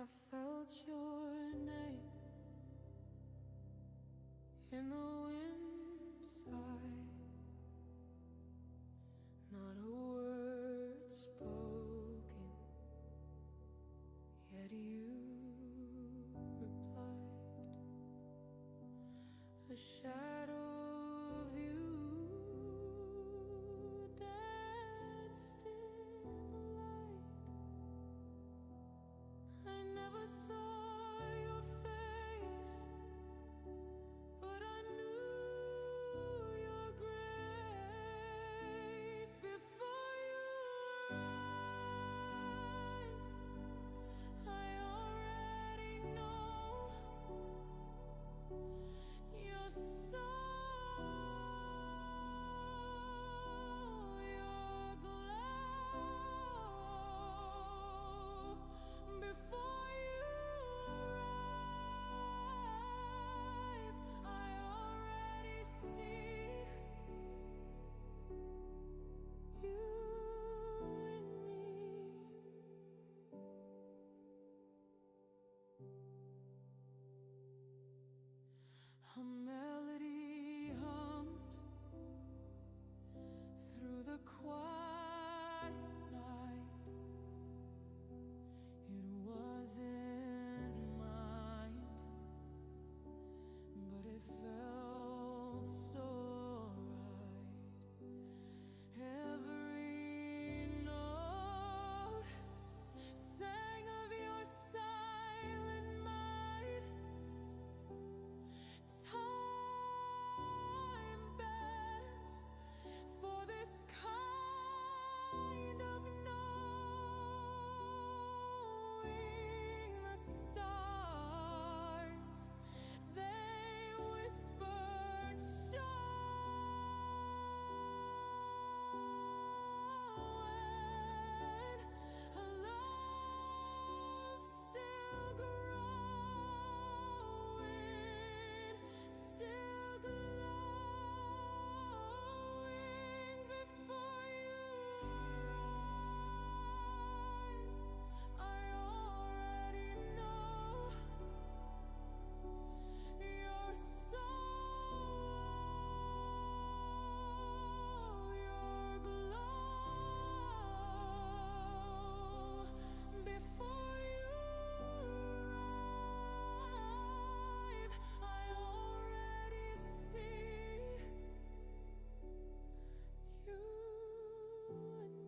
I felt your name in the wind sigh, not a word spoken, yet you replied. A shadow of you danced in the light. I never saw your face, but I knew your grace before you arrived. I already know your soul, your glow. Before you arrive, I already see you in me. A melody hummed through the quiet night. It wasn't mine, but it felt so right. Every note sang of your silent might. Time bends for this kind of knowing. The stars, they whispered, show. And love still growing, still glowing. Before you arrive, I already know your soul, your glow. Before you arrive, I already see you and me.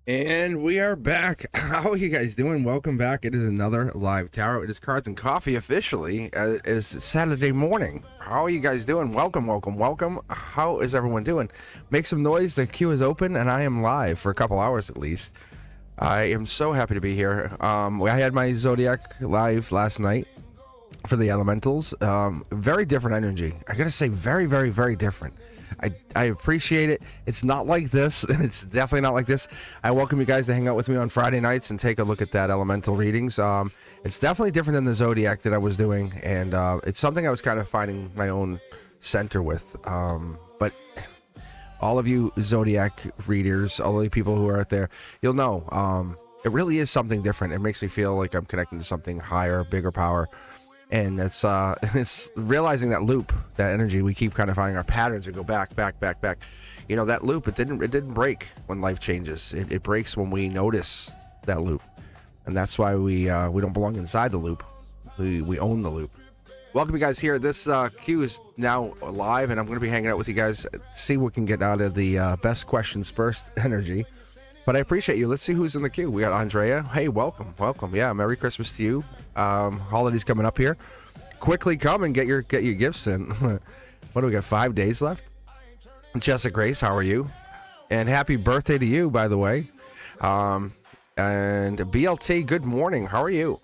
And we are back. How are you guys doing? Welcome back. It is another live tarot. It is Cards and Coffee officially. It is Saturday morning. How are you guys doing? Welcome, welcome, welcome. How is everyone doing? Make some noise. The queue is open and I am live for a couple hours at least. I am so happy to be here. I had my Zodiac live last night for the elementals. Very different energy. I gotta say, very, very, very different. I appreciate it. It's not like this, and it's definitely not like this. I welcome you guys to hang out with me on Friday nights and take a look at that elemental readings. It's definitely different than the Zodiac that I was doing, and it's something I was kind of finding my own center with. But all of you Zodiac readers, all the people who are out there, you'll know it really is something different. It makes me feel like I'm connecting to something higher, bigger power. And it's realizing that loop, that energy. We keep kind of finding our patterns and go back. You know, that loop, it didn't break when life changes. It breaks when we notice that loop, and that's why we don't belong inside the loop. We own the loop. Welcome you guys here. This queue is now live, and I'm going to be hanging out with you guys. See what we can get out of the best questions first energy. But I appreciate you. Let's see who's in the queue. We got Andrea. Hey, welcome. Yeah, Merry Christmas to you. Holidays coming up here. Quickly come and get your gifts in. What do we got? 5 days left. Jessica Grace, how are you? And happy birthday to you, by the way. And BLT, good morning. How are you?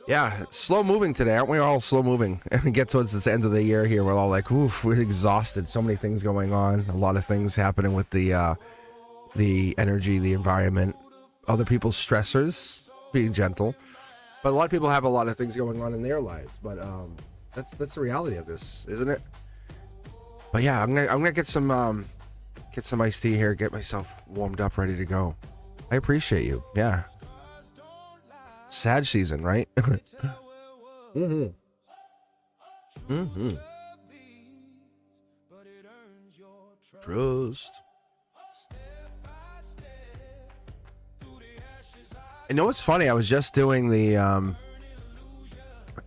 Yeah, slow moving today. Aren't we all slow moving? And we get towards this end of the year here. We're all like, oof, we're exhausted. So many things going on. A lot of things happening with the energy, the environment, other people's stressors, being gentle. But a lot of people have a lot of things going on in their lives. But that's the reality of this, isn't it? But yeah, I'm gonna get some iced tea here, get myself warmed up, ready to go. I appreciate you. Yeah. Sad season, right? Mm-hmm. Mm-hmm. Trust. You know what's funny? I was just doing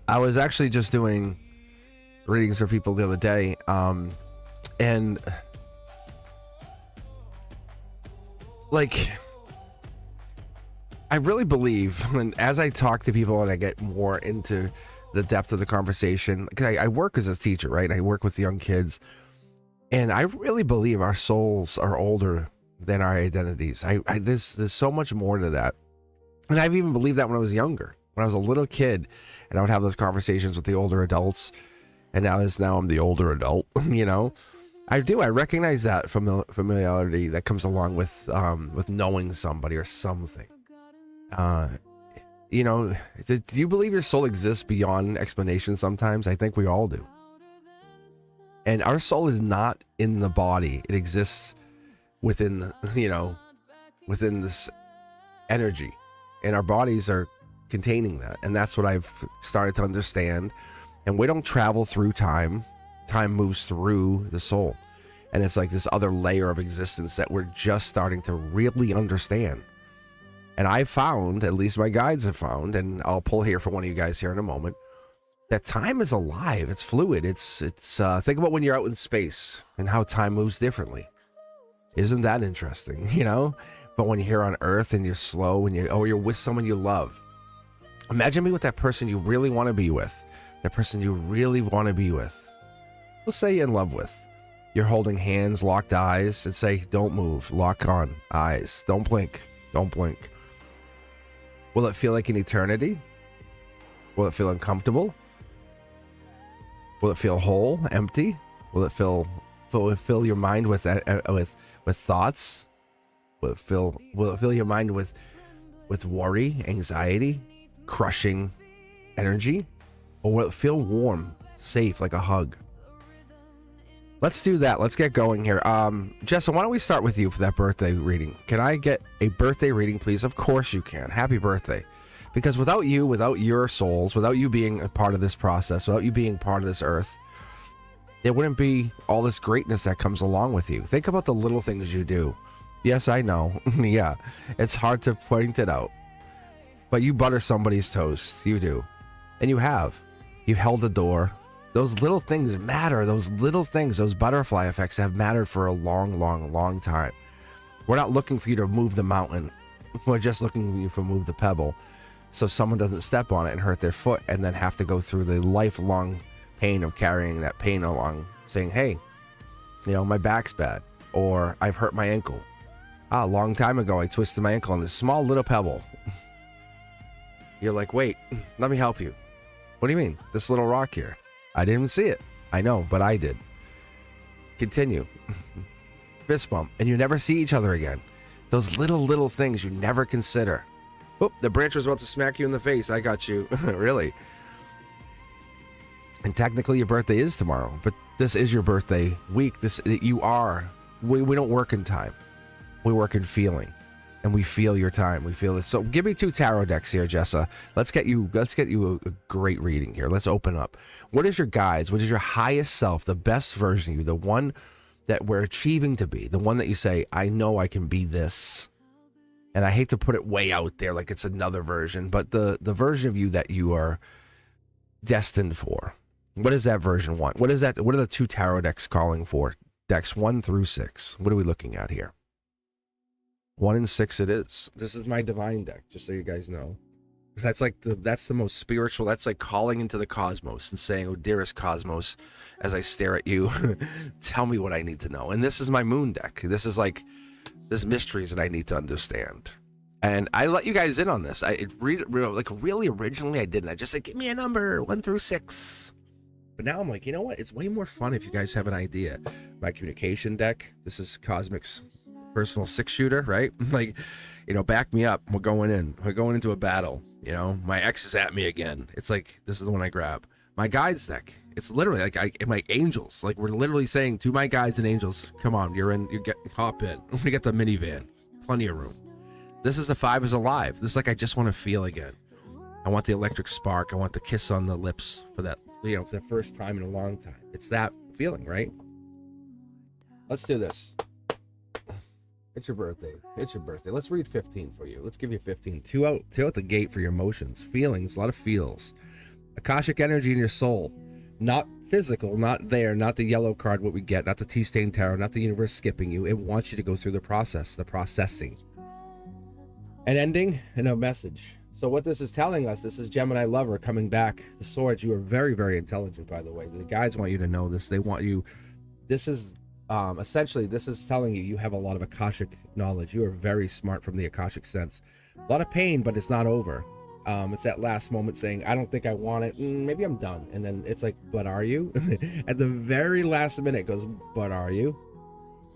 I was actually just doing readings for people the other day, and like, I really believe, and as I talk to people and I get more into the depth of the conversation, because I work as a teacher, right? I work with young kids, and I really believe our souls are older than our identities. There's so much more to that. And I've even believed that when I was younger, when I was a little kid, and I would have those conversations with the older adults. And now I'm the older adult, you know. I do. I recognize that familiarity that comes along with knowing somebody or something. You know, do you believe your soul exists beyond explanation sometimes? I think we all do. And our soul is not in the body. It exists within, within this energy. And our bodies are containing that. And that's what I've started to understand. And we don't travel through time. Time moves through the soul. And it's like this other layer of existence that we're just starting to really understand. And I found, at least my guides have found, and I'll pull here for one of you guys here in a moment, that time is alive. It's fluid. It's think about when you're out in space and how time moves differently. Isn't that interesting? But when you're here on Earth and you're slow and you're with someone you love, imagine being with that person you really want to be with. That person you really want to be with. Let's say you're in love with. You're holding hands, locked eyes, and say, don't move, lock on eyes. Don't blink. Don't blink. Will it feel like an eternity? Will it feel uncomfortable? Will it feel whole, empty? Will it fill your mind with thoughts? Will it fill your mind with worry, anxiety, crushing energy? Or will it feel warm, safe, like a hug? Let's do that. Let's get going here. Jessa, why don't we start with you for that birthday reading? Can I get a birthday reading, please? Of course you can. Happy birthday. Because without you, without your souls, without you being a part of this process, without you being part of this earth, there wouldn't be all this greatness that comes along with you. Think about the little things you do. Yes, I know. Yeah, it's hard to point it out. But you butter somebody's toast. You do. And you have. You held the door. Those little things matter. Those little things, those butterfly effects have mattered for a long, long, long time. We're not looking for you to move the mountain. We're just looking for you to move the pebble so someone doesn't step on it and hurt their foot and then have to go through the lifelong pain of carrying that pain along, saying, hey, my back's bad, or I've hurt my ankle. A long time ago, I twisted my ankle on this small little pebble. You're like, wait, let me help you. What do you mean? This little rock here. I didn't even see it. I know, but I did. Continue. Fist bump. And you never see each other again. Those little things you never consider. Oop, the branch was about to smack you in the face. I got you. Really. And technically your birthday is tomorrow, but this is your birthday week. We don't work in time. We work in feeling. And we feel your time. We feel this. So give me 2 tarot decks here, Jessa. Let's get you a great reading here. Let's open up. What is your guides? What is your highest self? The best version of you, the one that we're achieving to be, the one that you say, I know I can be this. And I hate to put it way out there like it's another version, but the version of you that you are destined for. What does that version want? What is that? What are the 2 tarot decks calling for? Decks 1 through 6. What are we looking at here? 1 and 6 it is. This is my divine deck, just so you guys know. That's the most spiritual. That's like calling into the cosmos and saying, oh, dearest cosmos, as I stare at you, tell me what I need to know. And this is my moon deck. This is like There's mysteries that I need to understand. And I let you guys in on this. Really originally I didn't. I just said, give me a number 1 through 6. But now I'm like, you know what? It's way more fun if you guys have an idea. My communication deck. This is Cosmic's personal 6-shooter, right? Like, back me up. We're going in. We're going into a battle. My ex is at me again. It's like, this is the one I grab. My guides deck. It's literally like my angels. Like, we're literally saying to my guides and angels, come on, hop in. We get the minivan. Plenty of room. This is the 5 is alive. This is like, I just want to feel again. I want the electric spark. I want the kiss on the lips for that, for the first time in a long time. It's that feeling, right? Let's do this. It's your birthday. Let's read 15 for you. Let's give you 15. Two out the gate for your emotions, feelings, a lot of feels. Akashic energy in your soul. Not physical, not there, not the yellow card, what we get, not the T-stain tarot, not the universe skipping you. It wants you to go through the process, the processing. An ending and a message. So what this is telling us, this is Gemini lover coming back. The swords, you are very, very intelligent, by the way. The guides want you to know this. They want you, this is essentially, this is telling you you have a lot of Akashic knowledge. You are very smart from the Akashic sense. A lot of pain, but it's not over. It's that last moment saying, I don't think I want it. Maybe I'm done. And then it's like, but are you? At the very last minute it goes, but are you?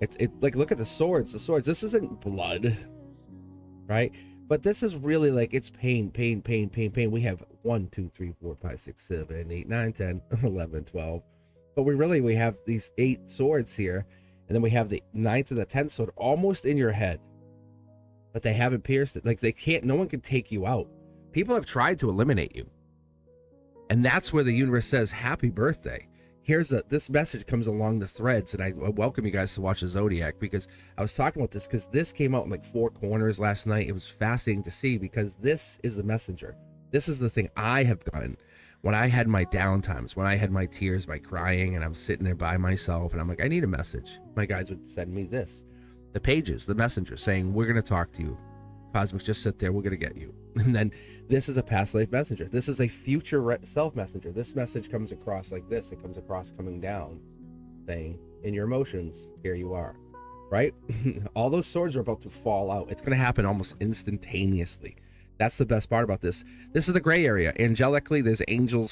It like, look at the swords. This isn't blood, right? But this is really like, it's pain. We have 1, 2, 3, 4, 5, 6, 7, 8, 9, 10, 11, 12. But we have these 8 swords here. And then we have the 9th and the 10th sword almost in your head. But they haven't pierced it. Like, no one can take you out. People have tried to eliminate you. And that's where the universe says, happy birthday. This message comes along the threads, and I welcome you guys to watch the Zodiac, because I was talking about this because this came out in like 4 corners last night. It was fascinating to see, because this is the messenger. This is the thing I have gotten when I had my downtimes, when I had my tears, my crying, and I'm sitting there by myself, and I'm like, I need a message. My guides would send me this. The pages, the messenger saying, we're going to talk to you. Cosmic, just sit there, we're going to get you. And then this is a past life messenger. This is a future self messenger. This message comes across like this. It comes across coming down, saying, in your emotions, here you are, right? All those swords are about to fall out. It's going to happen almost instantaneously. That's the best part about this. This is the gray area. Angelically, there's angel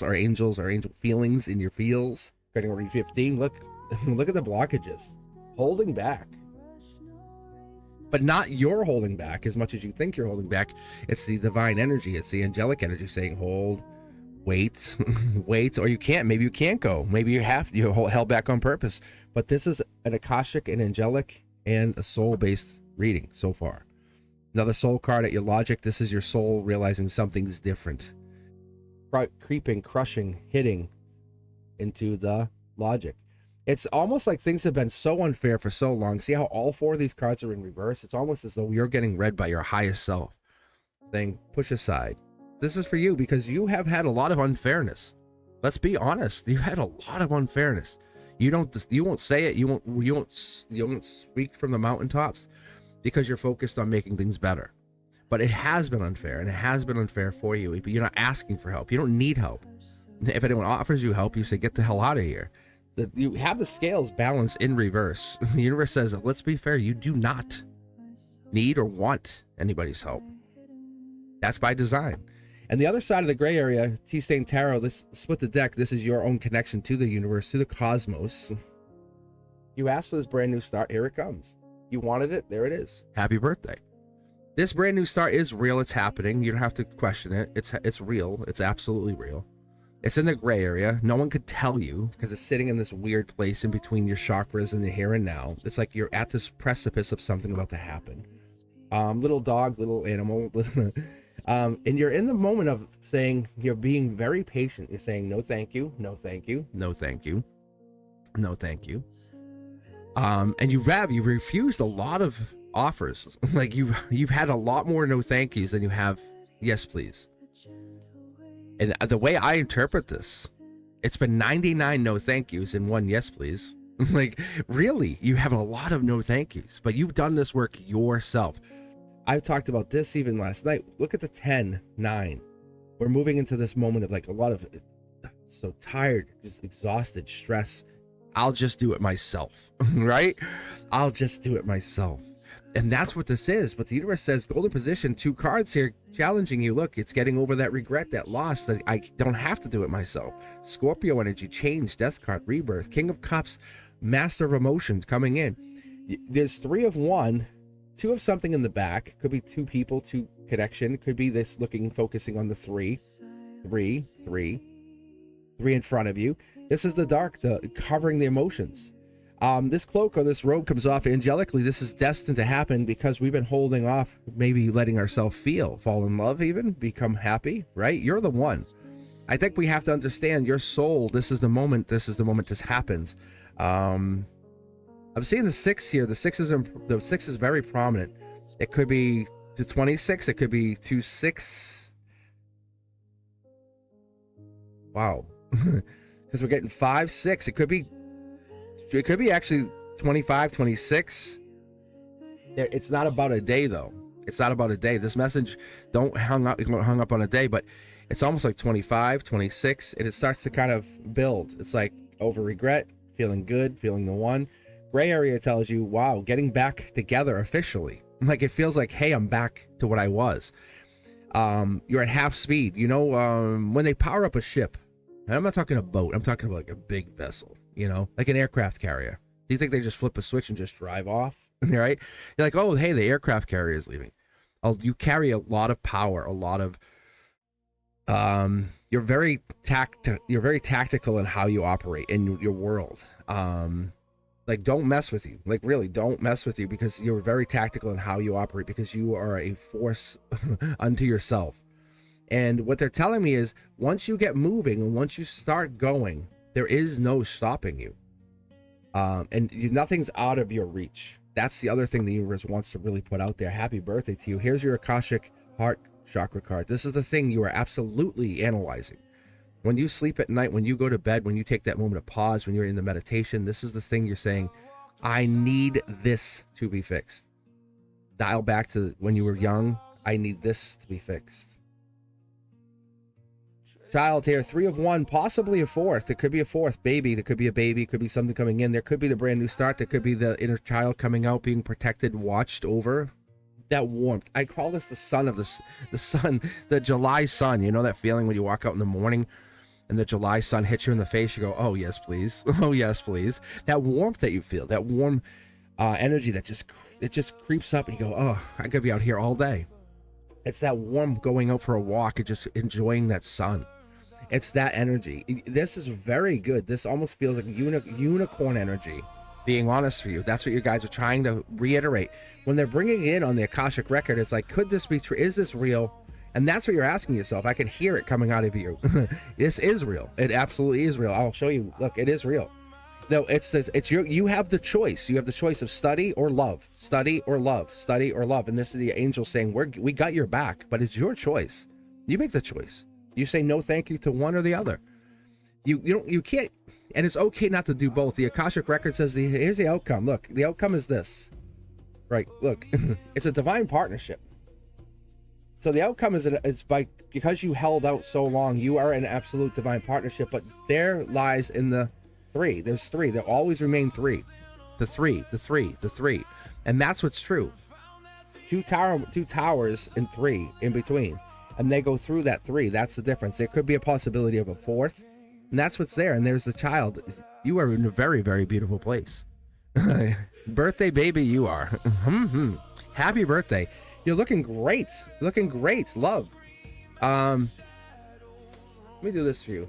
feelings in your feels. Getting ready 15. Look at the blockages. Holding back. But not you're holding back as much as you think you're holding back. It's the divine energy. It's the angelic energy saying, hold, wait, wait, or you can't. Maybe you can't go. Maybe you're held back on purpose. But this is an Akashic, an angelic, and a soul-based reading so far. Another soul card at your logic. This is your soul realizing something's different. Creeping, crushing, hitting into the logic. It's almost like things have been so unfair for so long. See how all 4 of these cards are in reverse? It's almost as though you're getting read by your highest self, saying, push aside. This is for you, because you have had a lot of unfairness. Let's be honest. You had a lot of unfairness. You won't say it. You won't speak from the mountaintops, because you're focused on making things better. But it has been unfair, and it has been unfair for you. But you're not asking for help. You don't need help. If anyone offers you help, you say, get the hell out of here. You have the scales balanced in reverse. The universe says, let's be fair, you do not need or want anybody's help. That's by design. And the other side of the gray area, T-stain tarot, this split the deck. This is your own connection to the universe, to the cosmos. You asked for this brand new start. Here it comes. You wanted it. There it is. Happy birthday. This brand new start is real. It's happening. You don't have to question it. It's real. It's absolutely real. It's in the gray area. No one could tell you, because it's sitting in this weird place in between your chakras and the here and now. It's like you're at this precipice of something about to happen. Little dog, little animal. And you're in the moment of saying, you're being very patient. You're saying, no, thank you. No, thank you. No, thank you. No, thank you. And you refused a lot of offers. Like you've had a lot more no thank yous than you have yes, please. And the way I interpret this, it's been 99 no thank yous and 1 yes please. Like, really, you have a lot of no thank yous, but you've done this work yourself. I've talked about this even last night. Look at the 10, 9. We're moving into this moment of like a lot of so tired, just exhausted, stress. I'll just do it myself, right? I'll just do it myself. And that's what this is. But the universe says golden position, 2 cards here challenging you. Look, it's getting over that regret, that loss, that I don't have to do it myself. Scorpio energy, change, death card, rebirth, King of Cups, master of emotions coming in. There's 3 of 1, 2 of something in the back. Could be 2 people, 2 connection. Could be this focusing on the 3 in front of you. This is the dark, the covering the emotions. This cloak or this robe comes off angelically. This is destined to happen because we've been holding off, maybe letting ourselves fall in love, even become happy, right? You're the one. I think we have to understand your soul. This is the moment this happens. I'm seeing the 6 here. The 6 is very prominent. It could be to 26. It could be 26. Wow. Because we're getting 5, 6. It could be actually 25, 26. It's not about a day, though. It's not about a day. This message, don't hung up on a day, but it's almost like 25, 26, and it starts to kind of build. It's like over regret, feeling good, feeling the one. Gray area tells you, wow, getting back together officially. Like it feels like, hey, I'm back to what I was. You're at half speed. You know, when they power up a ship, and I'm not talking a boat, I'm talking about like a big vessel, you know, like an aircraft carrier. Do you think they just flip a switch and just drive off? Right? You're like, oh, hey, the aircraft carrier is leaving. Oh, you carry a lot of power, a lot of you're very tactical in how you operate in your world. Like don't mess with you. Like really don't mess with you, because you're very tactical in how you operate, because you are a force unto yourself. And what they're telling me is once you get moving and once you start going, there is no stopping you. Nothing's out of your reach. That's the other thing the universe wants to really put out there. Happy birthday to you. Here's your Akashic Heart Chakra card. This is the thing you are absolutely analyzing. When you sleep at night, when you go to bed, when you take that moment of pause, when you're in the meditation, this is the thing you're saying, I need this to be fixed. Dial back to when you were young. I need this to be fixed. Child here, 3 of 1, possibly a 4th. It could be a 4th baby. There could be a baby. It could be something coming in. There could be the brand new start. There could be the inner child coming out, being protected, watched over. That warmth. I call this the sun of the sun, the July sun. You know that feeling when you walk out in the morning and the July sun hits you in the face? You go, oh yes, please. Oh yes, please. That warmth that you feel, that warm energy that just creeps up, and you go, oh, I could be out here all day. It's that warm going out for a walk and just enjoying that sun. It's that energy. This is very good. This almost feels like unicorn energy, being honest for you. That's what you guys are trying to reiterate. When they're bringing it in on the Akashic record, it's like, could this be true? Is this real? And that's what you're asking yourself. I can hear it coming out of you. This is real. It absolutely is real. I'll show you. Look, it is real. No, it's this. It's you have the choice. You have the choice of study or love. Study or love. Study or love. And this is the angel saying, we got your back, but it's your choice. You make the choice. You say no thank you to one or the other. You can't, and it's okay not to do both. The Akashic record says here's the outcome. Look, the outcome is this. Right, look. It's a divine partnership. So the outcome is because you held out so long, you are in absolute divine partnership, but there lies in the 3. There's 3. There always remain 3. The 3. And that's what's true. Two towers and 3 in between. And they go through that 3. That's the difference. There could be a possibility of a 4th. And that's what's there. And there's the child. You are in a very, very beautiful place. Birthday baby you are. Happy birthday. You're looking great. Looking great. Love. Let me do this for you.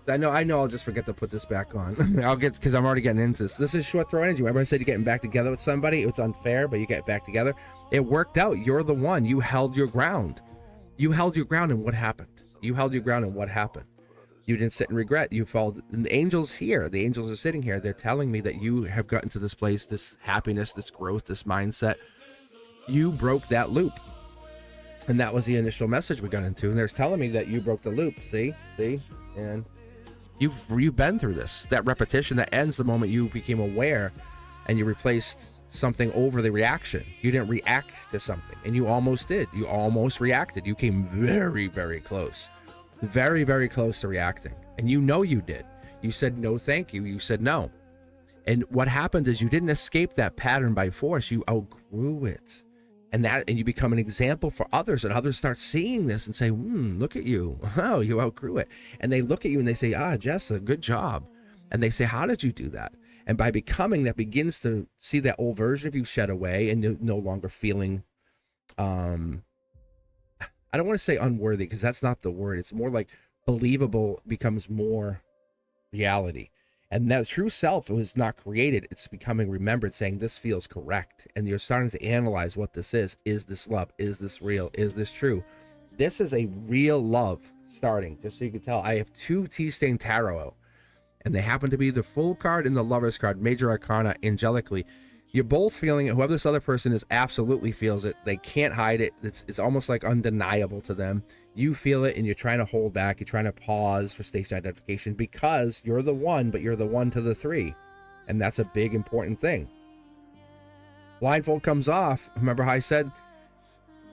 I know I'll just forget to put this back on. Because I'm already getting into this. This is short throw energy. Remember I said you're getting back together with somebody? It's unfair, but you get back together. It worked out. You're the one. You held your ground. You held your ground, and what happened? You held your ground, and what happened? You didn't sit in regret. You followed. And the angels here, the angels are sitting here. They're telling me that you have gotten to this place, this happiness, this growth, this mindset. You broke that loop. And that was the initial message we got into. And they're telling me that you broke the loop. See? And you've been through this. That repetition that ends the moment you became aware and you replaced something over the reaction. You didn't react to something, and you almost did. You almost reacted. You came very, very close. Very, very close to reacting. And you know you did. You said no thank you. You said no. And what happened is you didn't escape that pattern by force. You outgrew it. And you become an example for others, and others start seeing this and say, look at you. Oh, you outgrew it. And they look at you and they say, Jessa, good job. And they say, how did you do that? And by becoming, that begins to see that old version of you shed away, and you're no longer feeling, I don't want to say unworthy, because that's not the word. It's more like believable becomes more reality. And that true self was not created. It's becoming remembered, saying this feels correct. And you're starting to analyze what this is. Is this love? Is this real? Is this true? This is a real love starting, just so you can tell. I have 2 Tea-Stain Tarot out, and they happen to be the Fool card and the Lover's card, Major Arcana, angelically. You're both feeling it. Whoever this other person is absolutely feels it. They can't hide it. It's almost like undeniable to them. You feel it, and you're trying to hold back. You're trying to pause for station identification, because you're the one, but you're the 1 to the 3. And that's a big, important thing. Blindfold comes off. Remember how I said,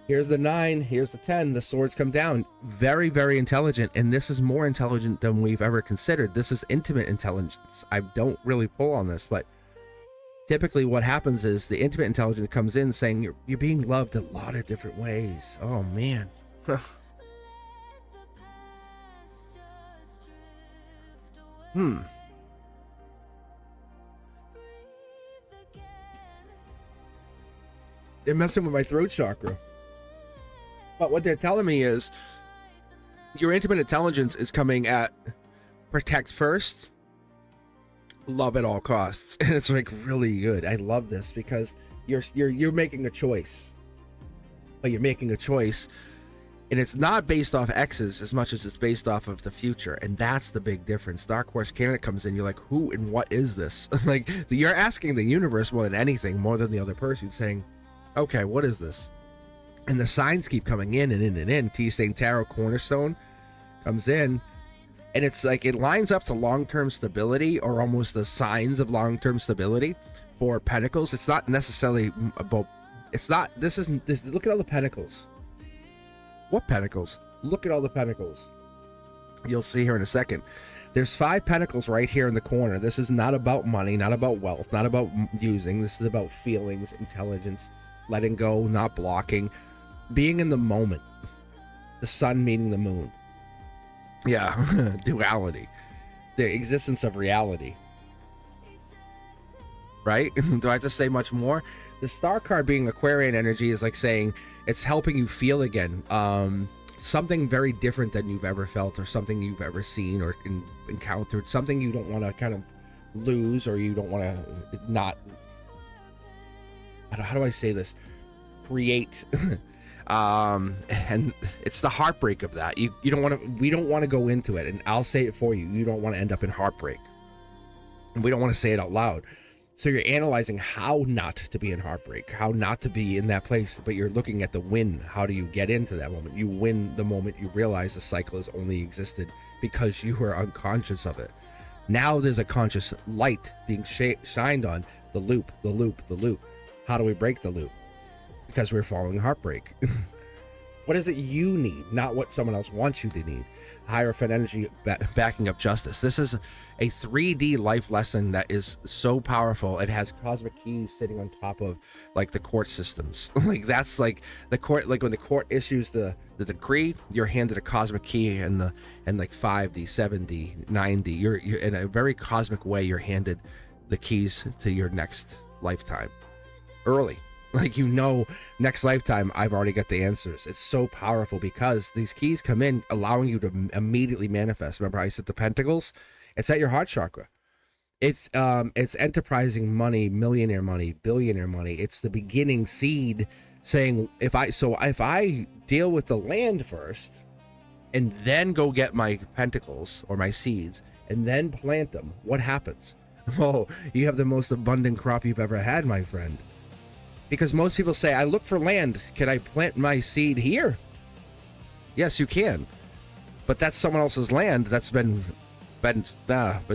here's the 9, here's the 10, the swords come down. Very, very intelligent. And this is more intelligent than we've ever considered. This is intimate intelligence. I don't really pull on this, but typically what happens is the intimate intelligence comes in saying you're being loved a lot of different ways. Oh, man. They're messing with my throat chakra. But what they're telling me is your intimate intelligence is coming at protect first, love at all costs. And it's like really good. I love this, because you're making a choice. But you're making a choice, and it's not based off X's as much as it's based off of the future. And that's the big difference. Dark Horse Candidate comes in, you're like, who and what is this? Like, you're asking the universe more than anything, more than the other person, saying, okay, what is this? And the signs keep coming in and in and in. Tea-Stain Tarot Cornerstone comes in, and it's like it lines up to long-term stability, or almost the signs of long-term stability for Pentacles. It's not necessarily about, it's not, this isn't this. Look at all the Pentacles. What Pentacles? Look at all the Pentacles. You'll see here in a second. There's 5 Pentacles right here in the corner. This is not about money, not about wealth, not about using. This is about feelings, intelligence, letting go, not blocking, being in the moment. The sun meeting the moon. Yeah, duality. The existence of reality. Right? Do I have to say much more? The Star card being Aquarian energy is like saying it's helping you feel again. Something very different than you've ever felt, or something you've ever seen or encountered. Something you don't want to kind of lose, or you don't want to not. How do I say this? Create. And it's the heartbreak of that. You don't want to. We don't want to go into it, and I'll say it for you. You don't want to end up in heartbreak, and we don't want to say it out loud. So you're analyzing how not to be in heartbreak, how not to be in that place, but you're looking at the win. How do you get into that moment? You win the moment you realize the cycle has only existed because you were unconscious of it. Now there's a conscious light being shined on the loop, the loop, the loop. How do we break the loop? Because we're following heartbreak. What is it you need, not what someone else wants you to need? Hierophant energy backing up justice. This is a 3D life lesson that is so powerful. It has cosmic keys sitting on top of like the court systems. Like that's like the court, like when the court issues the decree, you're handed a cosmic key, and like 5D, 7D, 9D. You're in a very cosmic way. You're handed the keys to your next lifetime early. Like, you know, next lifetime, I've already got the answers. It's so powerful because these keys come in, allowing you to immediately manifest. Remember how I said the Pentacles? It's at your heart chakra. It's enterprising money, millionaire money, billionaire money. It's the beginning seed saying, if I deal with the land first and then go get my pentacles or my seeds and then plant them, what happens? Oh, you have the most abundant crop you've ever had, my friend. Because most people say, I look for land. Can I plant my seed here? Yes, you can. But that's someone else's land that's been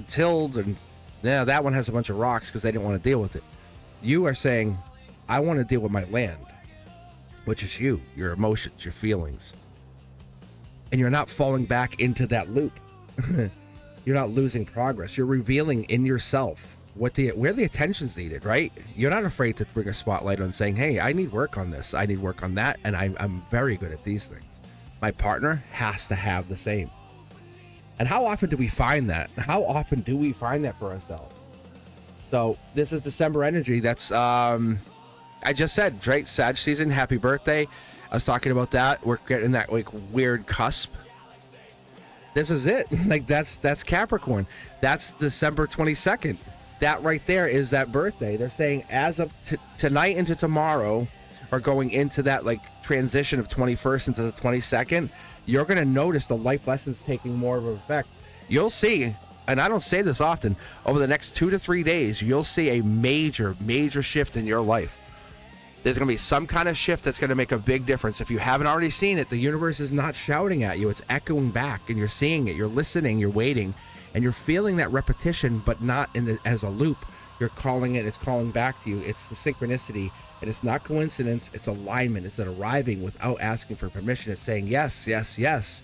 tilled, and yeah, that one has a bunch of rocks because they didn't want to deal with it. You are saying, I want to deal with my land, which is you, your emotions, your feelings. And you're not falling back into that loop. You're not losing progress. You're revealing in yourself where the attention's needed, right? You're not afraid to bring a spotlight on saying, hey, I need work on this, I need work on that, and I'm very good at these things. My partner has to have the same. And how often do we find that? How often do we find that for ourselves? So this is December energy. That's I just said, right? Sag season, happy birthday. I was talking about that. We're getting that like weird cusp. This is it. Like that's Capricorn. That's December 22nd. That right there is that birthday. They're saying as of tonight into tomorrow, or going into that like transition of 21st into the 22nd, you're going to notice the life lessons taking more of an effect. You'll see, and I don't say this often, over the next 2 to 3 days, you'll see a major shift in your life. There's going to be some kind of shift that's going to make a big difference. If you haven't already seen it, the universe is not shouting at you. It's echoing back, and you're seeing it. You're listening. You're waiting, and you're feeling that repetition, but not as a loop. You're calling it. It's calling back to you. It's the synchronicity, and it's not coincidence. It's alignment. It's arriving without asking for permission. It's saying yes, yes, yes.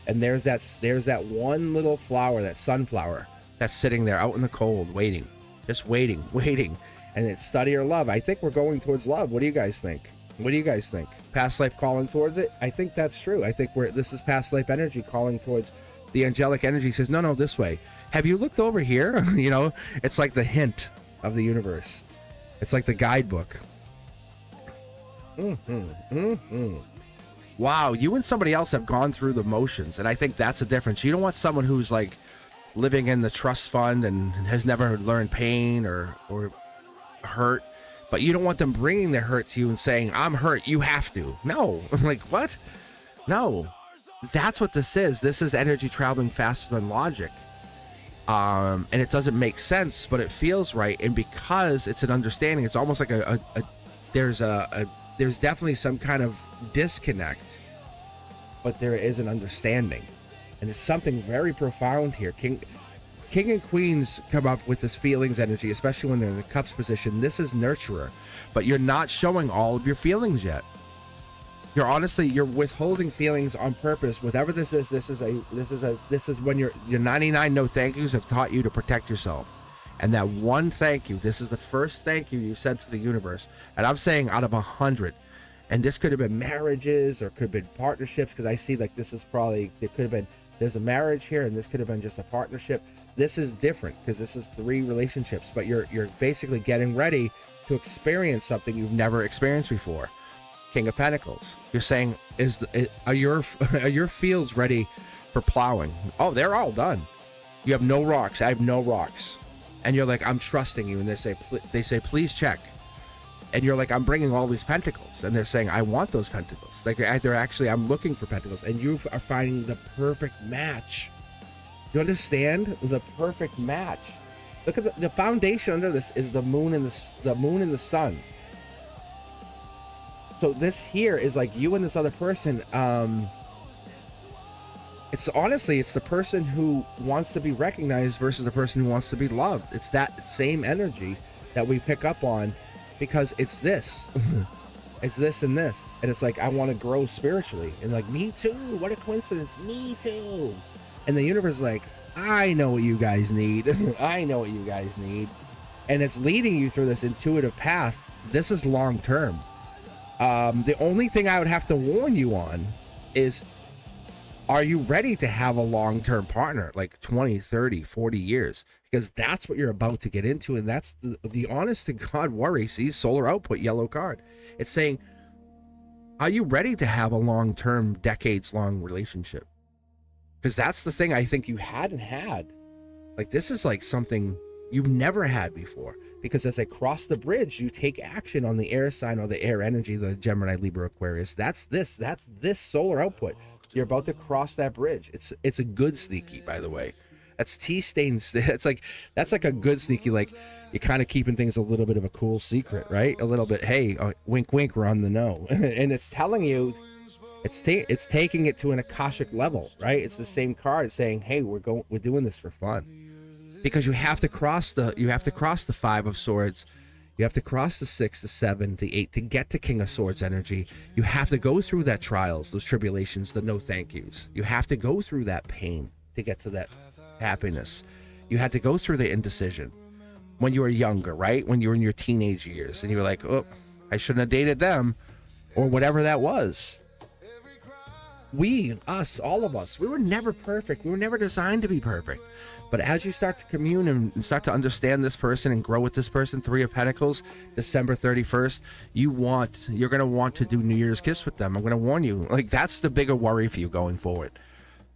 And there's that one little flower, that sunflower, that's sitting there out in the cold, waiting, just waiting. And it's study or love. I think we're going towards love. What do you guys think? Past life calling towards it? I think that's true. I think this is past life energy calling towards the angelic energy. Says, no, this way. Have you looked over here? It's like the hint of the universe. It's like the guidebook. Wow, you and somebody else have gone through the motions, and I think that's the difference. You don't want someone who's like living in the trust fund and has never learned pain or hurt, but you don't want them bringing their hurt to you and saying, I'm hurt, you have to. No. I'm like, what? No. That's what this is. This is energy traveling faster than logic. And it doesn't make sense, but it feels right. And because it's an understanding, it's almost like there's definitely some kind of disconnect, but there is an understanding. And it's something very profound here. King and queens come up with this feelings energy, especially when they're in the cups position. This is nurturer, but you're not showing all of your feelings yet. You're withholding feelings on purpose. Whatever this is when your 99 no thank yous have taught you to protect yourself. And that one thank you, this is the first thank you sent to the universe. And I'm saying out of 100, and this could have been marriages or could have been partnerships, because I see like this is probably, there's a marriage here, and this could have been just a partnership. This is different because this is 3 relationships, but you're basically getting ready to experience something you've never experienced before. King of Pentacles. You're saying, are your fields ready for plowing? Oh, they're all done. You have no rocks. I have no rocks. And you're like, I'm trusting you. And they say, please check. And you're like, I'm bringing all these pentacles. And they're saying, I want those pentacles. Like they're actually, I'm looking for pentacles. And you are finding the perfect match. You understand? The perfect match. Look at the foundation under this is the moon and the sun. So this here is like you and this other person. It's the person who wants to be recognized versus the person who wants to be loved. It's that same energy that we pick up on, because it's this. It's this and this. And it's like, I want to grow spiritually. And like, me too. What a coincidence. Me too. And the universe is like, I know what you guys need. I know what you guys need. And it's leading you through this intuitive path. This is long term. The only thing I would have to warn you on is, are you ready to have a long-term partner, like 20, 30, 40 years? Because that's what you're about to get into, and that's the honest-to-God worry. See, solar output, yellow card. It's saying, are you ready to have a long-term, decades-long relationship? Because that's the thing I think you hadn't had. Like, this is like something you've never had before. Because as they cross the bridge, you take action on the air sign or the air energy, the Gemini, Libra, Aquarius. That's this solar output. You're about to cross that bridge. It's a good sneaky, by the way. That's tea stains. That's like a good sneaky. Like, you're kind of keeping things a little bit of a cool secret, right? A little bit. Hey, wink, wink. We're on the know, and it's telling you, it's taking it to an akashic level, right? It's the same card saying, hey, we're doing this for fun, because you have to cross the 5 of Swords. You have to cross the 6, the 7, the 8 to get to King of Swords energy. You have to go through that trials, those tribulations, the no thank yous. You have to go through that pain to get to that happiness. You had to go through the indecision. when you were younger, right? When you were in your teenage years and you were like, oh, I shouldn't have dated them, or whatever that was. Us, all of us, we were never perfect. We were never designed to be perfect. But as you start to commune and start to understand this person and grow with this person, 3 of Pentacles, December 31st, you're going to want to do New Year's Kiss with them. I'm going to warn you. Like, that's the bigger worry for you going forward.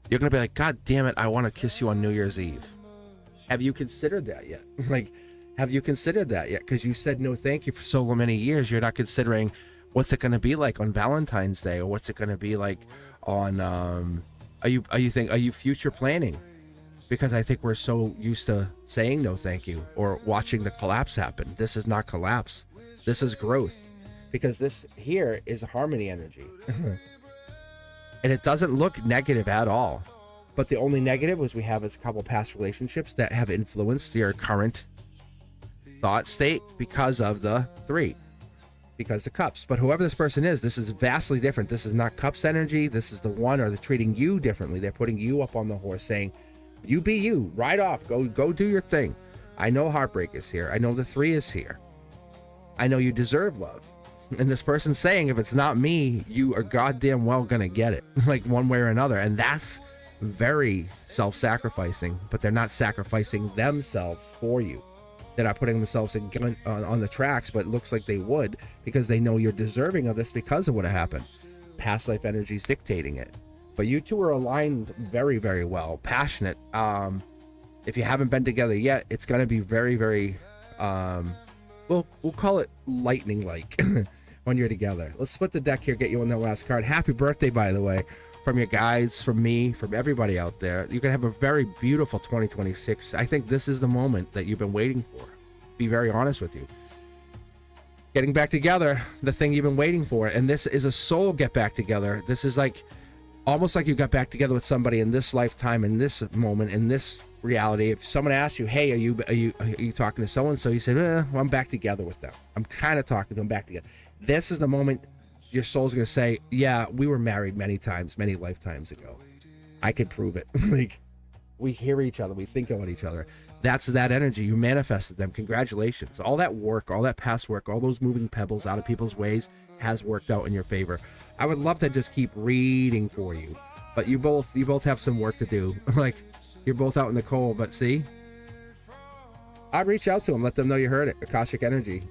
You're going to be like, God damn it, I want to kiss you on New Year's Eve. Have you considered that yet? Have you considered that yet? Because you said no thank you for so many years. You're not considering what's it going to be like on Valentine's Day, or what's it going to be like on, are you future planning? Because I think we're so used to saying no thank you or watching the collapse happen. This is not collapse. This is growth. Because this here is harmony energy. And it doesn't look negative at all. But the only negative was we have is a couple past relationships that have influenced your current thought state because of the 3. Because the cups. But whoever this person is, this is vastly different. This is not cups energy. This is the 1, or they're treating you differently. They're putting you up on the horse saying, you be you, ride off, go do your thing. I know heartbreak is here. I know the 3 is here. I know you deserve love. And this person's saying, if it's not me, you are goddamn well gonna get it, like one way or another. And that's very self-sacrificing, but they're not sacrificing themselves for you. They're not putting themselves on the tracks, but it looks like they would, because they know you're deserving of this because of what happened. Past life energy's dictating it. But you two are aligned very, very well. Passionate. If you haven't been together yet, it's going to be very, very, we'll call it lightning-like when you're together. Let's split the deck here, get you on the last card. Happy birthday, by the way, from your guides, from me, from everybody out there. You're going to have a very beautiful 2026. I think this is the moment that you've been waiting for. Be very honest with you. Getting back together, the thing you've been waiting for. And this is a soul get back together. This is like, almost like you got back together with somebody in this lifetime, in this moment, in this reality. If someone asks you, hey, are you talking to so-and-so? You say, well, I'm back together with them. I'm kind of talking to them back together. This is the moment your soul's going to say, yeah, we were married many times, many lifetimes ago. I could prove it. Like, we hear each other. We think about each other. That's that energy. You manifested them. Congratulations. All that work, all that past work, all those moving pebbles out of people's ways has worked out in your favor. I would love to just keep reading for you, but you both have some work to do. Like, you're both out in the cold, but see, I'd reach out to them, let them know you heard it. Akashic energy.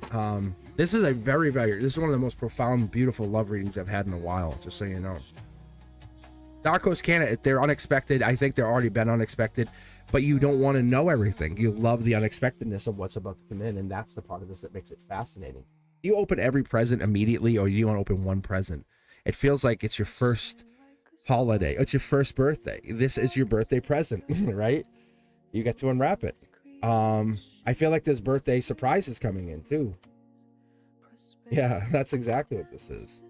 This is this is one of the most profound, beautiful love readings I've had in a while, just so you know. Dark Horse Canada, they're unexpected. I think they're already been unexpected, but you don't want to know everything. You love the unexpectedness of what's about to come in, and that's the part of this that makes it fascinating. You open every present immediately, or you want to open one present. It feels like it's your first holiday. It's your first birthday. This is your birthday present, right? You get to unwrap it. I feel like there's birthday surprises coming in too. Yeah, that's exactly what this is.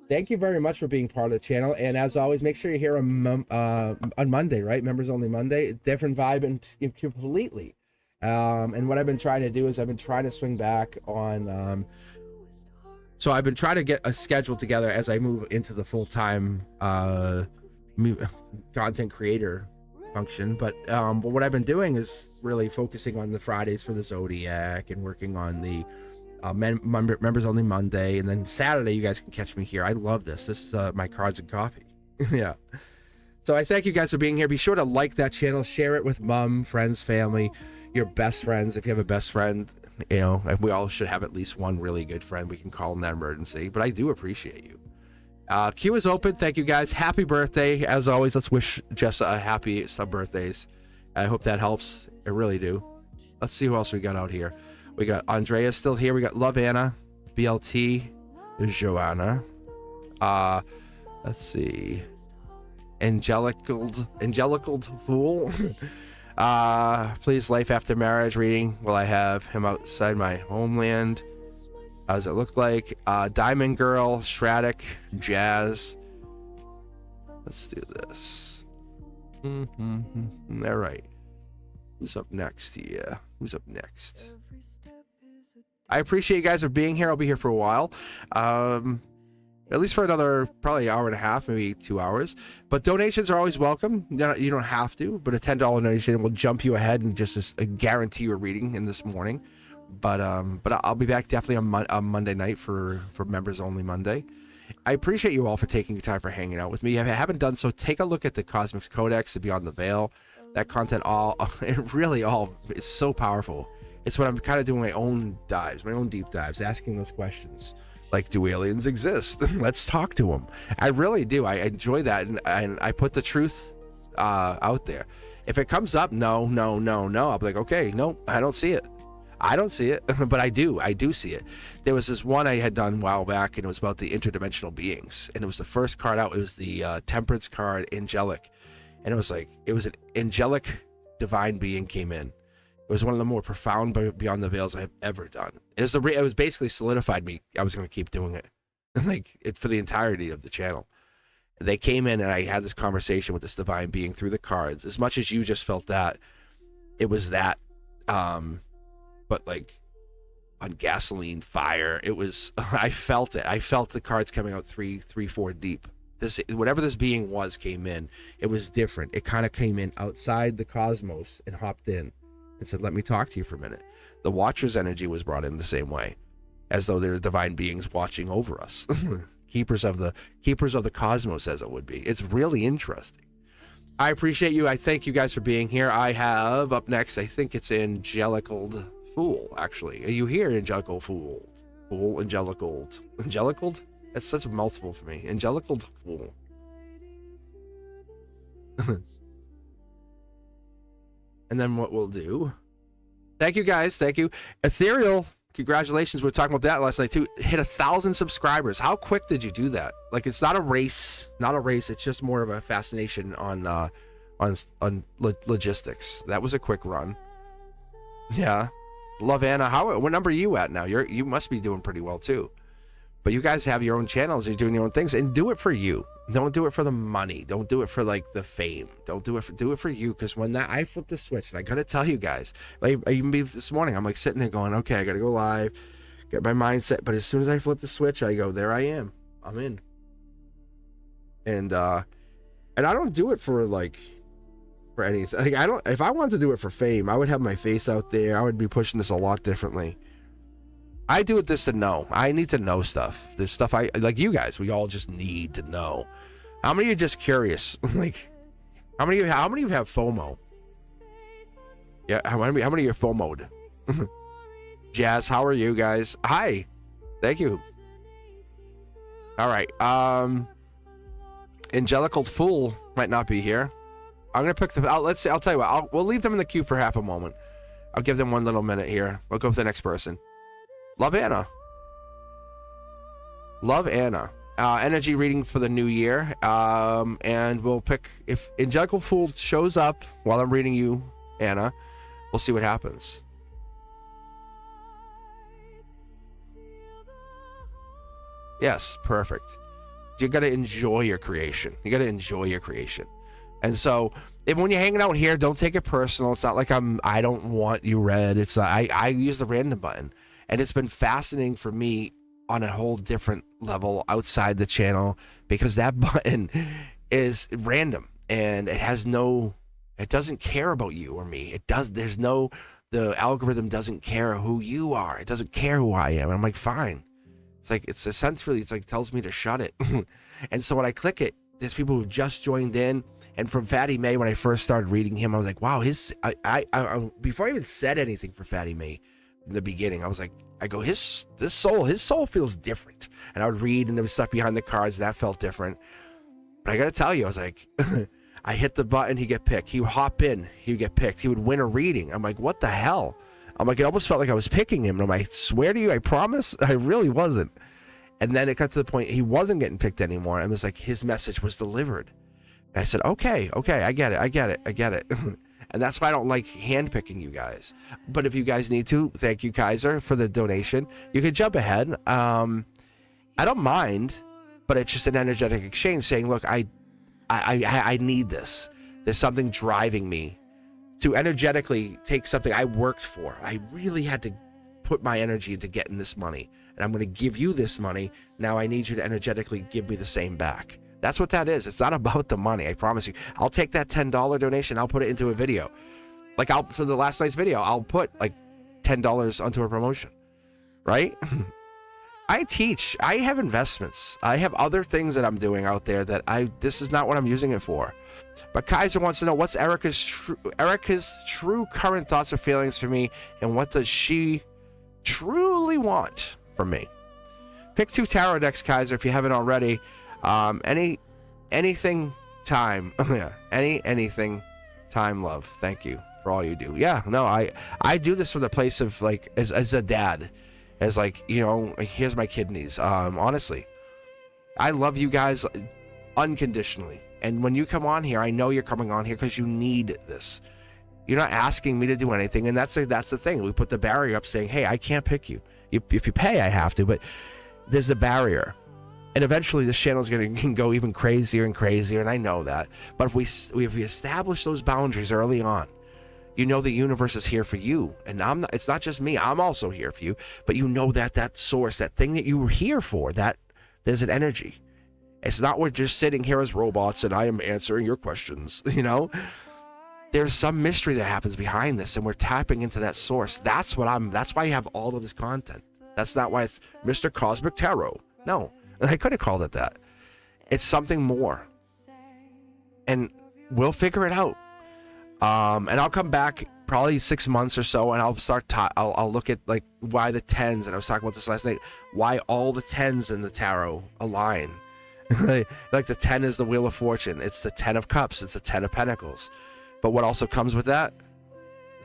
Thank you very much for being part of the channel. And as always, make sure you're here on Monday, right? Members only Monday. Different vibe and completely. And what I've been trying to do is I've been trying to swing back on... So I've been trying to get a schedule together as I move into the full-time content creator function. But what I've been doing is really focusing on the Fridays for the Zodiac and working on the members only Monday. And then Saturday, you guys can catch me here. I love this. This is my cards and coffee. Yeah. So I thank you guys for being here. Be sure to like that channel, share it with mom, friends, family, your best friends. If you have a best friend, you know, we all should have at least one really good friend we can call in that emergency. But I do appreciate you. Queue is open. Thank you guys. Happy birthday. As always, let's wish Jessa a happy sub birthdays. I hope that helps. I really do. Let's see who else we got out here. We got Andrea still here. We got Love Anna, BLT, Joanna. Let's see. Angelical Fool. Please, life after marriage reading. Will I have him outside my homeland? How does it look like? Diamond Girl, Stradic, Jazz. Let's do this. All right. Who's up next here? Who's up next? I appreciate you guys for being here. I'll be here for a while. at least for another probably hour and a half, maybe 2 hours. But donations are always welcome. You don't have to, but a $10 donation will jump you ahead and just guarantee you a reading in this morning. But I'll be back definitely on Monday night for members only Monday. I appreciate you all for taking your time for hanging out with me. If you haven't done so, take a look at the Cosmic Codex, the Beyond the Veil. That content it really is so powerful. It's when I'm kind of doing my own dives, my own deep dives, asking those questions. Like, do aliens exist? Let's talk to them. I really do. I enjoy that, and I put the truth out there. If it comes up, no, I'll be like, okay, no, I don't see it. I don't see it, but I do see it. There was this one I had done a while back, and it was about the interdimensional beings, and it was the first card out. It was the Temperance card, Angelic, and it was an angelic divine being came in. It was one of the more profound Beyond the Veils I've ever done. It was basically solidified me. I was going to keep doing it, for the entirety of the channel. They came in, and I had this conversation with this divine being through the cards. As much as you just felt that, it was that. But on gasoline, fire, it was, I felt it. I felt the cards coming out 3, 4 deep. Whatever this being came in. It was different. It kind of came in outside the cosmos and hopped in and said, let me talk to you for a minute. The Watcher's energy was brought in the same way, as though they're divine beings watching over us. keepers of the cosmos, as it would be. It's really interesting. I appreciate you. I thank you guys for being here. I have up next, I think it's Angelical Fool, actually. Are you here, Angelical Fool? Angelical? That's such a mouthful for me. Angelical Fool. And then what we'll do... Thank you, guys. Thank you. Ethereal, congratulations. We were talking about that last night, too. Hit 1,000 subscribers. How quick did you do that? It's not a race. It's just more of a fascination on logistics. That was a quick run. Yeah. Love Anna. What number are you at now? You must be doing pretty well too. But you guys have your own channels. You're doing your own things, and do it for you. Don't do it for the money. Don't do it for the fame. Do it for you. Because when I flipped the switch, and I gotta tell you guys, even this morning, I'm sitting there going, okay, I gotta go live, get my mindset. But as soon as I flip the switch, I go, there I am. I'm in. And I don't do it for anything. If I wanted to do it for fame, I would have my face out there. I would be pushing this a lot differently. I do it to know. I need to know stuff. This stuff you guys, we all just need to know. How many of you are just curious? How many of you have FOMO? Yeah, how many of you are FOMO'd? Jazz, how are you guys? Hi. Thank you. All right. Angelical Fool might not be here. I'm gonna pick let's see. I'll tell you what. We'll leave them in the queue for half a moment. I'll give them one little minute here. We'll go with the next person. Love Anna. Energy reading for the new year. And we'll pick if Angelical Fool shows up while I'm reading you, Anna. We'll see what happens. Yes, perfect. You got to enjoy your creation. And so, when you're hanging out here, don't take it personal. It's not like I don't want you read. It's I use the random button, and it's been fascinating for me on a whole different level outside the channel, because that button is random and it doesn't care about you or me. The algorithm doesn't care who you are. It doesn't care who I am. And I'm like, fine. It's tells me to shut it. And so when I click it, there's people who just joined in. And from Fatty May, when I first started reading him, I was like, wow, I before I even said anything for Fatty May in the beginning, I was like, his soul feels different. And I would read, and there was stuff behind the cards that felt different. But I got to tell you, I was like, I hit the button, he'd get picked. He would hop in, he would get picked. He would win a reading. I'm like, what the hell? I'm like, it almost felt like I was picking him. And I'm like, I swear to you, I promise, I really wasn't. And then it got to the point he wasn't getting picked anymore. And it was like his message was delivered. And I said, okay, I get it. And that's why I don't like handpicking you guys. But if you guys need to, thank you, Kaiser, for the donation. You can jump ahead. I don't mind, but it's just an energetic exchange saying, look, I need this. There's something driving me to energetically take something I worked for. I really had to put my energy into getting this money, and I'm going to give you this money. Now I need you to energetically give me the same back. That's what that is. It's not about the money. I promise you. I'll take that $10 donation. I'll put it into a video. Like for the last night's video, I'll put like $10 onto a promotion, right? I teach. I have investments. I have other things that I'm doing out there that this is not what I'm using it for. But Kaiser wants to know, what's Erica's true current thoughts or feelings for me, and what does she truly want from me? Pick 2 tarot decks, Kaiser, if you haven't already. Anything time. Yeah, anything time, love. Thank you for all you do. Yeah, no, I do this from the place of like as a dad, as like, you know, here's my kidneys. Honestly, I love you guys unconditionally. And when you come on here, I know you're coming on here because you need this. You're not asking me to do anything, and that's the thing. We put the barrier up, saying, "Hey, I can't pick you. If you pay, I have to." But there's the barrier, and eventually this channel is going to go even crazier and crazier, and I know that. But if we establish those boundaries early on, you know the universe is here for you, and it's not just me. I'm also here for you. But you know that source, that thing that you were here for, that there's an energy. It's not we're just sitting here as robots and I am answering your questions, you know? There's some mystery that happens behind this, and we're tapping into that source. That's why I have all of this content. That's not why it's Mr. Cosmic Tarot. No, I could have called it that. It's something more. And we'll figure it out. And I'll come back probably 6 months or so, and I'll start I'll look at like why the 10s, and I was talking about this last night, why all the 10s in the tarot align. Like the 10 is the Wheel of Fortune. It's the 10 of Cups. It's the 10 of Pentacles. But what also comes with that?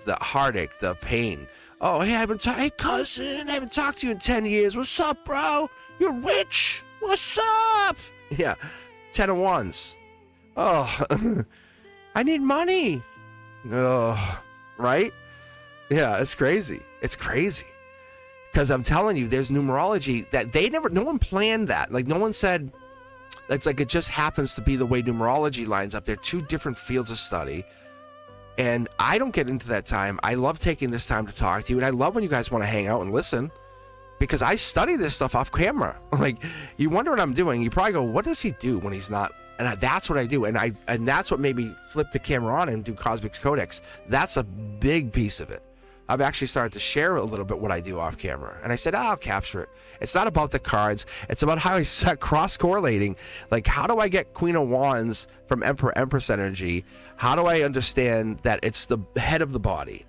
The heartache, the pain. Oh, hey, hey, cousin, I haven't talked to you in 10 years. What's up, bro? You're rich. What's up? Yeah, 10 of Wands. Oh, I need money. Oh, right? Yeah, it's crazy. It's crazy. Because I'm telling you, there's numerology that no one planned that. Like, no one said, it's like it just happens to be the way numerology lines up. They're 2 different fields of study. And I don't get into that time. I love taking this time to talk to you. And I love when you guys want to hang out and listen. Because I study this stuff off camera. Like, you wonder what I'm doing. You probably go, what does he do when he's not? And that's what I do. And that's what made me flip the camera on and do Cosmic's Codex. That's a big piece of it. I've actually started to share a little bit what I do off camera. And I said, I'll capture it. It's not about the cards. It's about how I start cross-correlating. Like, how do I get Queen of Wands from Emperor Empress energy? How do I understand that it's the head of the body?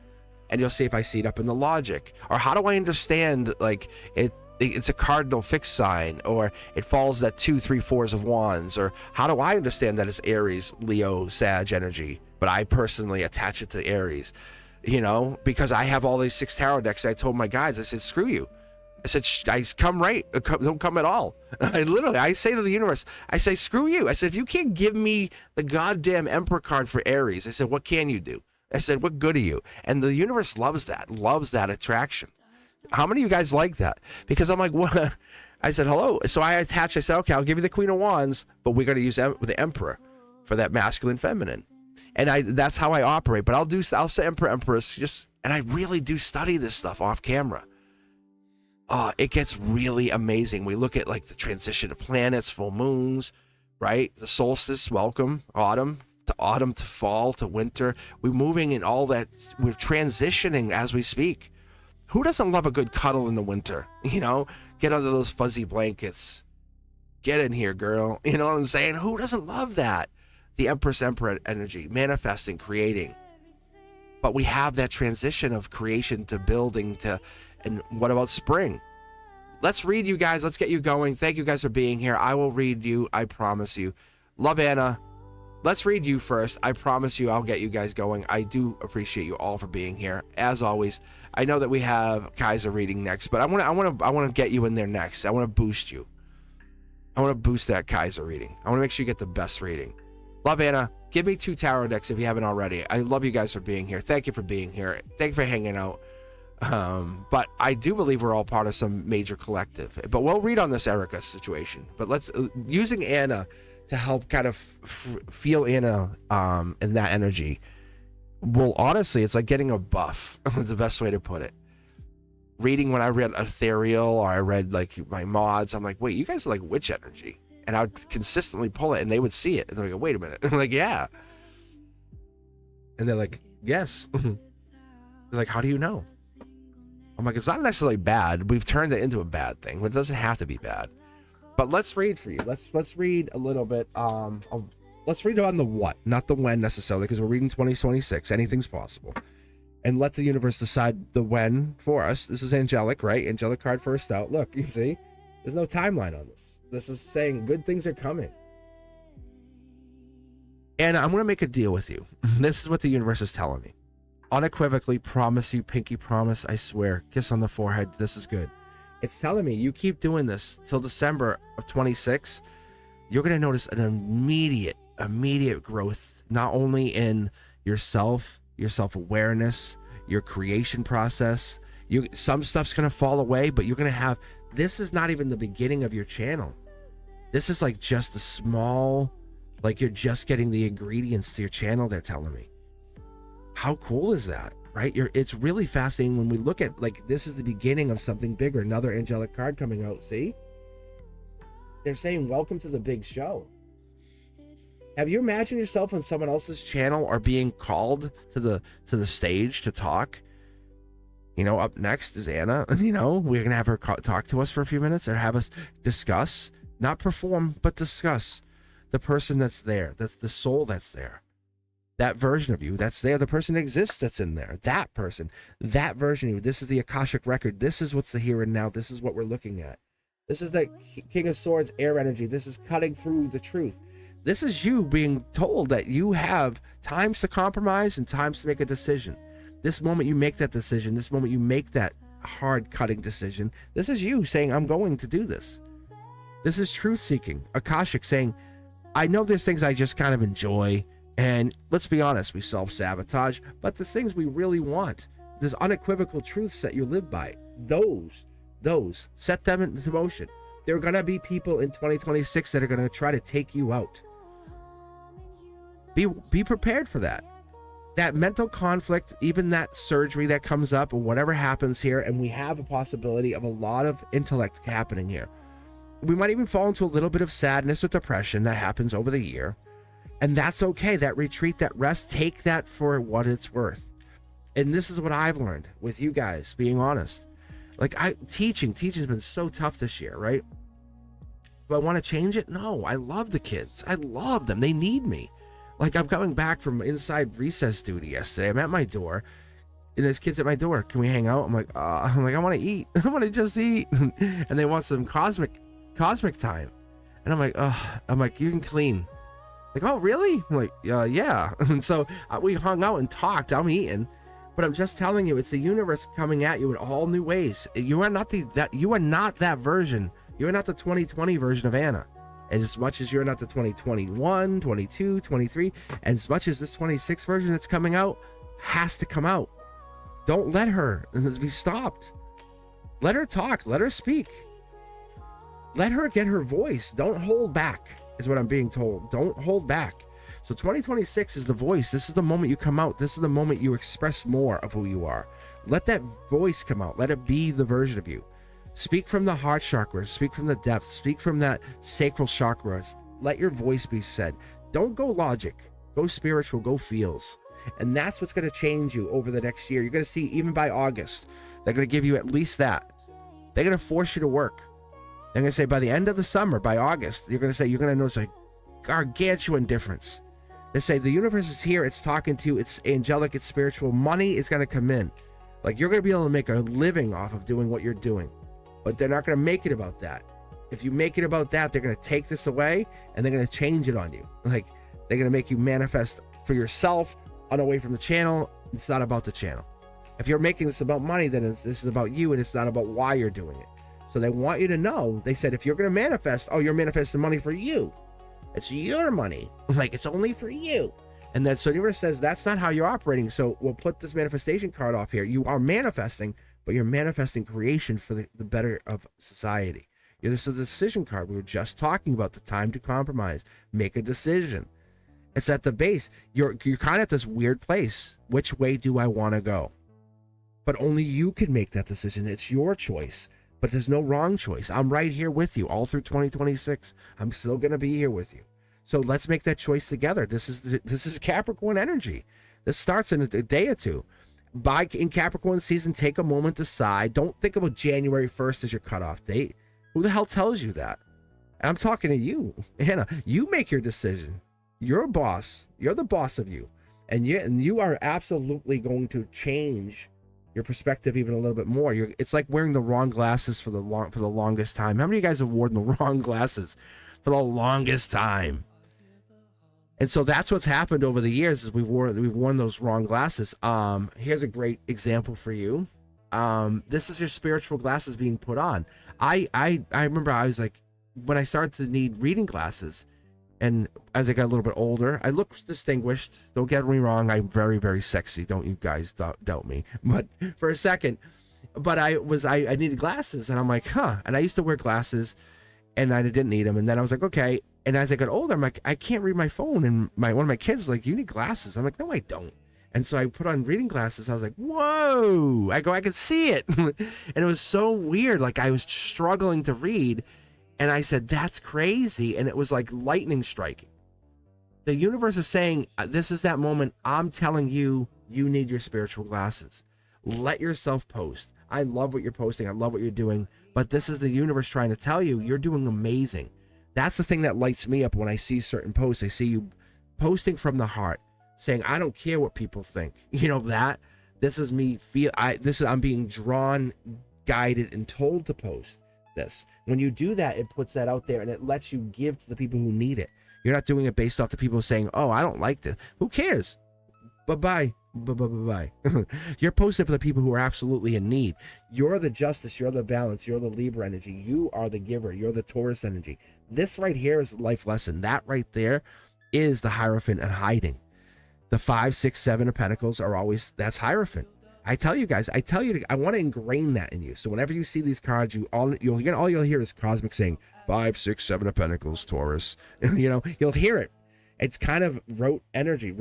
And you'll see if I see it up in the logic. Or how do I understand, like, it's a cardinal fixed sign, or it falls that 2, 3, 4s of Wands? Or how do I understand that it's Aries, Leo, Sag energy? But I personally attach it to Aries. You know, because I have all these 6 tarot decks. I told my guys, I said, screw you. I said, I come right, don't come at all. I say to the universe, I say, screw you. I said, if you can't give me the goddamn Emperor card for Aries, I said, what can you do? I said, what good are you? And the universe loves that attraction. How many of you guys like that? Because I'm like, what? I said, hello. So I said, okay, I'll give you the Queen of Wands, but we're going to use the Emperor for that masculine, feminine. And that's how I operate. But I'll say Emperor, Empress, and I really do study this stuff off camera. It gets really amazing. We look at like the transition of planets, full moons, right? The solstice, welcome, autumn to fall to winter. We're moving in all that. We're transitioning as we speak. Who doesn't love a good cuddle in the winter? You know, get under those fuzzy blankets. Get in here, girl. You know what I'm saying? Who doesn't love that? The Empress Emperor energy, manifesting, creating. But we have that transition of creation to building to, and what about spring? Let's read you guys. Let's get you going. Thank you guys for being here. I will read you. I promise you. Love, Anna. Let's read you first. I promise you I'll get you guys going. I do appreciate you all for being here. As always, I know that we have Kaiser reading next, but I want to get you in there next. I want to boost you. I want to boost that Kaiser reading. I want to make sure you get the best reading. Love, Anna. Give me 2 tarot decks if you haven't already. I love you guys for being here. Thank you for being here. Thank you for hanging out. But I do believe we're all part of some major collective. But we'll read on this Erica situation. But let's using Anna to help kind of feel Anna in that energy. Well, honestly, it's like getting a buff. That's the best way to put it. reading when I read Ethereal or I read like my mods. I'm like, wait, you guys are like witch energy. And I would consistently pull it and they would see it. And they're like, wait a minute. I'm like, yeah. And they're like, yes. They're like, how do you know? I'm like, it's not necessarily bad. We've turned it into a bad thing, but it doesn't have to be bad. But let's read for you. Let's read a little bit. Let's read on the what, not the when necessarily, because we're reading 2026. Anything's possible. And let the universe decide the when for us. This is angelic, right? Angelic card first out. Look, you can see there's no timeline on this. This is saying good things are coming. And I'm going to make a deal with you. This is what the universe is telling me. Unequivocally promise you, pinky promise, I swear, kiss on the forehead, this is good. It's telling me you keep doing this till December of 26, you're going to notice an immediate growth, not only in yourself, your self-awareness, your creation process. Some stuff's going to fall away, but you're going to have, this is not even the beginning of your channel. This is like just a small, like you're just getting the ingredients to your channel, they're telling me. How cool is that, right? It's really fascinating when we look at, like, this is the beginning of something bigger. Another angelic card coming out, see? They're saying, welcome to the big show. Have you imagined yourself on someone else's channel or being called to the stage to talk? You know, up next is Anna. You know, we're going to have her talk to us for a few minutes or have us discuss, not perform, but discuss the person that's there. That's the soul that's there. That version of you that's there, the person that exists that's in there, that person, that version of you. This is the Akashic record. This is what's the here and now. This is what we're looking at. This is the King of Swords air energy. This is cutting through the truth. This is you being told that you have times to compromise and times to make a decision. This moment you make that decision, this moment you make that hard cutting decision, this is you saying, I'm going to do this. This is truth seeking. Akashic saying, I know there's things I just kind of enjoy. And let's be honest, we self-sabotage, but the things we really want, there's unequivocal truths that you live by. Those, set them into motion. There are going to be people in 2026 that are going to try to take you out. Be prepared for that. That mental conflict, even that surgery that comes up or whatever happens here, and we have a possibility of a lot of intellect happening here. We might even fall into a little bit of sadness or depression that happens over the year. And that's okay. That retreat, that rest, take that for what it's worth. And this is what I've learned with you guys, being honest. Like teaching's been so tough this year, right? Do I want to change it? No, I love the kids. I love them. They need me. Like I'm coming back from inside recess duty yesterday. I'm at my door and there's kids at my door. Can we hang out? I'm like, I want to eat. I want to just eat. And they want some cosmic time. And I'm like, you can clean. Like, oh, really? I'm like, yeah. And so we hung out and talked. I'm eating. But I'm just telling you, it's the universe coming at you in all new ways. You are not that version. You are not the 2020 version of Anna. As much as you're not the 2021, 22, 23, as much as this 26 version that's coming out has to come out. Don't let her be stopped. Let her talk. Let her speak. Let her get her voice. Don't hold back. Is what I'm being told. Don't hold back. So 2026 is the voice. This is the moment you come out. This is the moment you express more of who you are. Let that voice come out. Let it be the version of you. Speak from the heart chakra. Speak from the depths. Speak from that sacral chakra. Let your voice be said. Don't go logic. Go spiritual. Go feels. And that's what's going to change you over the next year. You're going to see even by August, they're going to give you at least that. They're going to force you to work. They're going to say by the end of the summer, by August, you're going to notice a gargantuan difference. They say the universe is here. It's talking to you. It's angelic. It's spiritual. Money is going to come in. Like you're going to be able to make a living off of doing what you're doing. But they're not going to make it about that. If you make it about that, they're going to take this away and they're going to change it on you. Like they're going to make you manifest for yourself on away from the channel. It's not about the channel. If you're making this about money, then this is about you and it's not about why you're doing it. So they want you to know, they said, if you're going to manifest, you're manifesting money for you. It's your money. Like, it's only for you. And then, so the universe says, that's not how you're operating. So we'll put this manifestation card off here. You are manifesting, but you're manifesting creation for the better of society. This is a decision card. We were just talking about the time to compromise. Make a decision. It's at the base. You're kind of at this weird place. Which way do I want to go? but only you can make that decision. It's your choice, but there's no wrong choice. I'm right here with you all through 2026. I'm still going to be here with you. So let's make that choice together. This is Capricorn energy. This starts in a day or two. In Capricorn season, take a moment to sigh. Don't think about January 1st as your cutoff date. Who the hell tells you that? And I'm talking to you, Anna. You make your decision. You're a boss. You're the boss of you. And you are absolutely going to change your perspective even a little bit more. It's like wearing the wrong glasses for the longest time. How many of you guys have worn the wrong glasses for the longest time? And so that's what's happened over the years, is we've worn those wrong glasses. Here's a great example for you. This is your spiritual glasses being put on. I remember I was like, when I started to need reading glasses, and as I got a little bit older, I looked distinguished. Don't get me wrong, I'm very, very sexy. Don't you guys doubt me. But for a second, I needed glasses, and I'm like, huh. And I used to wear glasses, and I didn't need them. And then I was like, okay. And as I got older, I'm like, I can't read my phone. And one of my kids like, you need glasses. I'm like, no, I don't. And so I put on reading glasses. I was like, whoa. I could see it. And it was so weird. Like, I was struggling to read. And I said, that's crazy. And it was like lightning striking. The universe is saying, this is that moment. I'm telling you, you need your spiritual glasses. Let yourself post. I love what you're posting. I love what you're doing. But this is the universe trying to tell you, you're doing amazing. That's the thing that lights me up when I see certain posts. I see you posting from the heart, saying, I don't care what people think. You know, that this is me I'm being drawn, guided, and told to post this. When you do that, it puts that out there, and it lets you give to the people who need it. You're not doing it based off the people saying, oh, I don't like this. Who cares? Bye-bye. Bye-bye. You're posting for the people who are absolutely in need. You're the justice. You're the balance. You're the Libra energy. You are the giver. You're the Taurus energy. This right here is a life lesson. That right there is the Hierophant and hiding. The 5, 6, 7 of Pentacles are always, that's Hierophant. I tell you guys, I want to ingrain that in you. So whenever you see these cards, all you'll hear is Cosmic saying 5, 6, 7 of Pentacles, Taurus. You know, you'll hear it. It's kind of rote energy,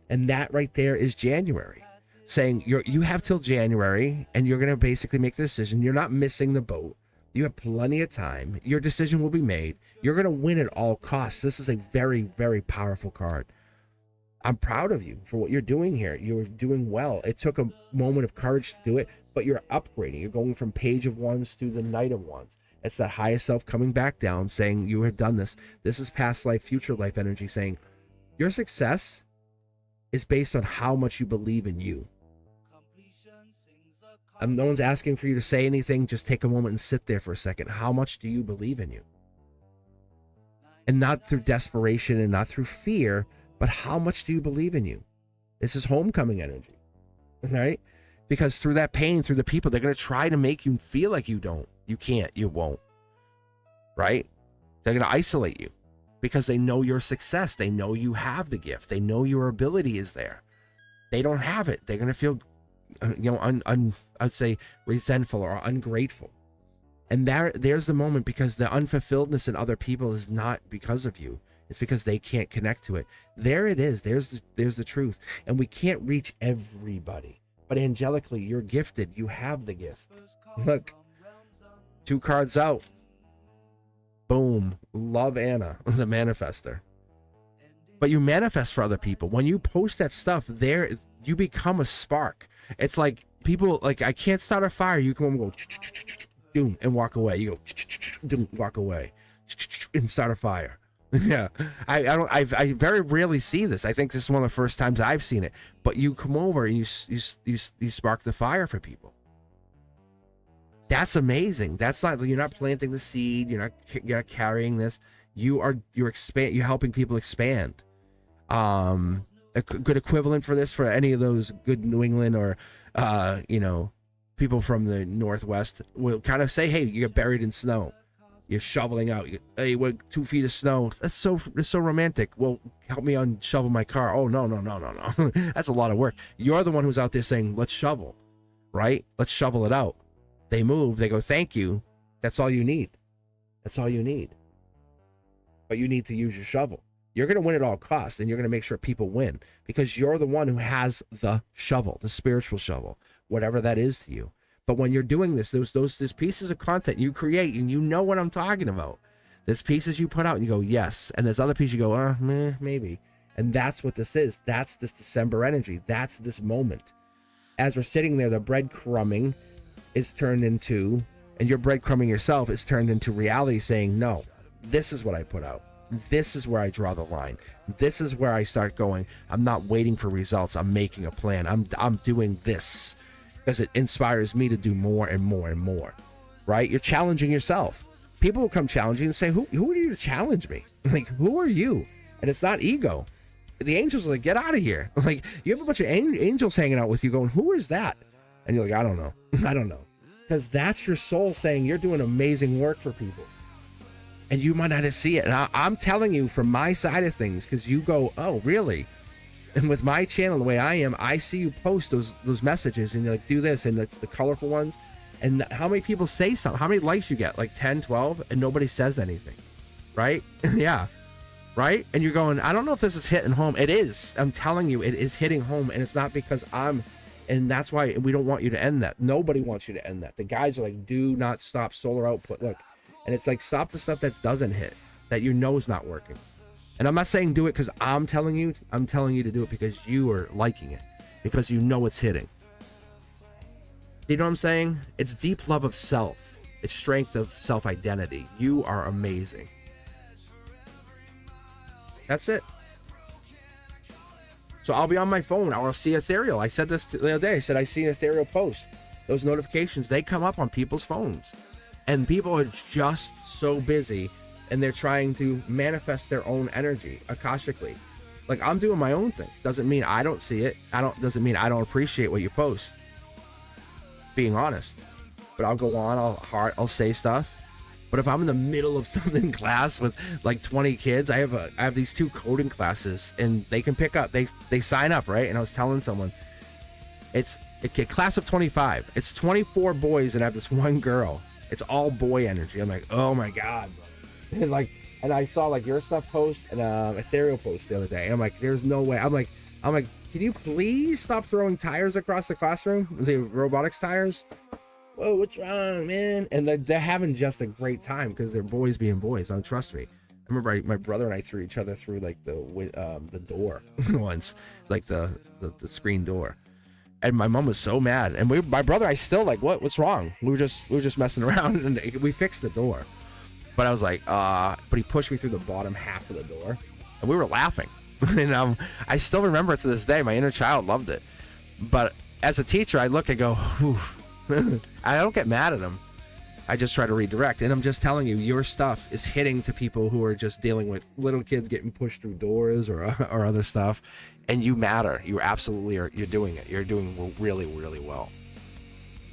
and that right there is January, saying you have till January, and you're going to basically make the decision. You're not missing the boat. You have plenty of time. Your decision will be made. You're going to win at all costs. This is a very, very powerful card. I'm proud of you for what you're doing here. You're doing well. It took a moment of courage to do it, but you're upgrading. You're going from Page of Wands to the Knight of Wands. It's that highest self coming back down, saying you have done this. This is past life, future life energy, saying your success is based on how much you believe in you. No one's asking for you to say anything. Just take a moment and sit there for a second. How much do you believe in you? And not through desperation and not through fear, but how much do you believe in you? This is homecoming energy, right? Because through that pain, through the people, they're going to try to make you feel like you don't. You can't. You won't. Right? They're going to isolate you because they know your success. They know you have the gift. They know your ability is there. They don't have it. They're going to feel, I'd say resentful or ungrateful. And there's the moment, because the unfulfilledness in other people is not because of you. It's because they can't connect to it. There it is. There's the truth. And we can't reach everybody. But angelically, you're gifted. You have the gift. Look, 2 cards out. Boom. Love Anna, the manifester. But you manifest for other people. When you post that stuff, there you become a spark. It's like people, like, I can't start a fire. You come and go, doom, and walk away. You go, doom, walk away, and start a fire. Yeah, I very rarely see this. I think this is one of the first times I've seen it. But you come over and you spark the fire for people. That's amazing. That's not, you're not planting the seed. You're not carrying this. You're helping people expand. A good equivalent for this, for any of those good New England or people from the Northwest will kind of say, hey, you get buried in snow. You're shoveling out. Hey, we're 2 feet of snow. It's so romantic. Well, help me unshovel my car. Oh, no. That's a lot of work. You're the one who's out there saying, let's shovel, right? Let's shovel it out. They move. They go, thank you. That's all you need. That's all you need. But you need to use your shovel. You're going to win at all costs, and you're going to make sure people win, because you're the one who has the shovel, the spiritual shovel. whatever that is to you. But when you're doing this, there's pieces of content you create, and you know what I'm talking about. There's pieces you put out and you go, yes. And there's other pieces you go, meh, maybe. And that's what this is. That's this December energy. That's this moment. As we're sitting there, the breadcrumbing is turned into, and you're breadcrumbing yourself, is turned into reality saying, no, this is what I put out. This is where I draw the line. This is where I start going. I'm not waiting for results. I'm making a plan. I'm doing this because it inspires me to do more and more and more, right? You're challenging yourself. People will come challenge you and say, who are you to challenge me? Like, who are you? And it's not ego. The angels are like, get out of here. Like, you have a bunch of angels hanging out with you going, who is that? And you're like, I don't know. I don't know. Because that's your soul saying you're doing amazing work for people. And you might not see it. And I'm telling you from my side of things, because you go, oh, really? And with my channel, the way I am, I see you post those messages and you're like, do this. And that's the colorful ones. And how many people say something? How many likes you get? Like 10, 12, and nobody says anything, right? Yeah, right? And you're going, I don't know if this is hitting home. It is. I'm telling you, it is hitting home. And it's not because and that's why we don't want you to end that. Nobody wants you to end that. The guys are like, do not stop solar output. Look, and it's like, stop the stuff that doesn't hit, that you know is not working. And I'm not saying do it because I'm telling you to do it because you are liking it, because you know it's hitting. You know what I'm saying? It's deep love of self. It's strength of self-identity. You are amazing. That's it. So I'll be on my phone. I'll see ethereal. I said this the other day. I said I see an ethereal post. Those notifications, they come up on people's phones. And people are just so busy, and they're trying to manifest their own energy akashically. Like, I'm doing my own thing. Doesn't mean I don't see it. Doesn't mean I don't appreciate what you post. Being honest. But I'll go on, I'll say stuff. But if I'm in the middle of something in class with like 20 kids, I have these 2 coding classes, and they can pick up, they sign up, right? And I was telling someone, it's a class of 25. It's 24 boys and I have this 1 girl. It's all boy energy. I'm like, oh my God. And I saw like your stuff post and ethereal post the other day. And I'm like, there's no way. I'm like, can you please stop throwing tires across the classroom? The robotics tires. Whoa, what's wrong, man? And they're having just a great time because they're boys being boys. Don't trust me. I remember my brother and I threw each other through like the door once, like the screen door. And my mom was so mad. And my brother, I still like, what's wrong? We were just messing around, and we fixed the door. But I was like, but he pushed me through the bottom half of the door, and we were laughing. And I still remember it to this day. My inner child loved it. But as a teacher, I look and go, whew. I don't get mad at him. I just try to redirect. And I'm just telling you, your stuff is hitting to people who are just dealing with little kids getting pushed through doors or other stuff. And you matter. You absolutely are. You're doing it. You're doing really, really well.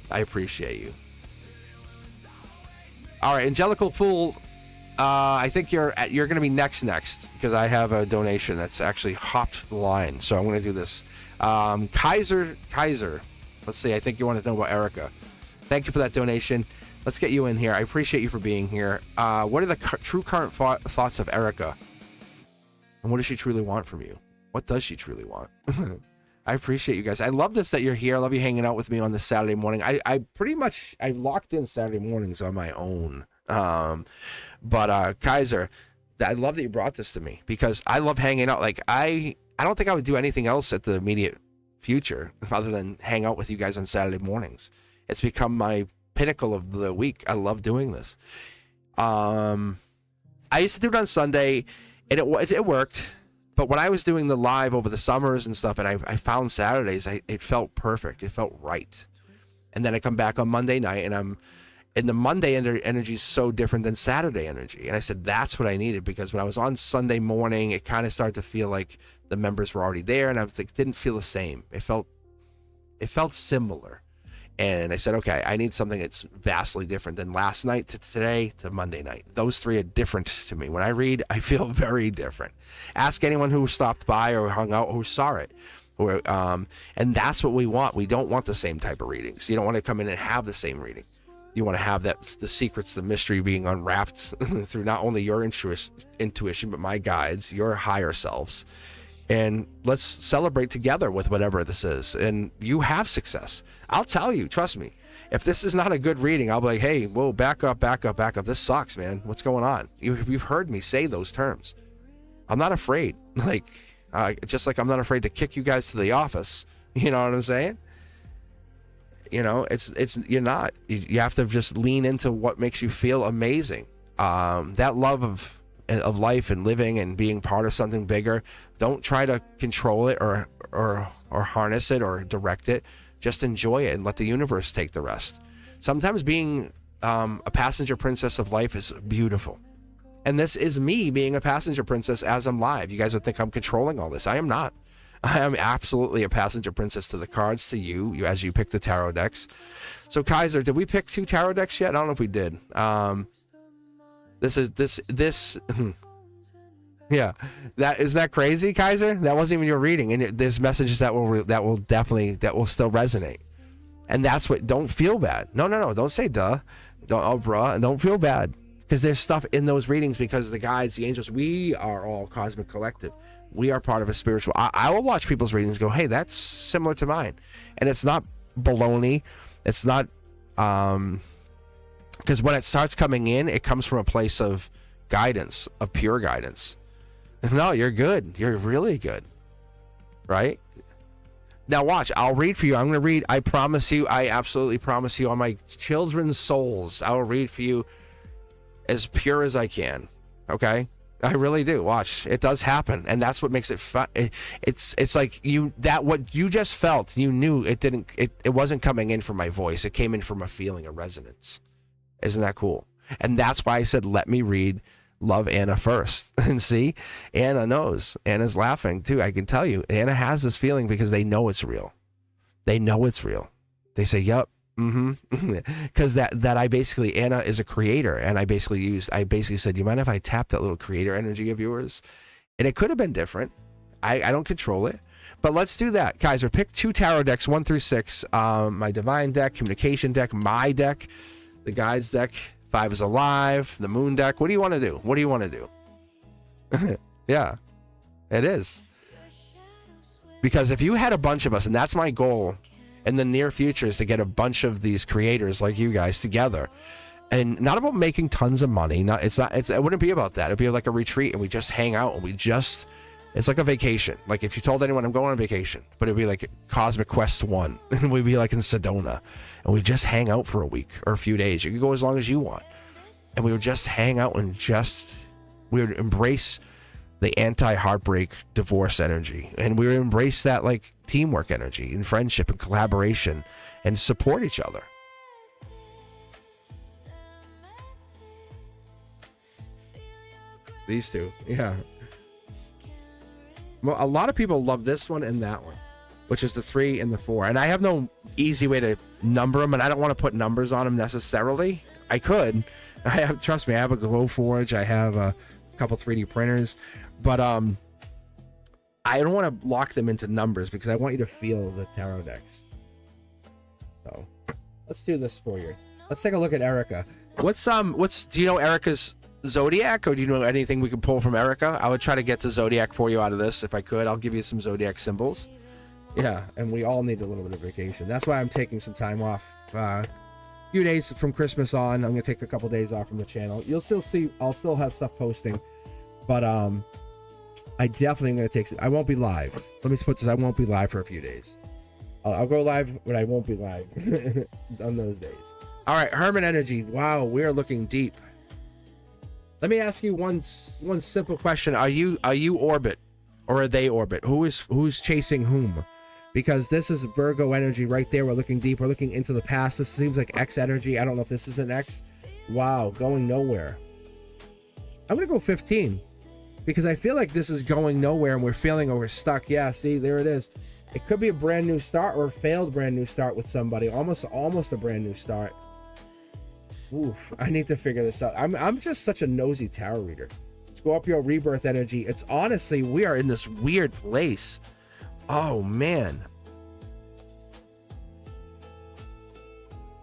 I appreciate you. All right, Angelical Pool. I think you're going to be next because I have a donation that's actually hopped the line. So I'm going to do this. Kaiser. Let's see. I think you want to know about Erica. Thank you for that donation. Let's get you in here. I appreciate you for being here. What are the true current thoughts of Erica? And what does she truly want from you? What does she truly want? I appreciate you guys. I love this that you're here. I love you hanging out with me on this Saturday morning. I locked in Saturday mornings on my own. But Kaiser, I love that you brought this to me because I love hanging out. Like I don't think I would do anything else at the immediate future other than hang out with you guys on Saturday mornings. It's become my pinnacle of the week. I love doing this. I used to do it on Sunday, and it worked. But when I was doing the live over the summers and stuff, and I found Saturdays, it felt perfect. It felt right. And then I come back on Monday night, and the Monday energy is so different than Saturday energy. And I said, that's what I needed, because when I was on Sunday morning, it kind of started to feel like the members were already there, and I was like, didn't feel the same. It felt similar. And I said, okay, I need something that's vastly different than last night to today to Monday night. Those 3 are different to me. When I read, I feel very different. Ask anyone who stopped by or hung out who saw it. And that's what we want. We don't want the same type of readings. You don't want to come in and have the same reading. You want to have the secrets, the mystery being unwrapped through not only your intuition, but my guides, your higher selves. and let's celebrate together with whatever this is. And you have success. I'll tell you, trust me, if this is not a good reading, I'll be like, hey, whoa, back up. This sucks, man. What's going on? You've heard me say those terms. I'm not afraid. Like, just like I'm not afraid to kick you guys to the office. You know what I'm saying? You know, you're not. You have to just lean into what makes you feel amazing. That love of life and living and being part of something bigger. Don't try to control it or harness it or direct it. Just enjoy it and let the universe take the rest. Sometimes being a passenger princess of life is beautiful. And this is me being a passenger princess as I'm live. You guys would think I'm controlling all this. I am not. I am absolutely a passenger princess to the cards, to you as you pick the tarot decks. So Kaiser, did we pick 2 tarot decks yet? I don't know if we did. This yeah, is that crazy, Kaiser? That wasn't even your reading, and there's messages that will still resonate, and that's what. Don't feel bad. No, don't say duh. Don't feel bad, because there's stuff in those readings, because the guides, the angels, we are all cosmic collective. We are part of a spiritual. I will watch people's readings and go, hey, that's similar to mine, and it's not baloney. It's not because when it starts coming in, it comes from a place of guidance, of pure guidance. No, you're good. You're really good. Right? Now watch, I'll read for you. I'm going to read. I promise you, I absolutely promise you on my children's souls, I will read for you as pure as I can. Okay? I really do. Watch. It does happen. And that's what makes it fun. It's like what you just felt, you knew it wasn't coming in from my voice. It came in from a feeling, a resonance. Isn't that cool? And that's why I said, let me read Love Anna first. And see, Anna knows. Anna's laughing too. I can tell you, Anna has this feeling because they know it's real. They know it's real. They say, yep. Because Anna is a creator, and I basically said, you mind if I tap that little creator energy of yours? And it could have been different. I don't control it. But let's do that. Kaiser, pick 2 tarot decks, 1 through 6. My divine deck, communication deck, my deck, the guides deck, 5 is alive, the moon deck. What do you want to do? Yeah, it is. Because if you had a bunch of us, and that's my goal in the near future, is to get a bunch of these creators like you guys together, and not about making tons of money. It wouldn't be about that. It'd be like a retreat, and we just hang out, and it's like a vacation. Like if you told anyone I'm going on vacation, but it'd be like Cosmic Quest 1, and we'd be like in Sedona, and we just hang out for a week or a few days. You could go as long as you want, and we would just hang out and we would embrace the anti-heartbreak divorce energy, and we would embrace that like teamwork energy and friendship and collaboration and support each other. These 2, yeah. Well, a lot of people love this one and that one, which is the 3 and the 4. And I have no easy way to number them, and I don't want to put numbers on them necessarily. I could. Trust me, I have a Glowforge. I have a couple 3D printers, but I don't want to lock them into numbers because I want you to feel the tarot decks. So let's do this for you. Let's take a look at Erica. Do you know Erica's zodiac, or do you know anything we can pull from Erica? I would try to get the zodiac for you out of this if I could. I'll give you some zodiac symbols. Yeah, and we all need a little bit of vacation. That's why I'm taking some time off. Few days from Christmas on, I'm gonna take a couple days off from the channel. You'll still see, I'll still have stuff posting, but I definitely am gonna take. I won't be live. Let me put this. I won't be live for a few days. I'll go live, but I won't be live on those days. All right, Hermit energy. Wow, we are looking deep. Let me ask you one simple question. Are you orbit, or are they orbit? Who's chasing whom? Because this is Virgo energy right there. We're looking deep. We're looking into the past. This seems like X energy. I don't know if this is an X. Wow, going nowhere. I'm going to go 15. Because I feel like this is going nowhere and we're stuck. Yeah, see, there it is. It could be a brand new start or a failed brand new start with somebody. Almost a brand new start. Oof, I need to figure this out. I'm just such a nosy tarot reader. Scorpio rebirth energy. It's honestly, we are in this weird place. Oh man,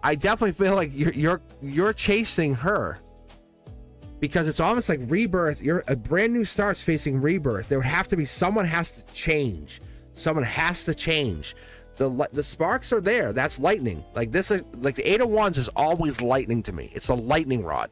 I definitely feel like you're chasing her. because it's almost like rebirth. You're a brand new start's facing rebirth. There would have to be someone has to change. Someone has to change. The sparks are there. That's lightning. Like this is like the Eight of Wands is always lightning to me. It's a lightning rod.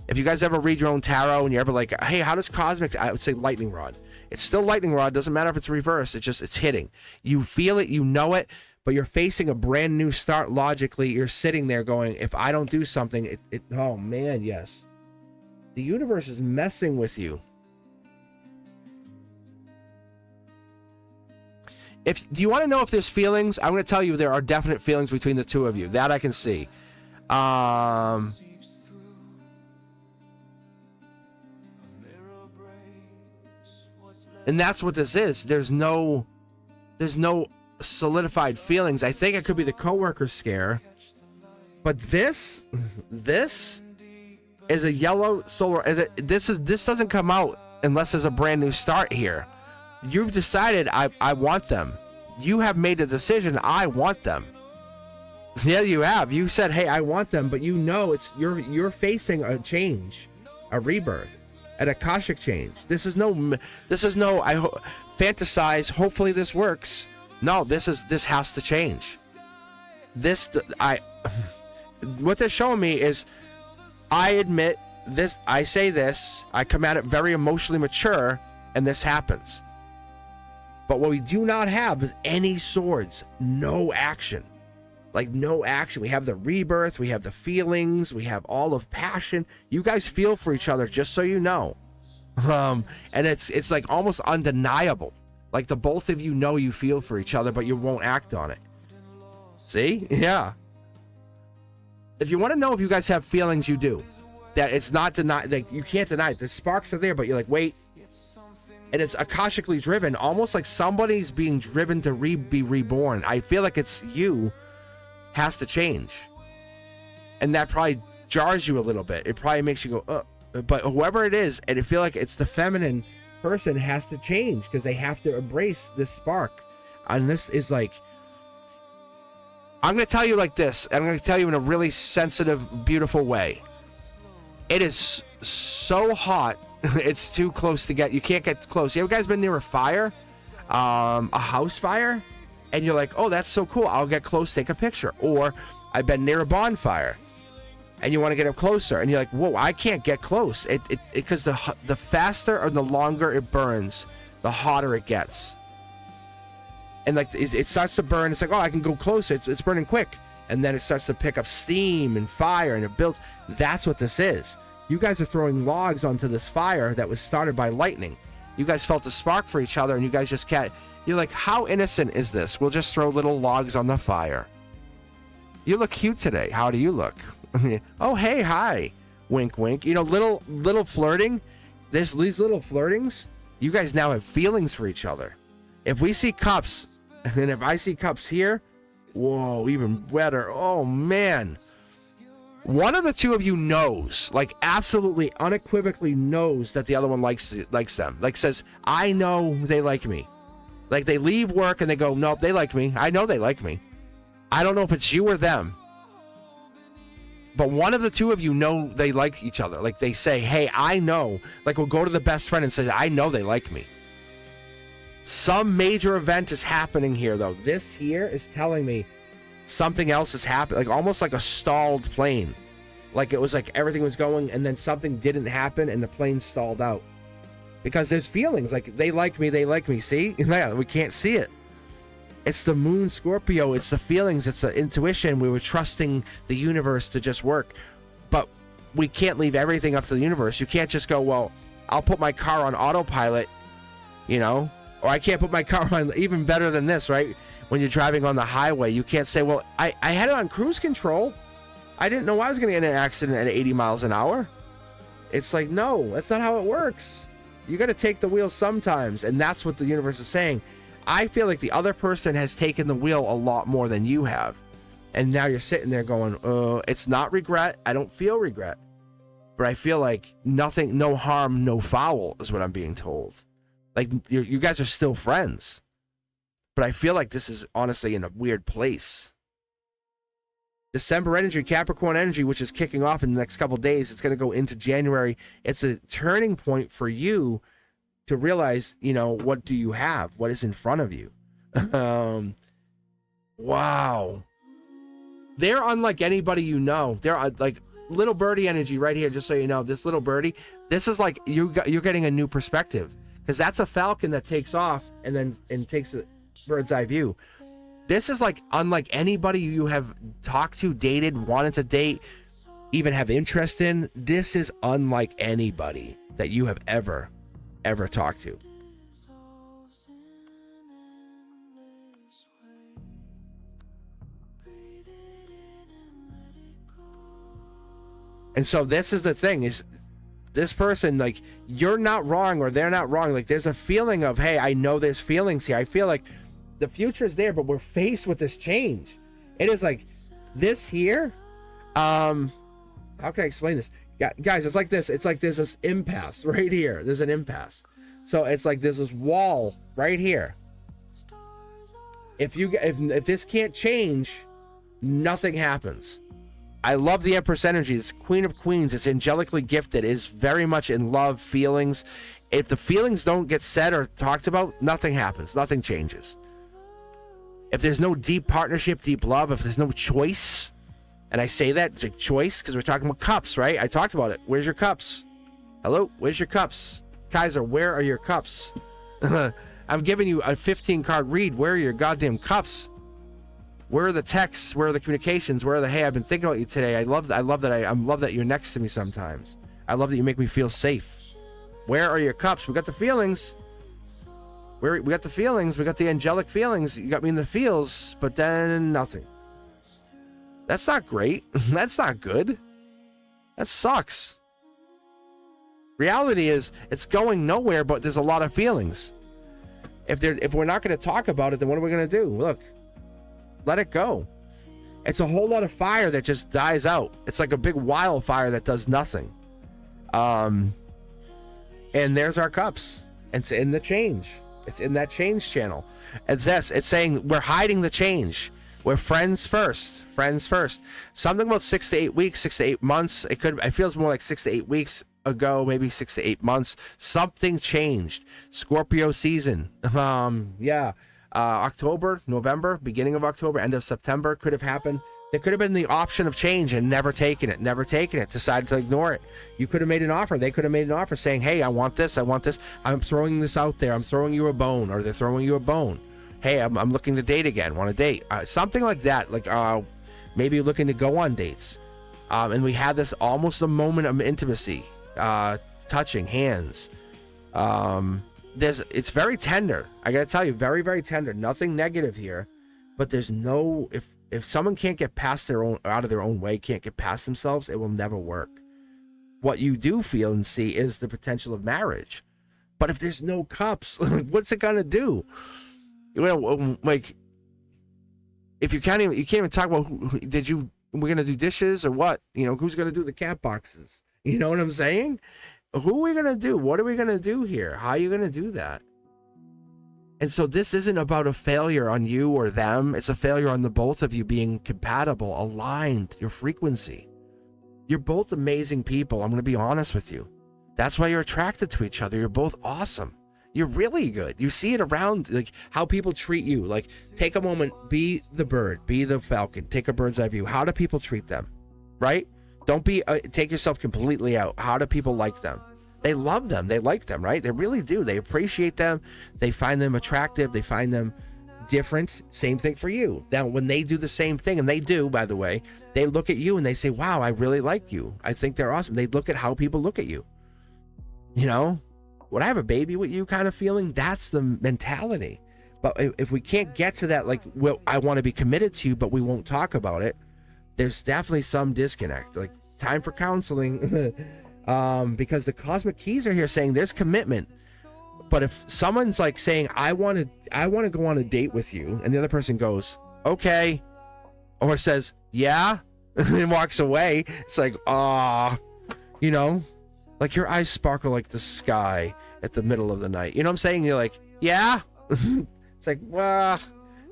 If you guys ever read your own tarot and you're ever like, hey, how does cosmic? I would say lightning rod. It's still lightning rod. Doesn't matter if it's reversed. It's hitting. You feel it. You know it. But you're facing a brand new start logically. You're sitting there going, if I don't do something, oh man, yes. The universe is messing with you. Do you want to know if there's feelings? I'm going to tell you there are definite feelings between the two of you. That I can see. And that's what this is. There's no solidified feelings. I think it could be the coworker scare. But this is a yellow solar. This doesn't come out unless there's a brand new start here. You've decided I want them. You have made a decision. I want them. Yeah, you have. You said, hey, I want them, but you know you're facing a change, a rebirth, an Akashic change. This is no fantasize. Hopefully this works. No, this has to change. What they're showing me is, I admit this. I say this. I come at it very emotionally mature, and this happens. But what we do not have is any swords, no action. Like no action. We have the rebirth, we have the feelings, we have all of passion. You guys feel for each other, just so you know. And it's like almost undeniable. Like the both of you know you feel for each other, but you won't act on it. See? Yeah. If you want to know if you guys have feelings, you do. That it's not denied. Like you can't deny it. The sparks are there, but you're like, wait. And it's akashically driven, almost like somebody's being driven to be reborn. I feel like it's you has to change. And that probably jars you a little bit. It probably makes you go, but whoever it is, and I feel like it's the feminine person has to change because they have to embrace this spark. And this is like, I'm going to tell you like this. I'm going to tell you in a really sensitive, beautiful way. It is so hot. It's too close to get. You can't get close. You ever guys been near a fire, a house fire, and you're like, oh, that's so cool. I'll get close, take a picture. Or I've been near a bonfire, and you want to get up closer, and you're like, whoa, I can't get close. Because the faster or the longer it burns, the hotter it gets. And like it starts to burn. It's like, oh, I can go closer. It's burning quick, and then it starts to pick up steam and fire, and it builds. That's what this is. You guys are throwing logs onto this fire that was started by lightning. You guys felt a spark for each other, and you guys just can't. You're like, how innocent is this? We'll just throw little logs on the fire. You look cute today. How do you look? Oh, hey, hi. Wink, wink. You know, little flirting. These little flirtings. You guys now have feelings for each other. If we see cups, and if I see cups here, whoa, even wetter. Oh, man. One of the two of you knows, like absolutely unequivocally knows that the other one likes them. Like says, I know they like me. Like they leave work and they go, nope, they like me. I know they like me. I don't know if it's you or them. But one of the two of you know they like each other. Like they say, hey, I know. Like we'll go to the best friend and say, I know they like me. Some major event is happening here though. This here is telling me something else is happening, like almost like a stalled plane. Like it was like everything was going and then something didn't happen and the plane stalled out. Because there's feelings like they like me. See? Yeah, we can't see it. It's the moon Scorpio. It's the feelings. It's the intuition. We were trusting the universe to just work. But we can't leave everything up to the universe. You can't just go, well, I'll put my car on autopilot, you know? Or I can't put my car on, even better than this, right? When you're driving on the highway, you can't say, well, I had it on cruise control. I didn't know I was going to get in an accident at 80 miles an hour. It's like, no, that's not how it works. You got to take the wheel sometimes. And that's what the universe is saying. I feel like the other person has taken the wheel a lot more than you have. And now you're sitting there going, it's not regret. I don't feel regret. But I feel like nothing, no harm, no foul is what I'm being told. Like you guys are still friends. But I feel like this is honestly in a weird place. December energy, Capricorn energy, which is kicking off in the next couple days. It's going to go into January. It's a turning point for you to realize, what do you have? What is in front of you? Wow. They're unlike anybody you know. They're like little birdie energy right here, just so you know. This little birdie, this is like you're getting a new perspective, because that's a falcon that takes off and takes a bird's eye view. This is like unlike anybody you have talked to, dated, wanted to date, even have interest in. This is unlike anybody that you have ever talked to. And so this is the thing, is this person, like, you're not wrong or they're not wrong. Like, there's a feeling of, hey, I know there's feelings here. I feel like the future is there, but we're faced with this change. It is like this here. How can I explain this? Guys, it's like this. It's like there's this impasse right here. There's an impasse. So it's like there's this wall right here. If this can't change, nothing happens. I love the Empress energy. It's Queen of Queens. It's angelically gifted. It is very much in love, feelings. If the feelings don't get said or talked about, nothing happens. Nothing changes. If there's no deep partnership, deep love, if there's no choice, and I say that, it's like choice, because we're talking about cups, right? I talked about it. Where's your cups? Hello? Where's your cups? Kaiser, where are your cups? I'm giving you a 15 card read. Where are your goddamn cups? Where are the texts? Where are the communications? Where are the, hey, I've been thinking about you today. I love that you're next to me sometimes. I love that you make me feel safe. Where are your cups? We got the feelings. We got the feelings. We got the angelic feelings. You got me in the feels, but then nothing. That's not great. That's not good. That sucks. Reality is, it's going nowhere, but there's a lot of feelings. If we're not going to talk about it, then what are we going to do? Look, let it go. It's a whole lot of fire that just dies out. It's like a big wildfire that does nothing. And there's our cups. It's in the change. It's in that change channel. It's this. It's saying we're hiding the change. We're friends first. Friends first. Something about 6 to 8 weeks, 6 to 8 months. It feels more like 6 to 8 weeks ago, maybe 6 to 8 months. Something changed. Scorpio season. October, November, beginning of October, end of September could have happened. There could have been the option of change and never taken it, decided to ignore it. You could have made an offer. They could have made an offer saying, hey, I want this. I'm throwing this out there. I'm throwing you a bone, or they're throwing you a bone. Hey, I'm looking to date again. Want to date? Something like that. Like maybe looking to go on dates. And we had this almost a moment of intimacy, touching hands. It's very tender. I gotta tell you, very, very tender. Nothing negative here, but there's no, if someone can't get past out of their own way, can't get past themselves, it will never work. What you do feel and see is the potential of marriage. But if there's no cups, what's it gonna do? Like, if you can't even talk about we're gonna do dishes or what? Who's gonna do the cat boxes? You know what I'm saying? Who are we going to do? What are we going to do here? How are you going to do that? And so this isn't about a failure on you or them. It's a failure on the both of you being compatible, aligned, your frequency. You're both amazing people. I'm going to be honest with you. That's why you're attracted to each other. You're both awesome. You're really good. You see it around, like how people treat you. Like, take a moment, be the bird, be the falcon, take a bird's eye view. How do people treat them? Right? Don't take yourself completely out. How do people like them? They love them. They like them, right? They really do. They appreciate them. They find them attractive. They find them different. Same thing for you. Now, when they do the same thing, and they do, by the way, they look at you and they say, wow, I really like you. I think they're awesome. They look at how people look at you. Would I have a baby with you kind of feeling? That's the mentality. But if we can't get to that, like, well, I want to be committed to you, but we won't talk about it, there's definitely some disconnect. Like, time for counseling. Because the cosmic keys are here saying there's commitment. But if someone's like saying, I want to go on a date with you, and the other person goes, okay, or says, yeah, and walks away, it's like, like your eyes sparkle like the sky at the middle of the night. You know what I'm saying? You're like, yeah. It's like,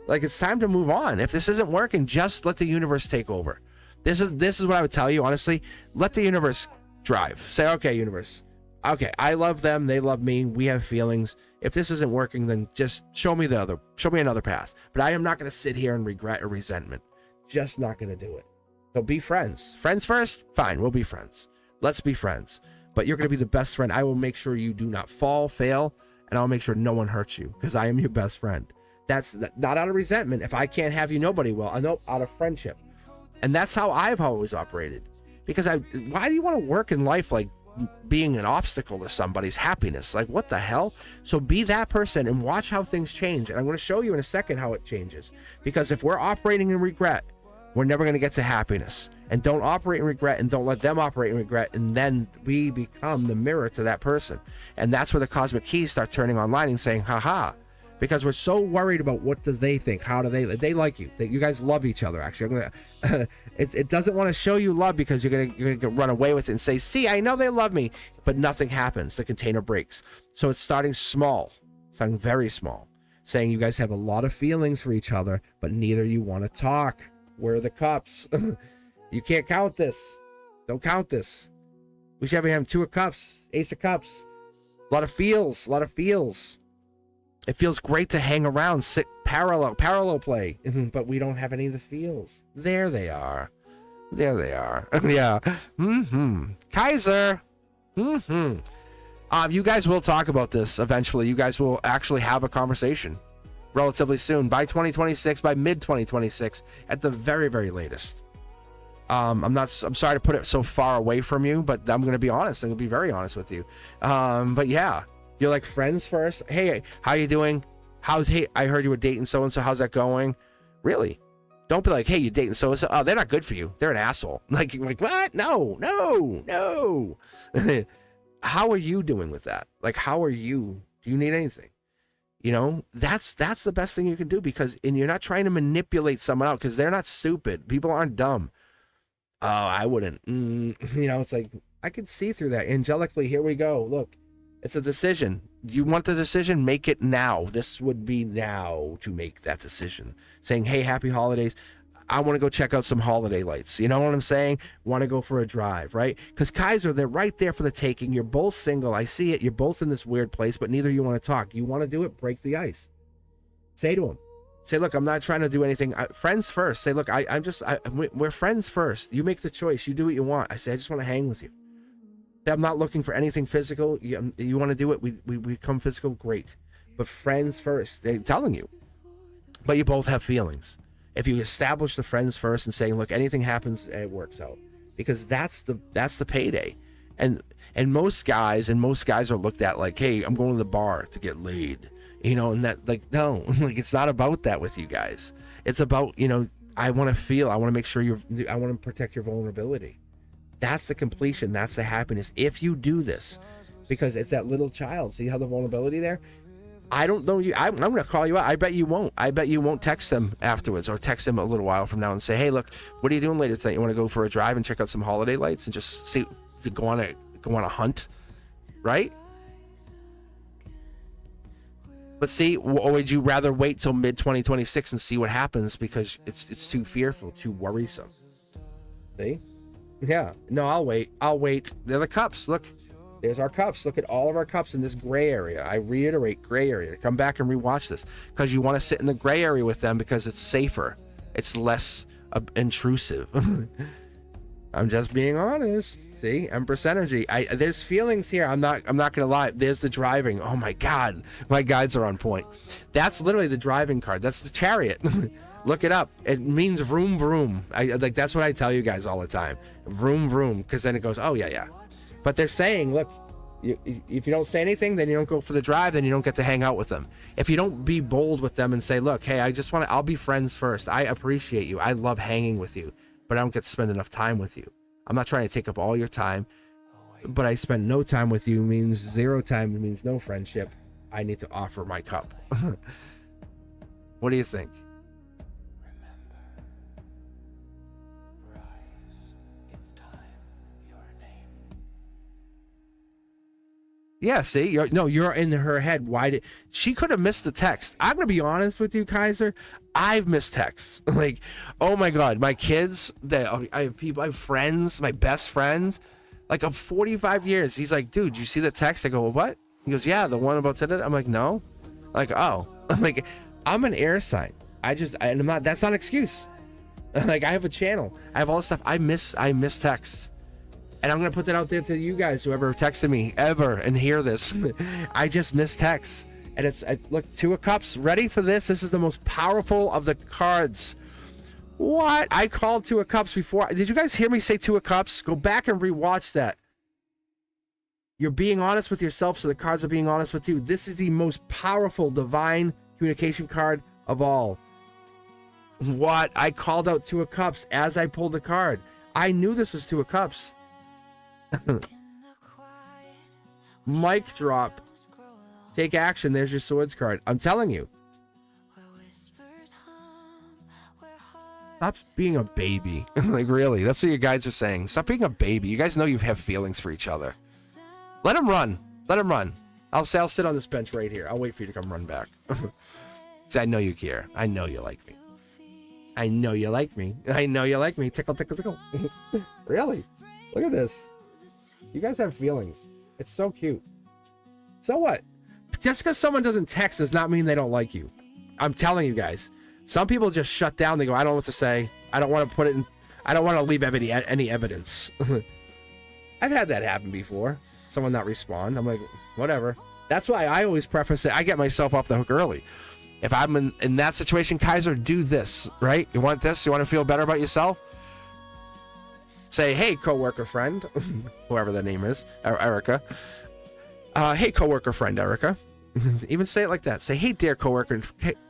like, it's time to move on. If this isn't working, just let the universe take over. This is what I would tell you, honestly. Let the universe drive. Say, okay, universe. Okay, I love them. They love me. We have feelings. If this isn't working, then just show me another path. But I am not going to sit here and regret or resentment. Just not going to do it. So be friends. Friends first? Fine, we'll be friends. Let's be friends. But you're going to be the best friend. I will make sure you do not fail, and I'll make sure no one hurts you because I am your best friend. That's not out of resentment. If I can't have you, nobody will. I know, out of friendship. And that's how I've always operated. Because why do you want to work in life like being an obstacle to somebody's happiness? Like, what the hell? So be that person and watch how things change. And I'm going to show you in a second how it changes. Because if we're operating in regret, we're never going to get to happiness. And don't operate in regret, and don't let them operate in regret. And then we become the mirror to that person. And that's where the cosmic keys start turning online and saying, haha. Because we're so worried about what do they think, how do they like you, that you guys love each other. Actually, I'm gonna it doesn't want to show you love because you're gonna run away with it and say, see, I know they love me, but nothing happens. The container breaks. So it's starting small, starting very small, saying you guys have a lot of feelings for each other, but neither you want to talk. Where are the cups? You can't count this. Don't count this. We should have 2 of cups, ace of cups. A lot of feels. It feels great to hang around, sit parallel play, but we don't have any of the feels. There they are. Yeah. Kaiser. You guys will talk about this eventually. You guys will actually have a conversation relatively soon, by 2026, by mid 2026, at the very, very latest. I'm sorry to put it so far away from you, but I'm going to be honest. I'm going to be very honest with you. But yeah. You're like friends first. Hey, how you doing? Hey, I heard you were dating so-and-so. How's that going? Really? Don't be like, hey, you're dating so-and-so. Oh, they're not good for you. They're an asshole. Like what? No. How are you doing with that? Like, how are you? Do you need anything? You know, that's the best thing you can do, and you're not trying to manipulate someone out because they're not stupid. People aren't dumb. Oh, I wouldn't. It's like, I can see through that. Angelically, here we go. Look. It's a decision. You want the decision? Make it now. This would be now to make that decision. Saying, hey, happy holidays. I want to go check out some holiday lights. You know what I'm saying? Want to go for a drive, right? Because Kaiser, they're right there for the taking. You're both single. I see it. You're both in this weird place, but neither you want to talk. You want to do it? Break the ice. Say to him. Say, look, I'm not trying to do anything. Friends first. Say, look, we're friends first. You make the choice. You do what you want. I say, I just want to hang with you. I'm not looking for anything physical. You want to do it? We become physical, great. But friends first. They're telling you. But you both have feelings. If you establish the friends first and saying, look, anything happens, it works out. Because that's the payday. And most guys are looked at like, hey, I'm going to the bar to get laid. And that, like, no, like, it's not about that with you guys. It's about, I want to make sure I want to protect your vulnerability. That's the completion. That's the happiness. If you do this, because it's that little child. See how the vulnerability there? I don't know you. I'm going to call you out. I bet you won't. I bet you won't text them afterwards, or text them a little while from now and say, hey, look, what are you doing later tonight? You want to go for a drive and check out some holiday lights and just see, go on a hunt, right? But see, or would you rather wait till mid 2026 and see what happens because it's too fearful, too worrisome? See? Yeah. No, I'll wait. They're the cups. Look, there's our cups. Look at all of our cups in this gray area. I reiterate, gray area. Come back and rewatch this because you want to sit in the gray area with them because it's safer. It's less intrusive. I'm just being honest. See, Empress energy. There's feelings here. I'm not gonna lie. There's the driving. Oh my God, my guides are on point. That's literally the driving card. That's the Chariot. Look it up. It means vroom vroom. That's what I tell you guys all the time. Vroom vroom, because then it goes, oh yeah. But they're saying, look, if you don't say anything, then you don't go for the drive, then you don't get to hang out with them. If you don't be bold with them and say, look, hey, I'll be friends first. I appreciate you. I love hanging with you, but I don't get to spend enough time with you. I'm not trying to take up all your time, but I spend no time with you means zero time. It means no friendship. I need to offer my cup. What do you think? Yeah, see, you're in her head. Why did she could have missed the text? I'm gonna be honest with you, Kaiser. I've missed texts. Like, oh my god, my kids. I have people, I have friends, my best friends, like of 45 years. He's like, dude, you see the text? I go, well, what? He goes, yeah, the one about today. I'm like, no. Like, oh, like, I'm an air sign. And I'm not. That's not an excuse. Like, I have a channel. I have all this stuff. I miss texts. And I'm going to put that out there to you guys, whoever texted me ever and hear this. I just miss texts. And look, Two of Cups, ready for this? This is the most powerful of the cards. What? I called Two of Cups before. Did you guys hear me say Two of Cups? Go back and rewatch that. You're being honest with yourself, so the cards are being honest with you. This is the most powerful divine communication card of all. What? I called out Two of Cups as I pulled the card. I knew this was Two of Cups. Mic drop. Take action. There's your swords card. I'm telling you. Stop being a baby. Like, really, that's what you guys are saying. Stop being a baby. You guys know you have feelings for each other. Let him run. Let him run. I'll sit on this bench right here. I'll wait for you to come run back. See, I know you care. I know you like me. I know you like me. I know you like me. Tickle, tickle, tickle. Really? Look at this. You guys have feelings. It's so cute. So what? Just because someone doesn't text does not mean they don't like you. I'm telling you guys. Some people just shut down. They go, I don't know what to say. I don't want to put it in. I don't want to leave any evidence. I've had that happen before. Someone not respond. I'm like, whatever. That's why I always preface it. I get myself off the hook early. If I'm in that situation, Kaiser, do this, right? You want this? You want to feel better about yourself? Say, hey, coworker friend, whoever the name is, Erica. Hey, coworker friend, Erica. Even say it like that. Say, hey, dear coworker.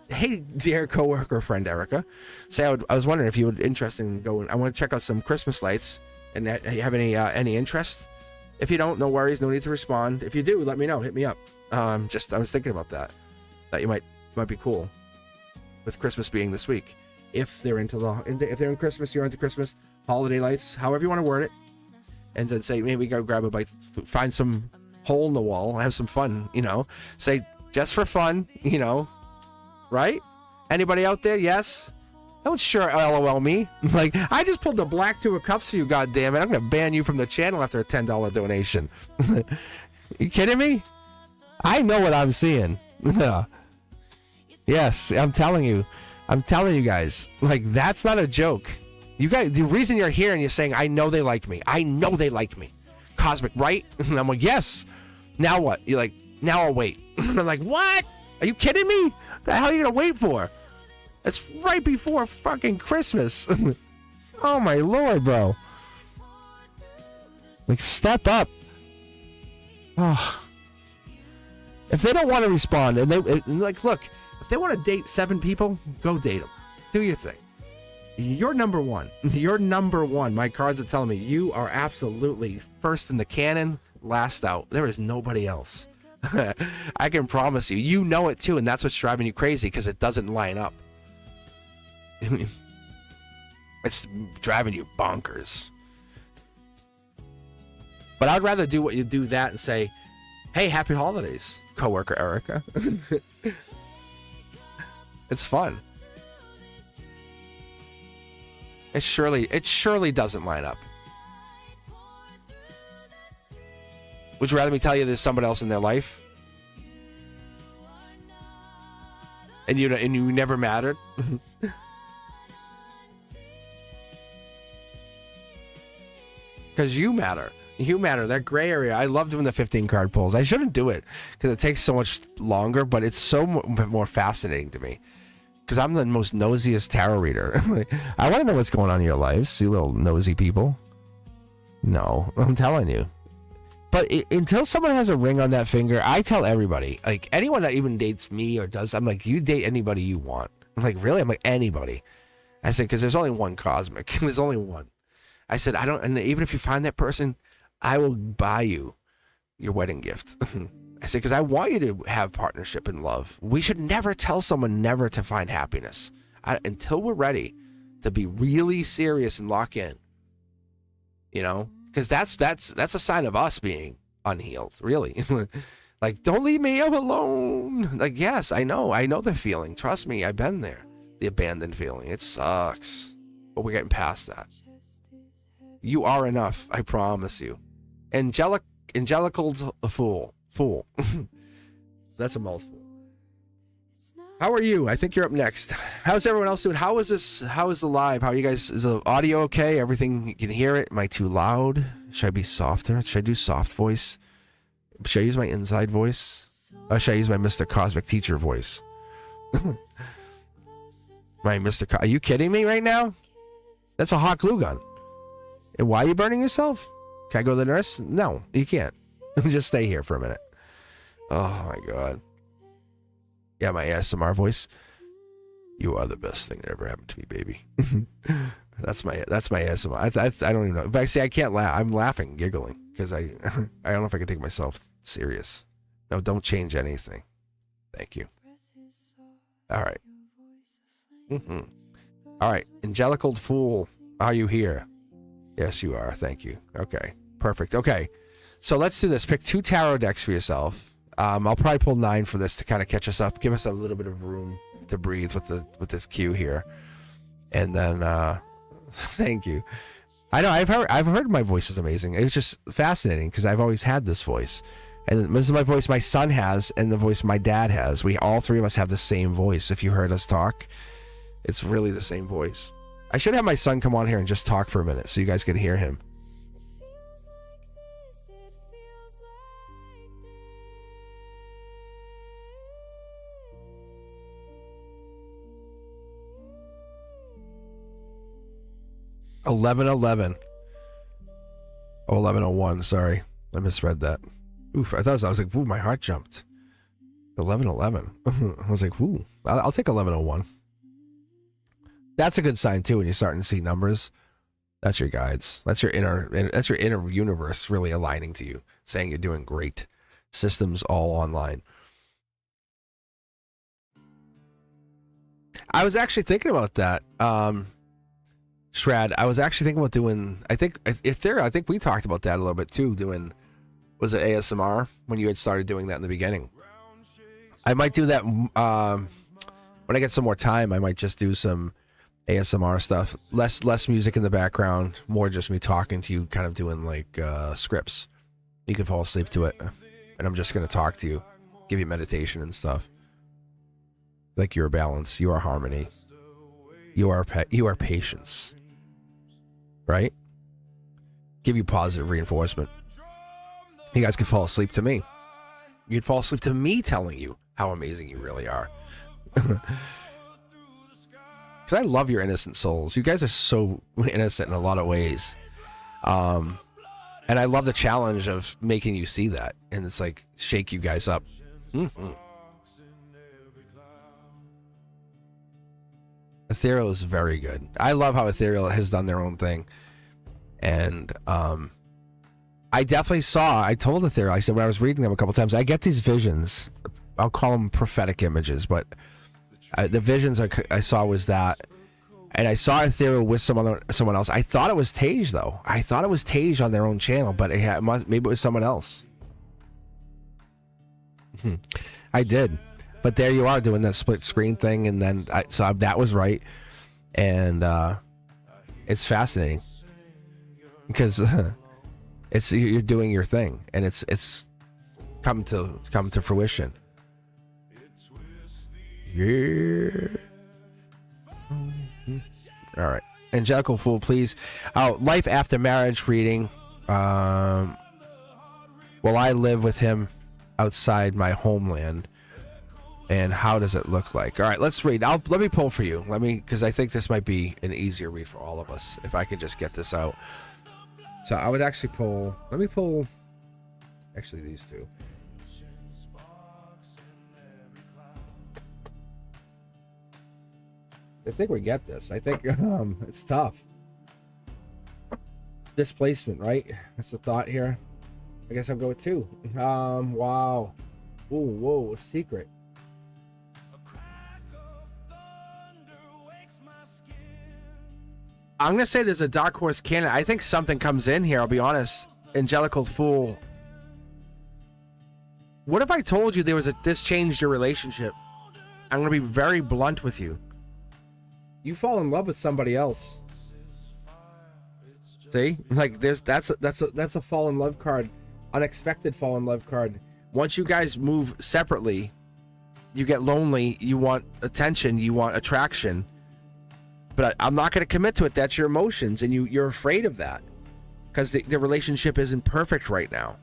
Hey, dear coworker friend, Erica. Say, I was wondering if you would interested in going. I want to check out some Christmas lights. And you have any interest? If you don't, no worries. No need to respond. If you do, let me know. Hit me up. I was thinking about that. That you might be cool. With Christmas being this week, if they're into if they're in Christmas, you're into Christmas. Holiday lights, however you want to word it, and then say maybe go grab a bite, find some hole in the wall, have some fun, say just for fun, right? Anybody out there? Yes. Don't sure LOL me. Like, I just pulled the black Two of Cups for you, goddammit. I'm gonna ban you from the channel after a $10 donation. You kidding me? I know what I'm seeing. Yes, I'm telling you guys, like, that's not a joke. You guys, the reason you're here and you're saying, I know they like me. I know they like me. Cosmic, right? And I'm like, yes. Now what? You're like, now I'll wait. I'm like, what? Are you kidding me? The hell are you going to wait for? It's right before fucking Christmas. Oh my Lord, bro. Like, step up. Oh. If they don't want to respond, and like, look, if they want to date 7 people, go date them. Do your thing. You're number one. You're number one. My cards are telling me you are absolutely first in the canon, last out. There is nobody else. I can promise you. You know it too, and that's what's driving you crazy, because it doesn't line up. It's driving you bonkers. But I'd rather do what you do that and say, hey, happy holidays, coworker Erica. It's fun. It surely doesn't line up. Would you rather me tell you there's somebody else in their life? And you never mattered? Because you matter. You matter. That gray area. I love doing the 15 card pulls. I shouldn't do it because it takes so much longer, but it's so more fascinating to me. Because I'm the most nosiest tarot reader. I want to know what's going on in your lives. See, little nosy people. No, I'm telling you. But until someone has a ring on that finger, I tell everybody, like anyone that even dates me or does, I'm like, you date anybody you want. I'm like, really? I'm like, anybody. I said, because there's only one Cosmic. There's only one. I said, and even if you find that person, I will buy you your wedding gift. I said, because I want you to have partnership and love. We should never tell someone never to find happiness until we're ready to be really serious and lock in. Because that's a sign of us being unhealed, really. Like, don't leave me alone. Like, yes, I know the feeling. Trust me, I've been there. The abandoned feeling. It sucks. But we're getting past that. You are enough, I promise you. Angelical fool. That's a mouthful. How are you? I think you're up next. How's everyone else doing? How is this? How is the live? How are you guys? Is the audio okay? Everything, you can hear it? Am I too loud? Should I be softer? Should I do soft voice? Should I use my inside voice? Or should I use my Mr. Cosmic Teacher voice? My Mr. Are you kidding me right now? That's a hot glue gun. And why are you burning yourself? Can I go to the nurse? No, you can't. Just stay here for a minute. Oh my God. Yeah, my ASMR voice. You are the best thing that ever happened to me, baby. That's my ASMR. I don't even know. But I see, I can't laugh. I'm laughing, giggling, because I don't know if I can take myself serious. No, don't change anything. Thank you. All right. All right. Angelical fool, are you here? Yes, you are. Thank you. Okay. Perfect. Okay. So let's do this. Pick 2 tarot decks for yourself. I'll probably pull 9 for this to kind of catch us up, give us a little bit of room to breathe with this cue here, and then thank you. I know I've heard my voice is amazing. It's just fascinating because I've always had this voice, and this is my voice my son has, and the voice my dad has. We all 3 of us have the same voice. If you heard us talk, it's really the same voice. I should have my son come on here and just talk for a minute so you guys could hear him. 11:11. Oh, 11:01. Sorry, I misread that. Oof! I was like, ooh, my heart jumped. 11:11. I was like, ooh, I'll take 11:01. That's a good sign too when you're starting to see numbers. That's your guides. That's your inner universe really aligning to you, saying you're doing great. Systems all online. I was actually thinking about that. Shrad, I was actually thinking about doing, I think we talked about that a little bit too, doing, was it ASMR when you had started doing that in the beginning? I might do that when I get some more time. I might just do some ASMR stuff, less music in the background, more just me talking to you, kind of doing like scripts. You can fall asleep to it, and I'm just going to talk to you, give you meditation and stuff. Like you are balance, you are harmony, you are patience. Right? Give you positive reinforcement. You guys could fall asleep to me. You'd fall asleep to me telling you how amazing you really are. Because I love your innocent souls. You guys are so innocent in a lot of ways. And I love the challenge of making you see that. And it's like, shake you guys up. Ethereal is very good. I love how Ethereal has done their own thing. And I definitely I told Ethereal, I said when I was reading them a couple times, I get these visions. I'll call them prophetic images, but the visions I saw was that. And I saw Ethereal with someone else. I thought it was Tage, though. I thought it was Tage on their own channel, but maybe it was someone else. I did. But there you are doing that split screen thing, and then so that was right, and it's fascinating because you're doing your thing, and it's come to fruition. Yeah. All right, Angelical Fool, please. Life after marriage reading. Will I live with him outside my homeland? And how does it look like? All right, let's read. Let me pull for you. Because I think this might be an easier read for all of us if I could just get this out. So I would actually pull. Let me pull. Actually, these 2. I think we get this. I think it's tough. Displacement, right? That's the thought here. I guess I'll go with 2. Wow. Ooh, whoa, a secret. I'm going to say there's a dark horse candidate. I think something comes in here, I'll be honest. Angelical Fool. What if I told you this changed your relationship? I'm going to be very blunt with you. You fall in love with somebody else. See? Like that's a fall in love card. Unexpected fall in love card. Once you guys move separately, you get lonely, you want attention, you want attraction. But I'm not going to commit to it. That's your emotions, and you're afraid of that. Because the relationship isn't perfect right now.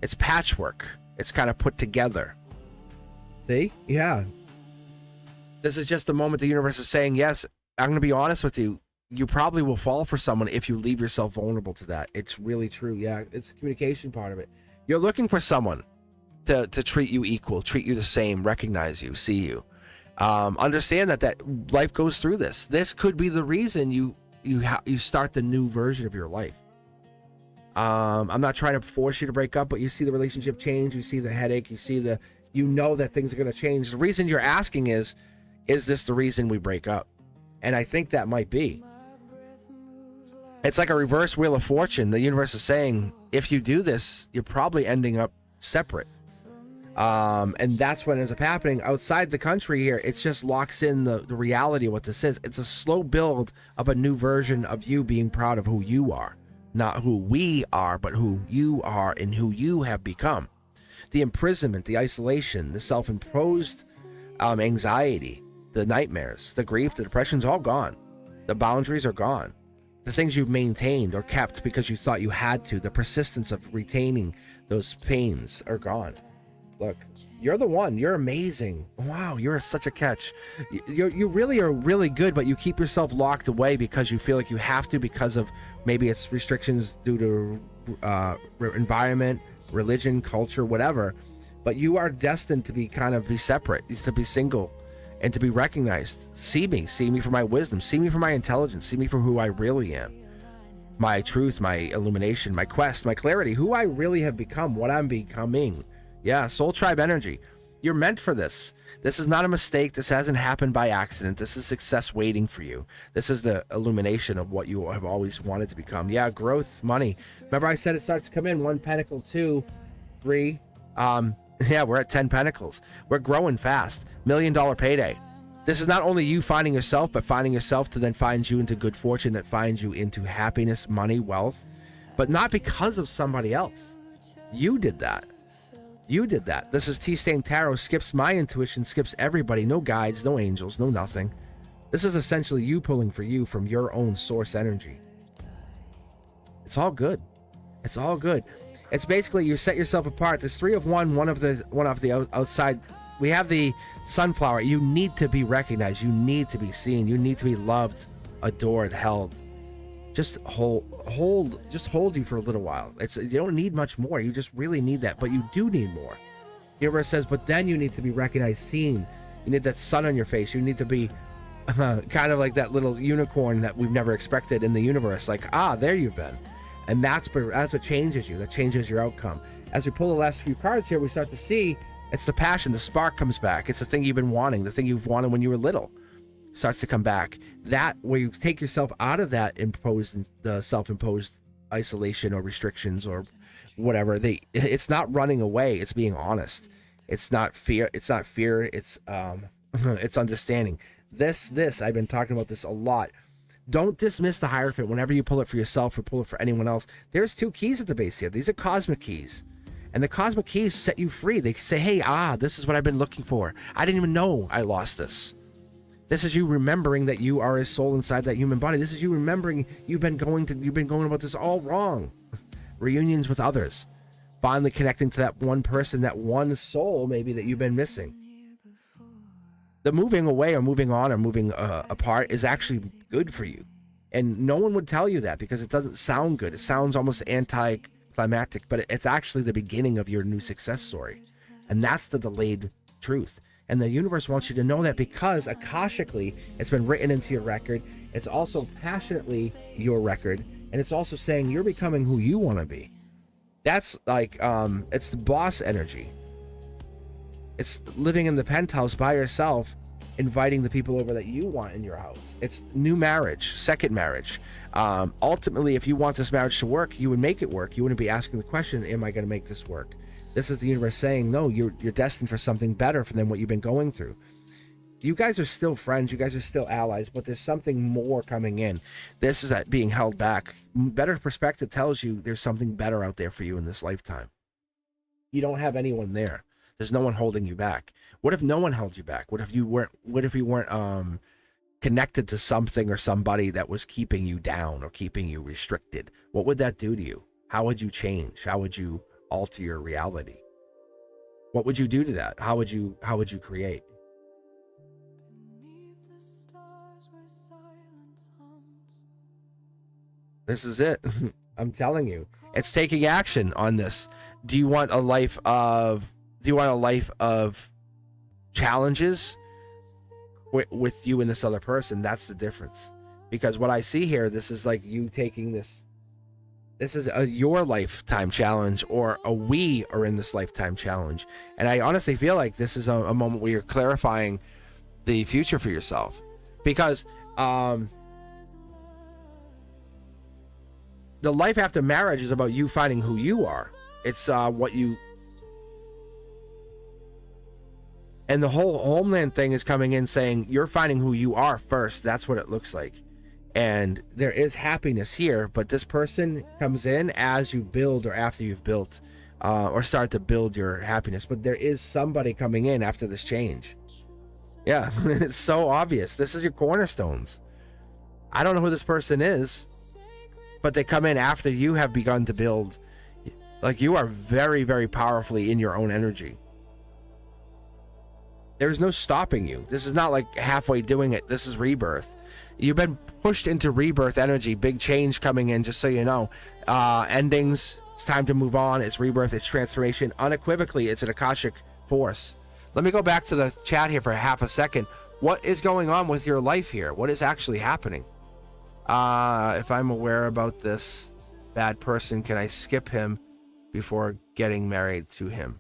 It's patchwork. It's kind of put together. See? Yeah. This is just the moment the universe is saying, yes, I'm going to be honest with you. You probably will fall for someone if you leave yourself vulnerable to that. It's really true. Yeah, it's the communication part of it. You're looking for someone to treat you equal, treat you the same, recognize you, see you. Understand that life goes through this. This could be the reason you start the new version of your life. I'm not trying to force you to break up, but you see the relationship change, you see the headache, you know that things are going to change. The reason you're asking is this the reason we break up? And I think that might be. It's like a reverse wheel of fortune. The universe is saying, if you do this, you're probably ending up separate. And that's what ends up happening outside the country here. It just locks in the reality of what this is. It's a slow build of a new version of you being proud of who you are. Not who we are, but who you are and who you have become. The imprisonment, the isolation, the self-imposed anxiety, the nightmares, the grief, the depression's all gone. The boundaries are gone. The things you've maintained or kept because you thought you had to, the persistence of retaining those pains are gone. Look, you're the one. You're amazing. Wow, you're such a catch. You really are really good, but you keep yourself locked away because you feel like you have to, because of maybe it's restrictions due to environment, religion, culture, whatever. But you are destined to be separate, to be single, and to be recognized. See me for my wisdom. See me for my intelligence. See me for who I really am. My truth, my illumination, my quest, my clarity, who I really have become, what I'm becoming. Yeah, soul tribe energy. You're meant for this. This is not a mistake. This hasn't happened by accident. This is success waiting for you. This is the illumination of what you have always wanted to become. Yeah, growth, money. Remember I said it starts to come in. 1 pentacle, 2, 3. Yeah, we're at 10 pentacles. We're growing fast. $1 million payday. This is not only you finding yourself, but finding yourself to then find you into good fortune, that finds you into happiness, money, wealth. But not because of somebody else. You did that. You did that. This is T-Stain Tarot. Skips my intuition, skips everybody. No guides, no angels, no nothing. This is essentially you pulling for you from your own source energy. It's all good. It's all good. It's basically you set yourself apart. There's 3 of one of the outside. We have the sunflower. You need to be recognized. You need to be seen. You need to be loved, adored, held. Just hold you for a little while. You don't need much more. You just really need that, but you do need more. The universe says, but then you need to be recognized, seen. You need that sun on your face. You need to be kind of like that little unicorn that we've never expected in the universe. Like, there you've been. And that's what changes you. That changes your outcome. As we pull the last few cards here, we start to see it's the passion. The spark comes back. It's the thing you've been wanting. The thing you've wanted when you were little starts to come back. That where you take yourself out of that the self-imposed isolation or restrictions or whatever. It's not running away. It's being honest. It's not fear. It's it's understanding. This I've been talking about this a lot. Don't dismiss the Hierophant whenever you pull it for yourself or pull it for anyone else. There's 2 keys at the base here. These are cosmic keys. And the cosmic keys set you free. They say, hey, this is what I've been looking for. I didn't even know I lost this. This is you remembering that you are a soul inside that human body. This is you remembering you've been going about this all wrong. Reunions with others. Finally connecting to that one person, that one soul maybe that you've been missing. The moving away or moving on or moving apart is actually good for you. And no one would tell you that because it doesn't sound good. It sounds almost anticlimactic, but it's actually the beginning of your new success story. And that's the delayed truth. And the universe wants you to know that because Akashically, it's been written into your record. It's also passionately your record. And it's also saying you're becoming who you want to be. That's like, it's the boss energy. It's living in the penthouse by yourself, inviting the people over that you want in your house. It's new marriage, second marriage. Ultimately, if you want this marriage to work, you would make it work. You wouldn't be asking the question, am I going to make this work? This is the universe saying, no, you're destined for something better than what you've been going through. You guys are still friends. You guys are still allies, but there's something more coming in. This is being held back. Better perspective tells you there's something better out there for you in this lifetime. You don't have anyone there. There's no one holding you back. What if no one held you back? What if you weren't connected to something or somebody that was keeping you down or keeping you restricted? What would that do to you? How would you change? How would you alter your reality? What would you do to that? How would you create? Beneath the stars where silence hums. This is it. I'm telling you, it's taking action on this. Do you want a life of challenges with you and this other person? That's the difference. Because what I see here, this is like you taking this is your lifetime challenge, or a we are in this lifetime challenge. And I honestly feel like this is a moment where you're clarifying the future for yourself. Because the life after marriage is about you finding who you are. It's what you... And the whole homeland thing is coming in saying you're finding who you are first. That's what it looks like. And there is happiness here, but this person comes in as you build or after you've built or start to build your happiness. But there is somebody coming in after this change. Yeah, it's so obvious. This is your cornerstones. I don't know who this person is, but they come in after you have begun to build. Like, you are very, very powerfully in your own energy. There's no stopping you. This is not like halfway doing it. This is rebirth. You've been pushed into rebirth energy. Big change coming in, just so you know. Endings. It's time to move on. It's rebirth. It's transformation. Unequivocally, it's an Akashic force. Let me go back to the chat here for half a second. What is going on with your life here? What is actually happening? If I'm aware about this bad person, can I skip him before getting married to him?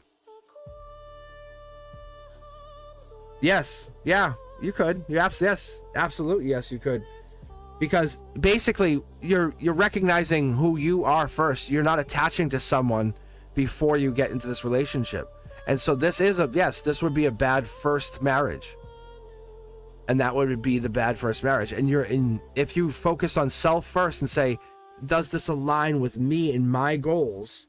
Yes. Yeah, you could. Yes, absolutely. Yes, you could. Because basically you're recognizing who you are first. You're not attaching to someone before you get into this relationship. And so this would be a bad first marriage. And that would be the bad first marriage. And if you focus on self first and say, does this align with me and my goals?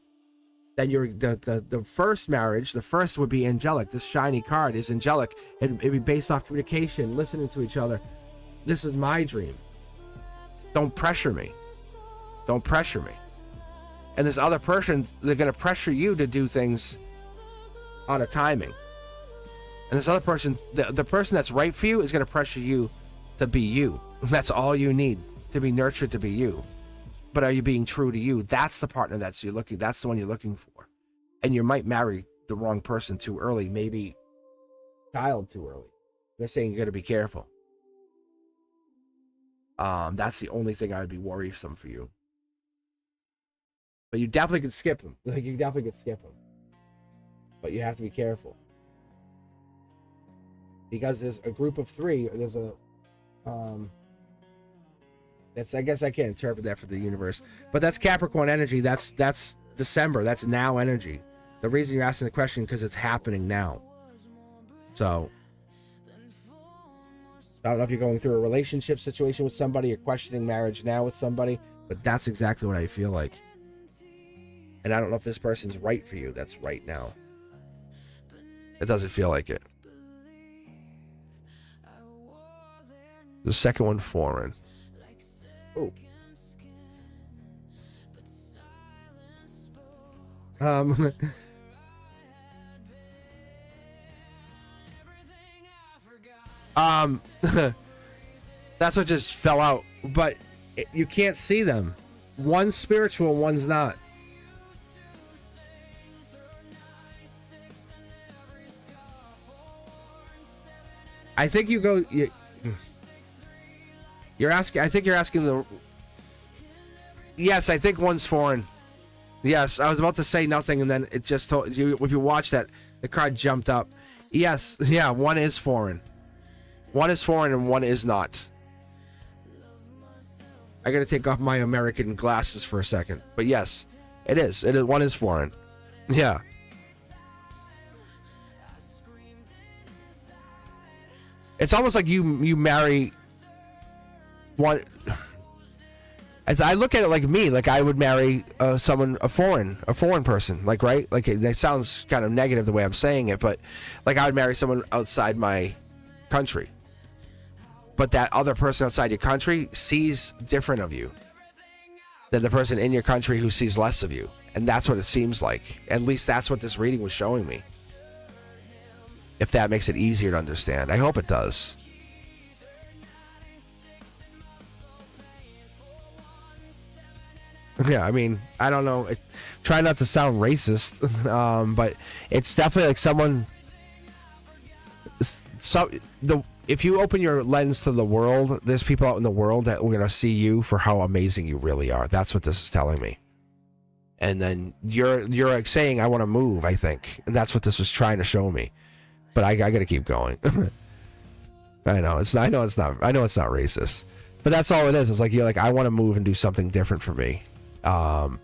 Then the first marriage, the first would be angelic. This shiny card is angelic. It'd be based off communication, listening to each other. This is my dream. Don't pressure me. Don't pressure me. And this other person, they're going to pressure you to do things out of timing. And this other person, the person that's right for you, is going to pressure you to be you. That's all you need, to be nurtured, to be you. But are you being true to you? That's the partner that's the one you're looking for. And you might marry the wrong person too early, maybe child too early. They're saying you got to be careful. That's the only thing I would be worrisome for you. But you definitely could skip them. Like, you definitely could skip them. But you have to be careful. Because there's a group of three, there's a I guess I can't interpret that for the universe. But that's Capricorn energy. That's December. That's now energy. The reason you're asking the question, because it's happening now. So I don't know if you're going through a relationship situation with somebody, you're questioning marriage now with somebody, but that's exactly what I feel like. And I don't know if this person's right for you. That's right now. It doesn't feel like it. The second one, foreign. Oh. That's what just fell out, but you can't see them. One's spiritual, one's not. I think you're asking. I think you're asking the. Yes, I think one's foreign. Yes, I was about to say nothing, and then it just told you. If you watch that, the card jumped up. Yes, yeah, one is foreign. One is foreign, and one is not. I gotta take off my American glasses for a second, but yes, it is. One is foreign. Yeah. it's almost like you marry one. As I look at it, like me, like I would marry a foreign person, like, right? Like it sounds kind of negative the way I'm saying it, but like I would marry someone outside my country. But that other person outside your country sees different of you than the person in your country who sees less of you. And that's what it seems like. At least that's what this reading was showing me. If that makes it easier to understand. I hope it does. Yeah, I mean, I don't know. Try not to sound racist, but it's definitely like someone. If you open your lens to the world, there's people out in the world that are going to see you for how amazing you really are. That's what this is telling me. And then you're like saying, "I want to move." I think, and that's what this was trying to show me. But I got to keep going. I know it's not racist, but that's all it is. It's like you're like, I want to move and do something different for me. And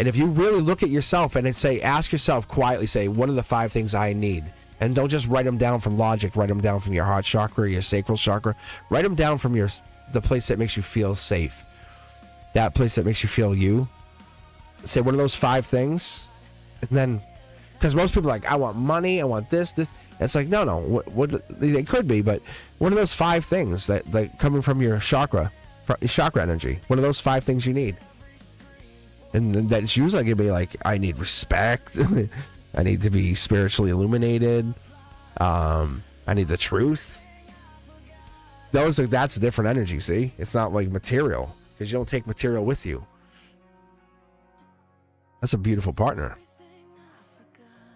if you really look at yourself and ask yourself quietly, say, what are the 5 things I need? And don't just write them down from logic. Write them down from your heart chakra, your sacral chakra. Write them down from the place that makes you feel safe. That place that makes you feel you. Say, what are those 5 things? And then, because most people are like, I want money, I want this. It's like, no. What they could be, but what are those 5 things that coming from your chakra energy? What are those 5 things you need? And that's usually going to be like, I need respect. I need to be spiritually illuminated. I need the truth. That's a different energy, see? It's not like material, because you don't take material with you. That's a beautiful partner.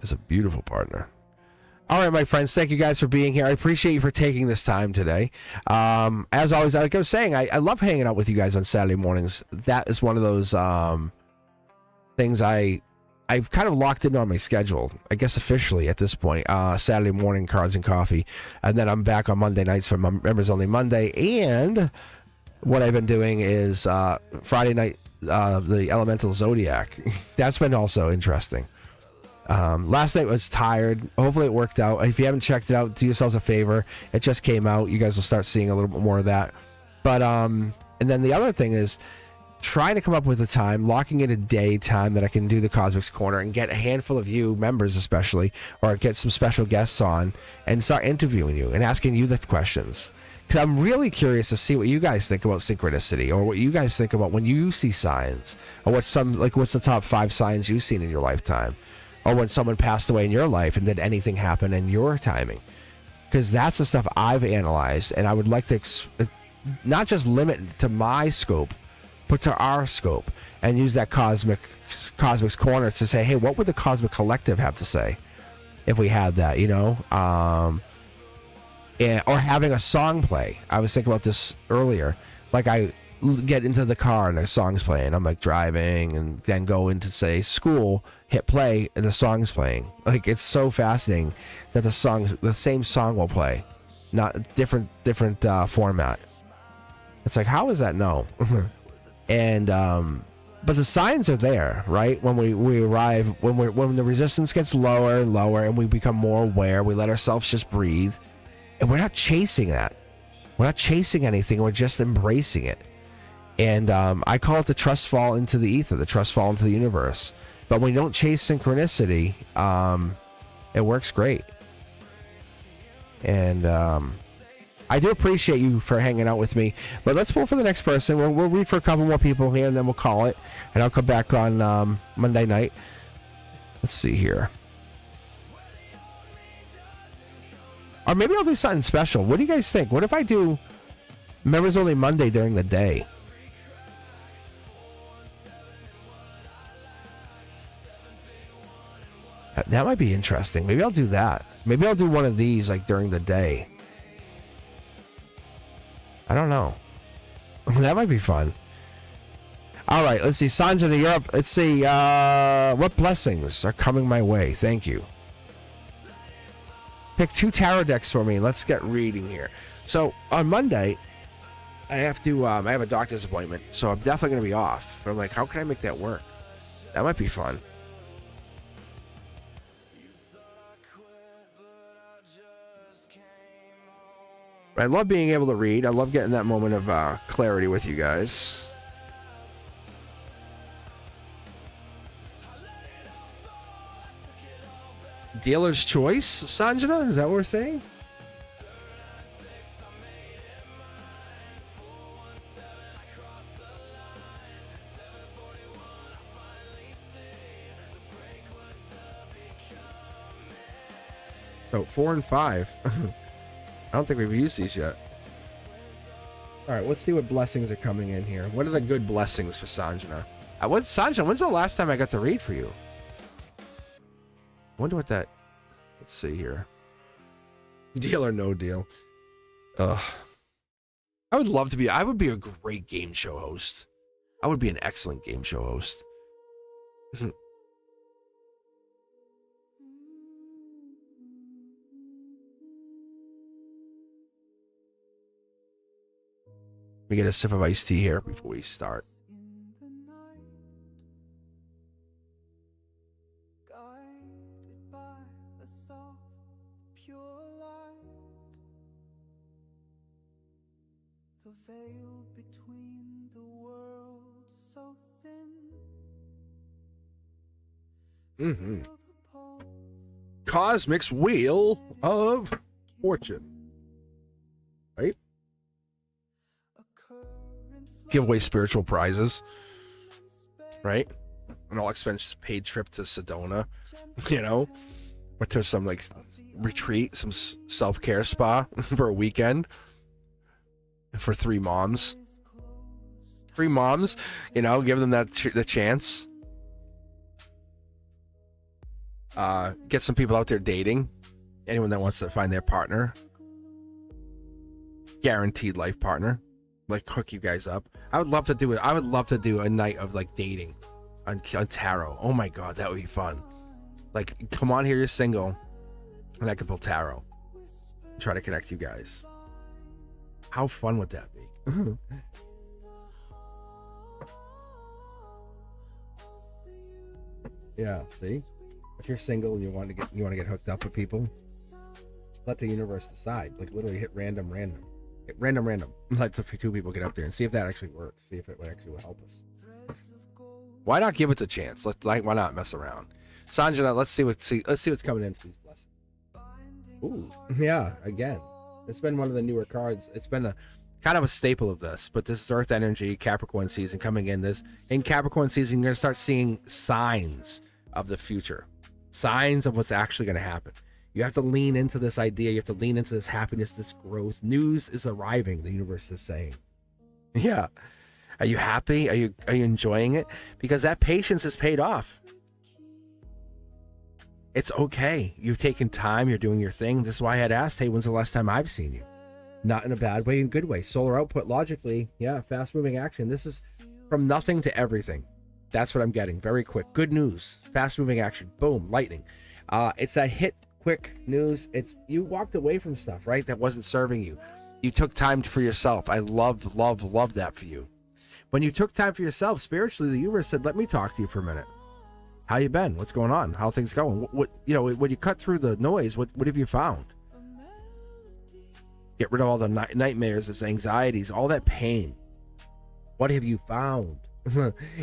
That's a beautiful partner. All right, my friends, thank you guys for being here. I appreciate you for taking this time today. As always, like I was saying, I love hanging out with you guys on Saturday mornings. That is one of those things I've kind of locked in on my schedule, I guess officially at this point. Saturday morning, Cards and Coffee. And then I'm back on Monday nights for Members Only Monday. And what I've been doing is Friday night, the Elemental Zodiac. That's been also interesting. Last night was tired. Hopefully it worked out. If you haven't checked it out, do yourselves a favor. It just came out. You guys will start seeing a little bit more of that. But and then the other thing is trying to come up with a time, locking in a day time that I can do the Cosmic's Corner and get a handful of you members especially, or get some special guests on and start interviewing you and asking you the questions. Because I'm really curious to see what you guys think about synchronicity, or what you guys think about when you see signs, or what's the top 5 signs you've seen in your lifetime. Or when someone passed away in your life and did anything happen in your timing. Because that's the stuff I've analyzed, and I would like to not just limit to my scope, but to our scope, and use that Cosmic's Corner to say, hey, what would the Cosmic Collective have to say if we had that, or having a song play. I was thinking about this earlier. Like I get into the car and a song's playing. I'm like driving, and then go into, say, school, hit play, and the song's playing. Like, it's so fascinating that the same song will play, not different format. It's like, how is that? No. And but the signs are there, right? When we arrive, when the resistance gets lower and lower, and we become more aware, we let ourselves just breathe, and we're not chasing that. We're not chasing anything. We're just embracing it. And I call it the trust fall into the ether, the trust fall into the universe. But when you don't chase synchronicity, it works great. And I do appreciate you for hanging out with me. But let's pull for the next person. We'll read for a couple more people here, and then we'll call it. And I'll come back on Monday night. Let's see here. Or maybe I'll do something special. What do you guys think? What if I do Members Only Monday during the day? That might be interesting. Maybe I'll do that. Maybe I'll do one of these like during the day. I don't know. That might be fun. All right, let's see. Sanjana, you're up. Let's see. What blessings are coming my way? Thank you. Pick 2 tarot decks for me. Let's get reading here. So on Monday, I have a doctor's appointment, so I'm definitely going to be off. But I'm like, how can I make that work? That might be fun. I love being able to read. I love getting that moment of clarity with you guys. Dealer's choice, Sanjana? Is that what we're saying? So 4 and 5. I don't think we've used these yet. All right, let's see what blessings are coming in here. What are the good blessings for Sanjana? Sanjana, when's the last time I got to read for you? I wonder what that... Let's see here. Deal or no deal? Ugh. I would be a great game show host. I would be an excellent game show host. We get a sip of iced tea here before we start. Mm-hmm. Cosmic's Wheel of Fortune. Right? Give away spiritual prizes. Right? An all expense paid trip to Sedona. You know? Or to some like retreat, some self-care spa for a weekend. For 3 moms. 3 moms, you know, give them the chance. Get some people out there dating. Anyone that wants to find their partner. Guaranteed life partner. Like hook you guys up. I would love to do it. I would love to do a night of like dating on tarot. Oh my god, that would be fun. Like, come on here, you're single, and I could pull tarot. Try to connect you guys. How fun would that be? Yeah, see? If you're single and you want to get hooked up with people, let the universe decide. Like literally hit random. Hit random. Let the 2 people get up there and see if that actually works. See if it actually will help us. Why not give it the chance? Why not mess around? Sanjana, let's see what's coming in for these blessings. Ooh, yeah, again. It's been one of the newer cards. It's been a kind of a staple of this, but this is Earth energy, Capricorn season coming in. In Capricorn season, you're gonna start seeing signs of the future. Signs of what's actually going to happen. You have to lean into this idea. You have to lean into this happiness, this growth. News is arriving, the universe is saying. Yeah. Are you happy? Are you enjoying it? Because that patience is paid off. It's okay. You've taken time. You're doing your thing. This is why I had asked, hey, when's the last time I've seen you? Not in a bad way, in a good way. Solar output, logically. Yeah, fast-moving action. This is from nothing to everything. That's what I'm getting. Very quick. Good news. Fast-moving action. Boom. Lightning. It's that hit quick news. It's you walked away from stuff, right? That wasn't serving you. You took time for yourself. I love that for you. When you took time for yourself, spiritually, the universe said, let me talk to you for a minute. How you been? What's going on? How are things going? What when you cut through the noise, what have you found? Get rid of all the nightmares, those anxieties, all that pain. What have you found?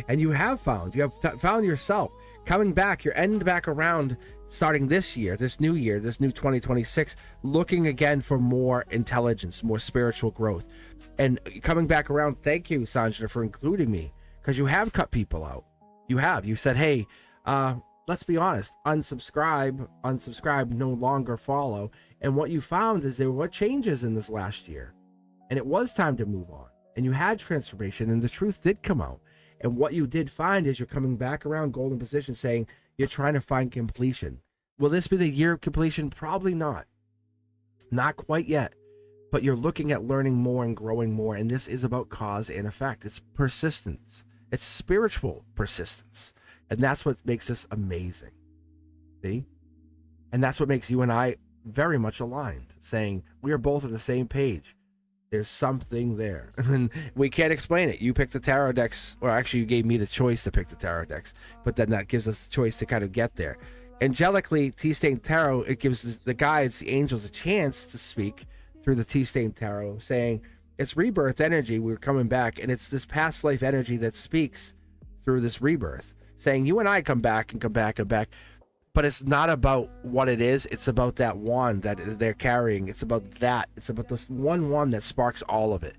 And you have found. You have found yourself. Coming back, you're ending back around, starting this year, this new 2026, looking again for more intelligence, more spiritual growth. And coming back around, thank you, Sanjana, for including me, because you have cut people out. You have. You said, hey, let's be honest, unsubscribe, no longer follow. And what you found is there were changes in this last year. And it was time to move on. And you had transformation, and the truth did come out. And what you did find is you're coming back around golden position saying you're trying to find completion. Will this be the year of completion? Probably not. Not quite yet. But you're looking at learning more and growing more. And this is about cause and effect. It's persistence. It's spiritual persistence. And that's what makes this amazing. See? And that's what makes you and I very much aligned, saying we are both on the same page. There's something there. And we can't explain it. You picked the tarot decks, or actually you gave me the choice to pick the tarot decks, but then that gives us the choice to kind of get there. Angelically, Tea Stain Tarot, it gives the guides, the angels, a chance to speak through the T-Stain Tarot, saying it's rebirth energy. We're coming back, and it's this past life energy that speaks through this rebirth, saying you and I come back and come back and back. But it's not about what it is. It's about that wand that they're carrying. It's about that. It's about this one wand that sparks all of it.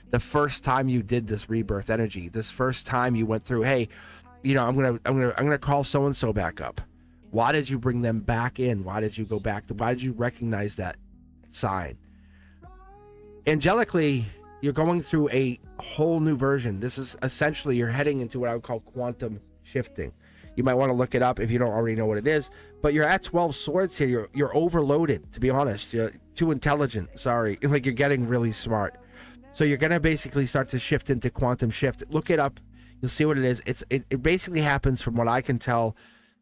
The first time you did this rebirth energy, this first time you went through, hey, you know, I'm gonna call so and so back up. Why did you bring them back in? Why did you go back? Why did you recognize that sign? Angelically, you're going through a whole new version. This is essentially, you're heading into what I would call quantum shifting. You might want to look it up if you don't already know what it is, but you're at 12 swords here. You're overloaded, to be honest. You're too intelligent. Sorry. Like, you're getting really smart. So you're going to basically start to shift into quantum shift. Look it up. You'll see what it is. It basically happens, from what I can tell,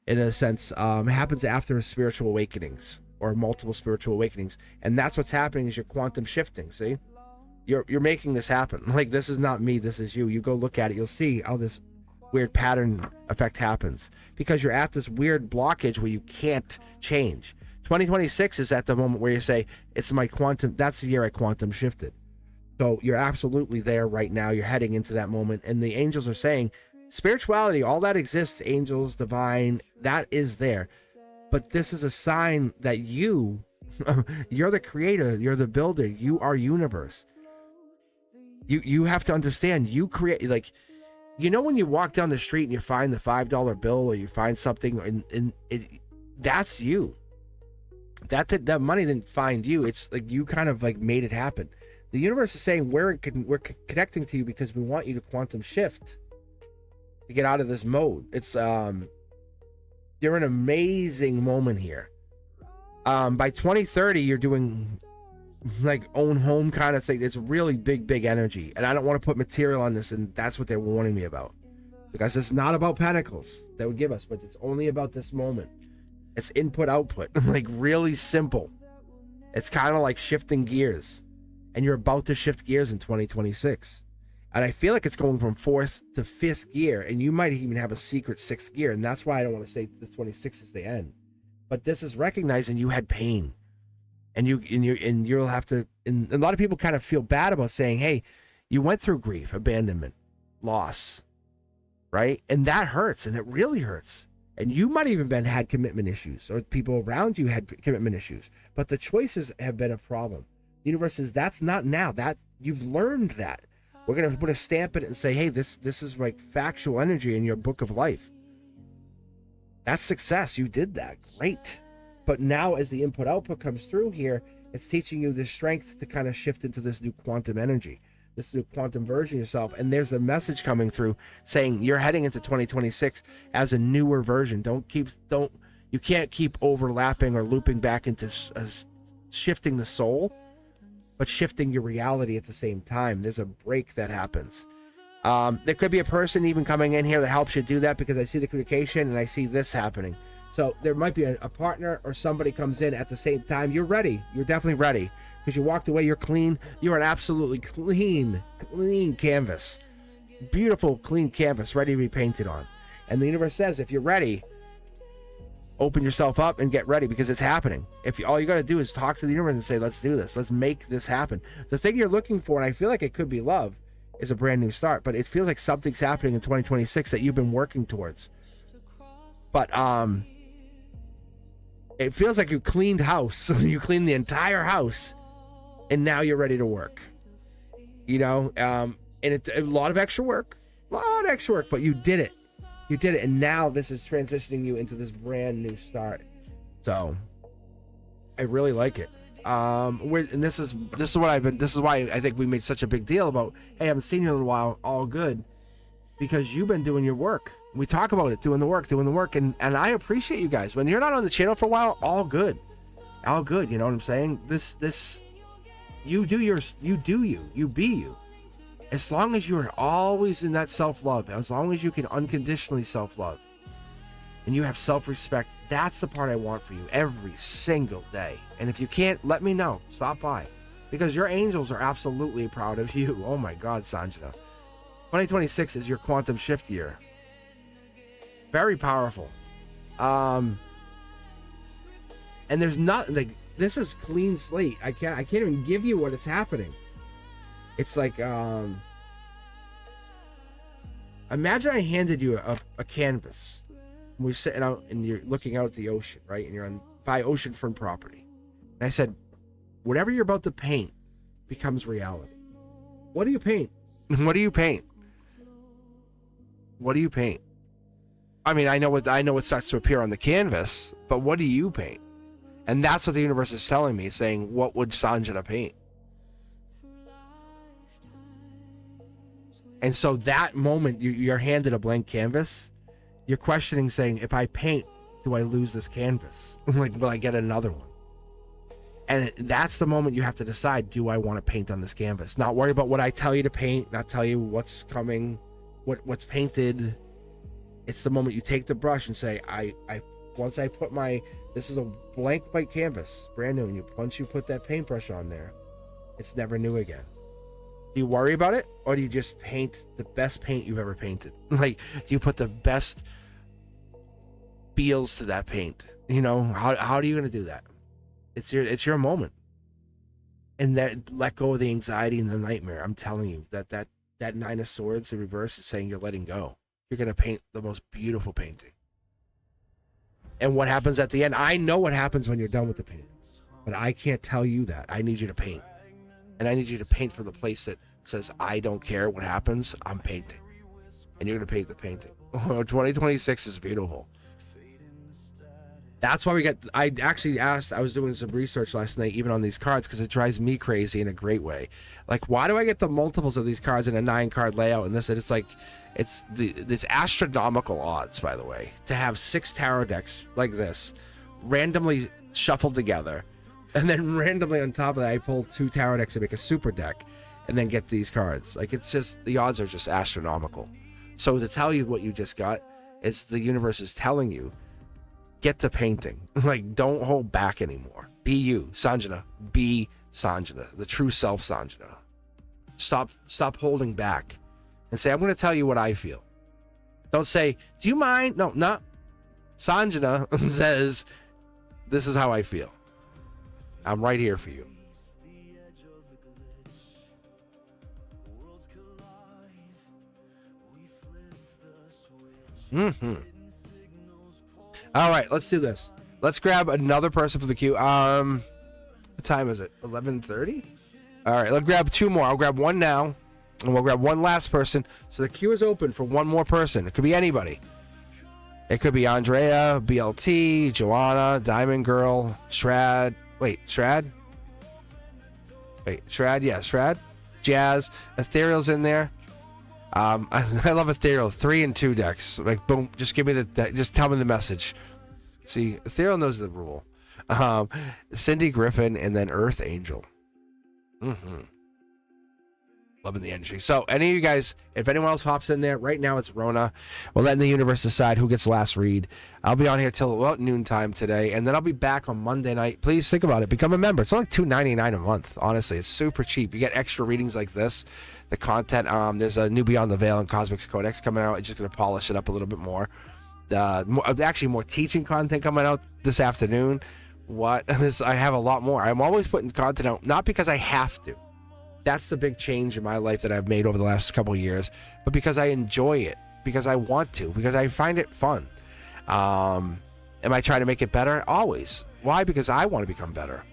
in a sense, it happens after spiritual awakenings or multiple spiritual awakenings. And that's what's happening, is you're quantum shifting. See, you're making this happen. Like, this is not me. This is you. You go look at it. You'll see how this weird pattern effect happens, because you're at this weird blockage where you can't change. 2026 is at the moment where you say, it's my quantum, that's the year I quantum shifted. So you're absolutely there right now. You're heading into that moment, and the angels are saying spirituality, all that exists, angels, divine, that is there. But this is a sign that you're the creator, you're the builder, you are universe. You have to understand, you create, like, you know, when you walk down the street and you find the $5 bill, or you find something, and that's you. That money didn't find you. It's like you kind of like made it happen. The universe is saying we're connecting to you because we want you to quantum shift, to get out of this mode. It's you're an amazing moment here. By 2030, you're doing like own home kind of thing. It's really big energy, and I don't want to put material on this, and that's what they're warning me about, because it's not about pentacles that would give us, but it's only about this moment. It's input output. Like, really simple. It's kind of like shifting gears, and you're about to shift gears in 2026, and I feel like it's going from 4th to 5th gear, and you might even have a secret 6th gear, and that's why I don't want to say the 26 is the end. But this is recognizing you had pain. And you'll have to, and a lot of people kind of feel bad about saying, hey, you went through grief, abandonment, loss, right? And that hurts, and it really hurts. And you might even had commitment issues, or people around you had commitment issues, but the choices have been a problem. The universe says, that's not now. That you've learned that. We're going to put a stamp in it and say, hey, this is like factual energy in your book of life. That's success. You did that. Great. But now, as the input output comes through here, it's teaching you the strength to kind of shift into this new quantum energy, this new quantum version of yourself. And there's a message coming through saying you're heading into 2026 as a newer version. You can't keep overlapping or looping back into shifting the soul, but shifting your reality at the same time. There's a break that happens. There could be a person even coming in here that helps you do that, because I see the communication and I see this happening. So there might be a partner or somebody comes in at the same time. You're ready. You're definitely ready, because you walked away. You're clean. You're an absolutely clean canvas. Beautiful, clean canvas ready to be painted on. And the universe says, if you're ready, open yourself up and get ready, because it's happening. All you got to do is talk to the universe and say, let's do this. Let's make this happen. The thing you're looking for, and I feel like it could be love, is a brand new start. But it feels like something's happening in 2026 that you've been working towards. But it feels like you cleaned house. You cleaned the entire house, and now you're ready to work. You know, and it's a lot of extra work, but you did it. You did it, and now this is transitioning you into this brand new start. So, I really like it. And this is why I think we made such a big deal about, hey, I haven't seen you in a little while. All good, because you've been doing your work. We talk about it, doing the work, and I appreciate you guys. When you're not on the channel for a while, all good, you know what I'm saying? This, you do you be you. As long as you're always in that self-love, as long as you can unconditionally self-love, and you have self-respect, that's the part I want for you every single day. And if you can't, let me know. Stop by, because your angels are absolutely proud of you. Oh my God, Sanjana. 2026 is your quantum shift year. Very powerful. And there's not, like, this is clean slate. I can't even give you what is happening. It's like, imagine I handed you a canvas. We're sitting out and you're looking out at the ocean, right? And you're by oceanfront property. And I said, whatever you're about to paint becomes reality. What do you paint? What do you paint? What do you paint? I mean, I know what starts to appear on the canvas, but what do you paint? And that's what the universe is telling me, saying, what would Sanjana paint? And so that moment, you're handed a blank canvas, you're questioning, saying, if I paint, do I lose this canvas? Like, will I get another one? And that's the moment you have to decide, do I want to paint on this canvas? Not worry about what I tell you to paint, not tell you what's coming, what's painted. It's the moment you take the brush and say, once I put this is a blank white canvas, brand new, and once you put that paintbrush on there, it's never new again. Do you worry about it, or do you just paint the best paint you've ever painted? Like, do you put the best feels to that paint? You know, how are you going to do that? It's your moment. And that, let go of the anxiety and the nightmare. I'm telling you that Nine of Swords in reverse is saying you're letting go. You're going to paint the most beautiful painting. And what happens at the end, I know what happens when you're done with the painting, but I can't tell you that. I need you to paint. And I need you to paint from the place that says, I don't care what happens, I'm painting. And you're going to paint the painting. 2026 is beautiful. That's why I actually asked, I was doing some research last night, even on these cards, because it drives me crazy in a great way. Like, why do I get the multiples of these cards in a 9-card layout? And it's like, it's astronomical odds, by the way, to have 6 tarot decks like this, randomly shuffled together. And then randomly on top of that, I pull 2 tarot decks to make a super deck, and then get these cards. Like, it's just, the odds are just astronomical. So to tell you what you just got, is the universe is telling you, get to painting. Like, don't hold back anymore. Be you, Sanjana. Be Sanjana, the true self Sanjana. Stop holding back, and say, I'm going to tell you what I feel. Don't say, do you mind? No, not. Sanjana says, this is how I feel. I'm right here for you. All right, let's do this. Let's grab another person for the queue. What time is it? 11:30? All right, let's grab 2 more. I'll grab one now, and we'll grab one last person. So the queue is open for one more person. It could be anybody. It could be Andrea, BLT, Joanna, Diamond Girl, Shrad. Wait, Shrad? Wait, Shrad? Yeah, Shrad. Jazz. Ethereal's in there. I love Ethereal. 3 and 2 decks. Like, boom, just give me just tell me the message. See, Ethereal knows the rule. Cindy Griffin, and then Earth Angel. Loving the energy. So, any of you guys, if anyone else hops in there, right now it's Rona. We're letting the universe decide who gets last read. I'll be on here till about noontime today, and then I'll be back on Monday night. Please think about it. Become a member. It's only $2.99 a month. Honestly, it's super cheap. You get extra readings like this. The content, there's a new Beyond the Veil and Cosmic Codex coming out. I'm just going to polish it up a little bit more. Actually, more teaching content coming out this afternoon. I have a lot more. I'm always putting content out, not because I have to. That's the big change in my life that I've made over the last couple of years, but because I enjoy it, because I want to, because I find it fun. Am I trying to make it better? Always. Why? Because I want to become better.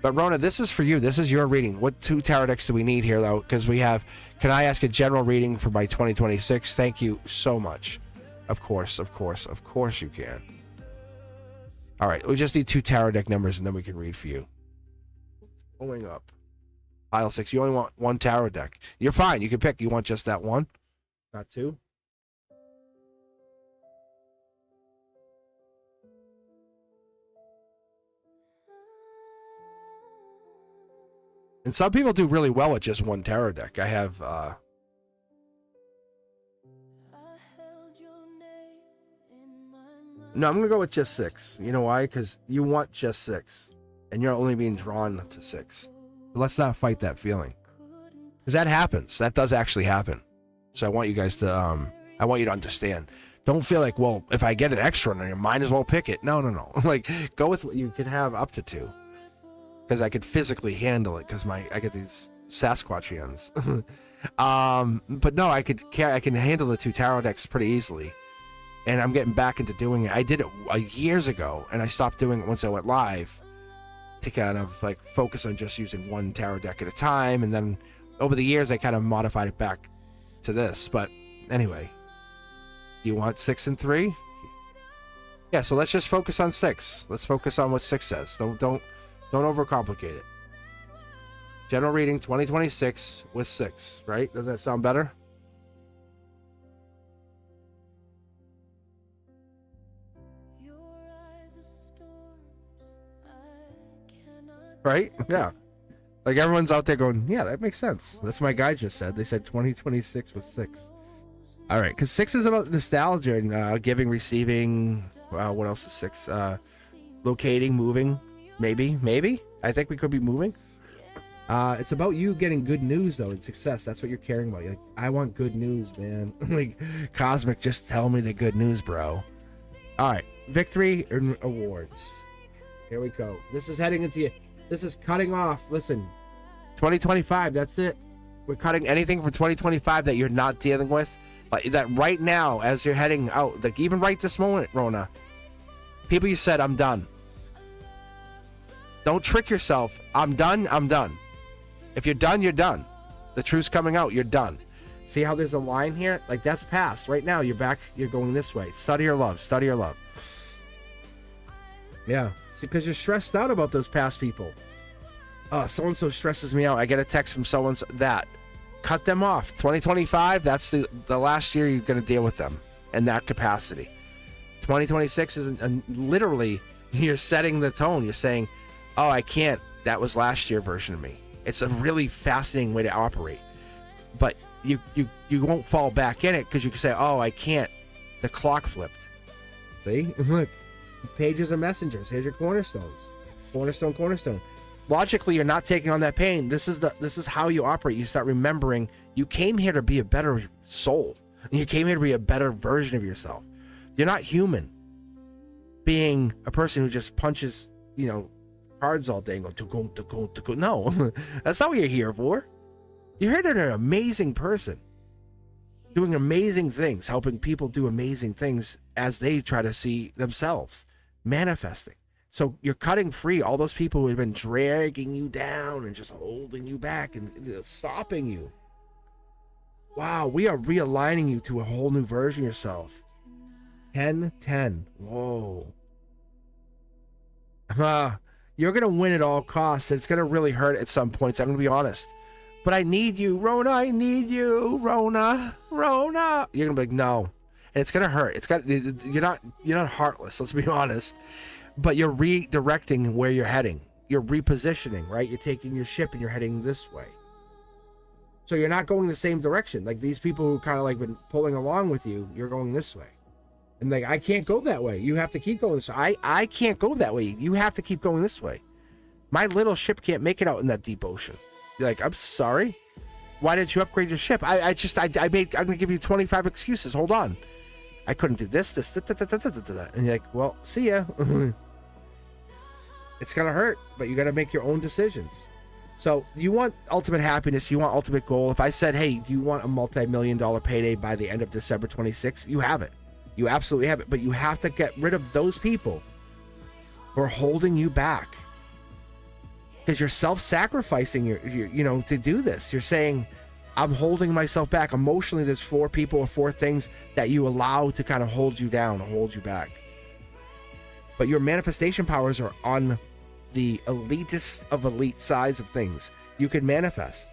But Rona, this is for you. This is your reading. What 2 tarot decks do we need here, though? Because we have, can I ask a general reading for my 2026? Thank you so much. Of course you can. All right, we just need 2 tarot deck numbers, and then we can read for you. Pulling up. Pile 6. You only want 1 tarot deck. You're fine. You can pick. You want just that 1? Not 2? And some people do really well with just 1 tarot deck. I have no, I'm gonna go with just 6. You know why? Because you want just 6, and you're only being drawn to 6. Let's not fight that feeling, because that happens. That does actually happen. So I want you guys to I want you to understand. Don't feel like, well, if I get an extra, then you might as well pick it. No. Like, go with what you can have up to 2. because I could physically handle it because I get these Sasquatch hands. But no, I can handle the 2 tarot decks pretty easily, and I'm getting back into doing it. I did it years ago, and I stopped doing it once I went live to kind of like focus on just using 1 tarot deck at a time, and then over the years I kind of modified it back to this. But anyway, you want 6 and 3? Yeah, so let's just focus on 6. Let's focus on what 6 says. Don't overcomplicate it. General reading 2026 with 6, right? Does that sound better? Right? Yeah. Like everyone's out there going, yeah, that makes sense. That's what my guy just said. They said 2026 with 6. All right, because 6 is about nostalgia and giving, receiving. What else is 6? Locating, moving. Maybe. I think we could be moving. It's about you getting good news, though, and success. That's what you're caring about. You're like, I want good news, man. Like, Cosmic, just tell me the good news, bro. All right, victory and awards. Here we go. This is heading into you. This is cutting off. Listen, 2025, that's it. We're cutting anything from 2025 that you're not dealing with. Like that right now, as you're heading out, like even right this moment, Rona, people you said, I'm done. Don't trick yourself. I'm done. If you're done, you're done. The truth's coming out. You're done. See how there's a line here? Like that's past. Right now, you're back. You're going this way. Study your love. Yeah. See, because you're stressed out about those past people. Oh, so-and-so stresses me out. I get a text from so-and-so. That. Cut them off. 2025, that's the last year you're going to deal with them in that capacity. 2026 is literally, you're setting the tone. You're saying, oh, I can't. That was last year version of me. It's a really fascinating way to operate. But you won't fall back in it because you can say, oh, I can't. The clock flipped. See? Look. Pages of messengers. Here's your cornerstones. Cornerstone. Logically, you're not taking on that pain. This is how you operate. You start remembering you came here to be a better soul. You came here to be a better version of yourself. You're not human. Being a person who just punches, cards all day and go to go. No, that's not what you're here for. You're here to be an amazing person, doing amazing things, helping people do amazing things as they try to see themselves manifesting. So you're cutting free all those people who have been dragging you down and just holding you back and stopping you. Wow, we are realigning you to a whole new version of yourself. 10-10. Whoa. You're going to win at all costs. It's going to really hurt at some points. I'm going to be honest. But I need you, Rona. I need you, Rona. You're going to be like, no. And it's going to hurt. You're not heartless, let's be honest. But you're redirecting where you're heading. You're repositioning, right? You're taking your ship and you're heading this way. So you're not going the same direction. Like these people who kind of like been pulling along with you, you're going this way. And like, I can't go that way. You have to keep going this way. I can't go that way. You have to keep going this way. My little ship can't make it out in that deep ocean. You're like, I'm sorry. Why didn't you upgrade your ship? I'm going to give you 25 excuses. Hold on. I couldn't do this. And you're like, well, see ya. It's going to hurt, but you got to make your own decisions. So you want ultimate happiness. You want ultimate goal. If I said, hey, do you want a multi-million-dollar payday by the end of December 26th? You have it. You absolutely have it. But you have to get rid of those people who are holding you back. Because you're self-sacrificing to do this. You're saying, I'm holding myself back. Emotionally, there's 4 people or 4 things that you allow to kind of hold you down, hold you back. But your manifestation powers are on the elitist of elite sides of things. You can manifest.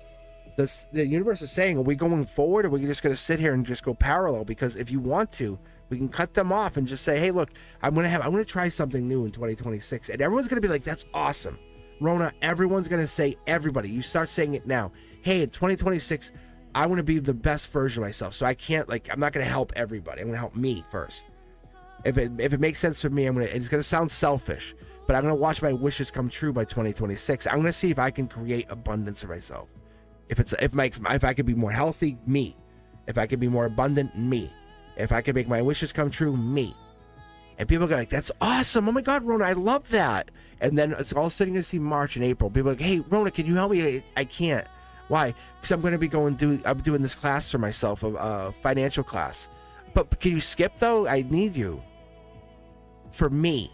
The universe is saying, are we going forward, or are we just going to sit here and just go parallel? Because if you want to, we can cut them off and just say, hey, look, I'm going to try something new in 2026. And everyone's going to be like, that's awesome. Rona, everyone's going to say, everybody, you start saying it now. Hey, in 2026, I want to be the best version of myself. So I can't, I'm not going to help everybody. I'm going to help me first. If it makes sense for me, it's going to sound selfish, but I'm going to watch my wishes come true by 2026. I'm going to see if I can create abundance for myself. If I could be more healthy, me. If I could be more abundant, me. If I could make my wishes come true, me. And people go like, that's awesome. Oh my God, Rona, I love that. And then it's all sitting to see March and April. People are like, hey, Rona, can you help me? I can't. Why? Because I'm going to be I'm doing this class for myself, a financial class. But can you skip though? I need you. For me.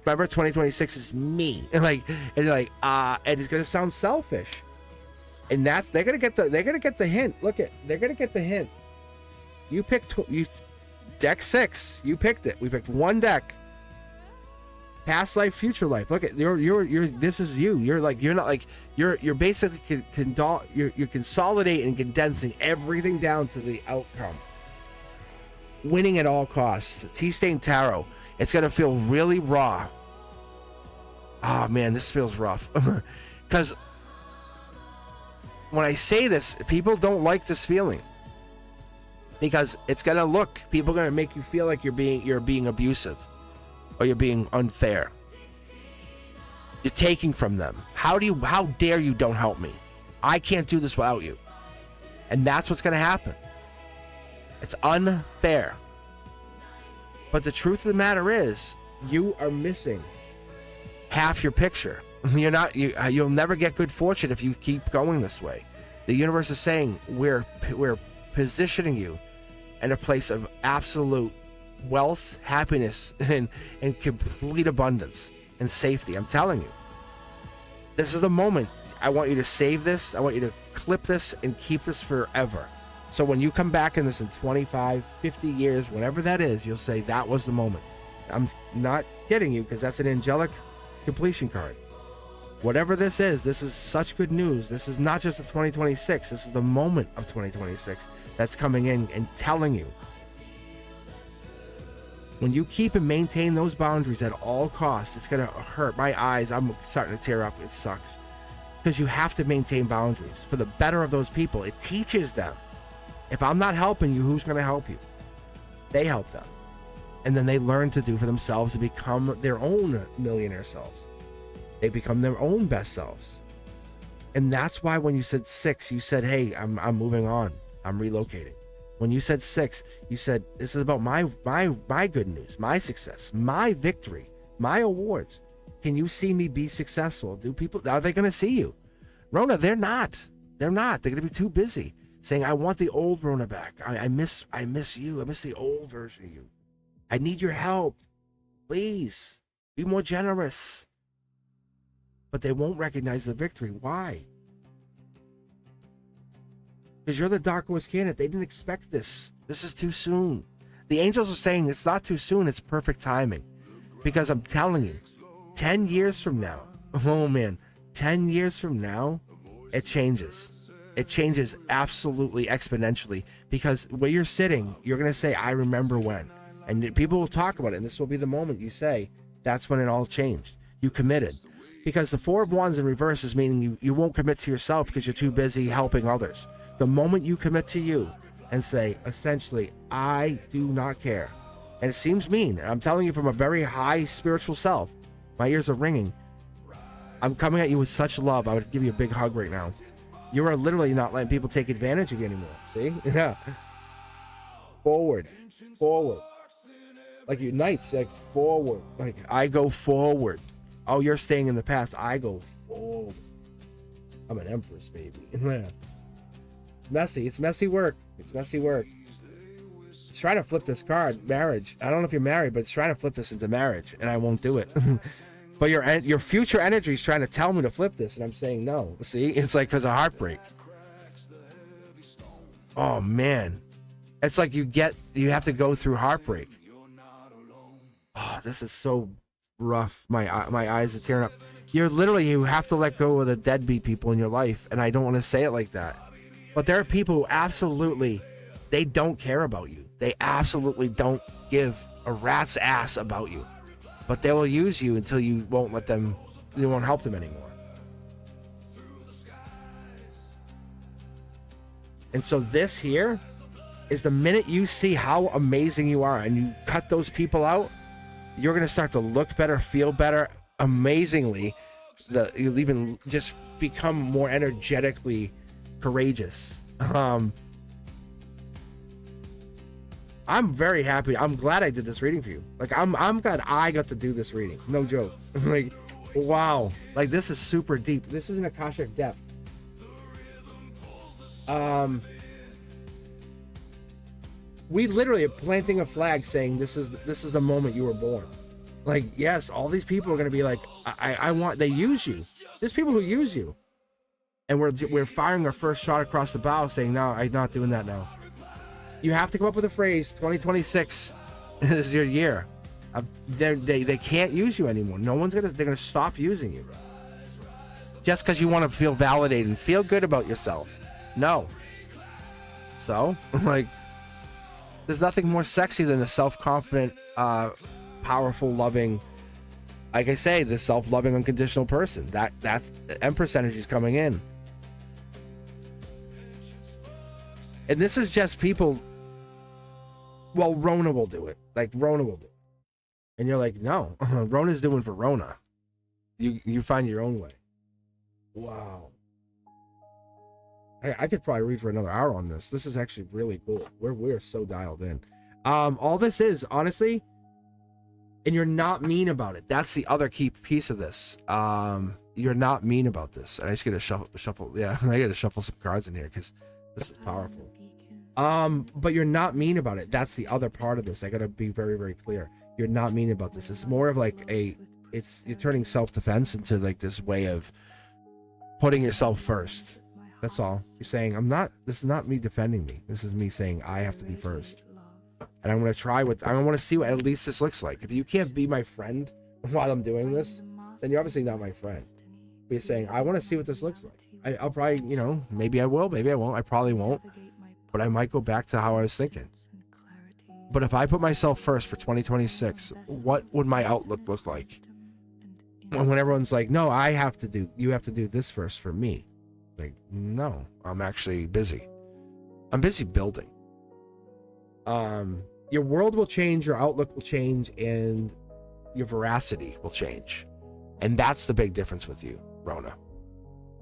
Remember, 2026 is me. And and it's going to sound selfish. And they're going to get the hint. Look they're going to get the hint. You picked deck 6. You picked it. We picked one deck. Past life, future life. Look at you're this is you. You're basically you're consolidating and condensing everything down to the outcome. Winning at all costs. T-Stain Tarot. It's gonna feel really raw. Oh man, this feels rough. Because when I say this, people don't like this feeling. Because it's gonna people are gonna make you feel like you're being abusive. Or you're being unfair. You're taking from them. How dare you don't help me? I can't do this without you. And that's what's going to happen. It's unfair. But the truth of the matter is, you are missing half your picture. You'll never get good fortune if you keep going this way. The universe is saying we're positioning you in a place of absolute wealth, happiness, and complete abundance and safety. I'm telling you, this is the moment. I want you to save this. I want you to clip this and keep this forever. So when you come back in this in 25, 50 years, whatever that is, you'll say that was the moment. I'm not kidding you, because that's an angelic completion card. Whatever this is such good news. This is not just the 2026. This is the moment of 2026 that's coming in and telling you. When you keep and maintain those boundaries at all costs, it's going to hurt. My eyes, I'm starting to tear up. It sucks. Because you have to maintain boundaries for the better of those people. It teaches them. If I'm not helping you, who's going to help you? They help them. And then they learn to do for themselves and become their own millionaire selves. They become their own best selves. And that's why when you said 6, you said, hey, I'm moving on. I'm relocating. When you said 6, you said, this is about my good news, my success, my victory, my awards. Can you see me be successful? Are they going to see you? Rona, they're not. They're going to be too busy saying, I want the old Rona back. I miss you. I miss the old version of you. I need your help. Please be more generous. But they won't recognize the victory. Why? Because you're the dark horse candidate. They didn't expect this. This is too soon. The angels are saying it's not too soon. It's perfect timing. Because I'm telling you, 10 years from now, oh man, 10 years from now, it changes. It changes absolutely exponentially. Because where you're sitting, you're going to say, I remember when. And people will talk about it. And this will be the moment you say, that's when it all changed. You committed. Because the 4 of Wands in reverse is meaning you won't commit to yourself because you're too busy helping others. The moment you commit to you and say, essentially, I do not care. And it seems mean. I'm telling you from a very high spiritual self. My ears are ringing. I'm coming at you with such love. I would give you a big hug right now. You are literally not letting people take advantage of you anymore. See? Yeah. Forward. Like you knights, like forward. Like I go forward. Oh, you're staying in the past. I go forward. I'm an empress, baby. It's messy. It's messy work. It's trying to flip this card, marriage. I don't know if you're married, but it's trying to flip this into marriage, and I won't do it. But your future energy is trying to tell me to flip this, and I'm saying no. See, it's like because of heartbreak. Oh man, it's like you have to go through heartbreak. Oh, this is so rough. My eyes are tearing up. You have to let go of the deadbeat people in your life, and I don't want to say it like that. But there are people who absolutely, they don't care about you. They absolutely don't give a rat's ass about you. But they will use you until you won't help them anymore. And so this here is the minute you see how amazing you are and you cut those people out, you're going to start to look better, feel better, amazingly. You'll even just become more energetically courageous. I'm very happy. I'm glad I did this reading for you. Like, I'm glad I got to do this reading. No joke. Like, wow. Like, this is super deep. This is an Akashic depth. We literally are planting a flag saying this is the moment you were born. Like, yes, all these people are gonna be like, I want. They use you. There's people who use you, and we're firing our first shot across the bow, saying, no, I'm not doing that now. You have to come up with a phrase. 2026 is your year. They can't use you anymore. They're gonna stop using you just because you want to feel validated and feel good about yourself. No. So, like, there's nothing more sexy than a self-confident, powerful, loving, like I say, the self-loving, unconditional person. That's the Empress energy is coming in. And this is just people. Well, Rona will do it. Like, Rona will do it. And you're like, no, Rona's doing for Rona. You find your own way. Wow. I could probably read for another hour on this. This is actually really cool. We're so dialed in. All this is, honestly, and you're not mean about it. That's the other key piece of this. You're not mean about this. And I just get to shuffle. Yeah, I got to shuffle some cards in here because this is powerful. But you're not mean about it. That's the other part of this. I gotta be very, very clear. You're not mean about this. It's more of like you're turning self-defense into like this way of putting yourself first. That's all. You're saying, this is not me defending me. This is me saying I have to be first. And I'm gonna I want to see what at least this looks like. If you can't be my friend while I'm doing this, then you're obviously not my friend. But you're saying, I want to see what this looks like. I'll probably, maybe I will, maybe I won't. I probably won't. But I might go back to how I was thinking. But if I put myself first for 2026, what would my outlook look like? When everyone's like, no, you have to do this first for me. Like, no, I'm actually busy. I'm busy building. Your world will change, your outlook will change, and your veracity will change. And that's the big difference with you, Rona.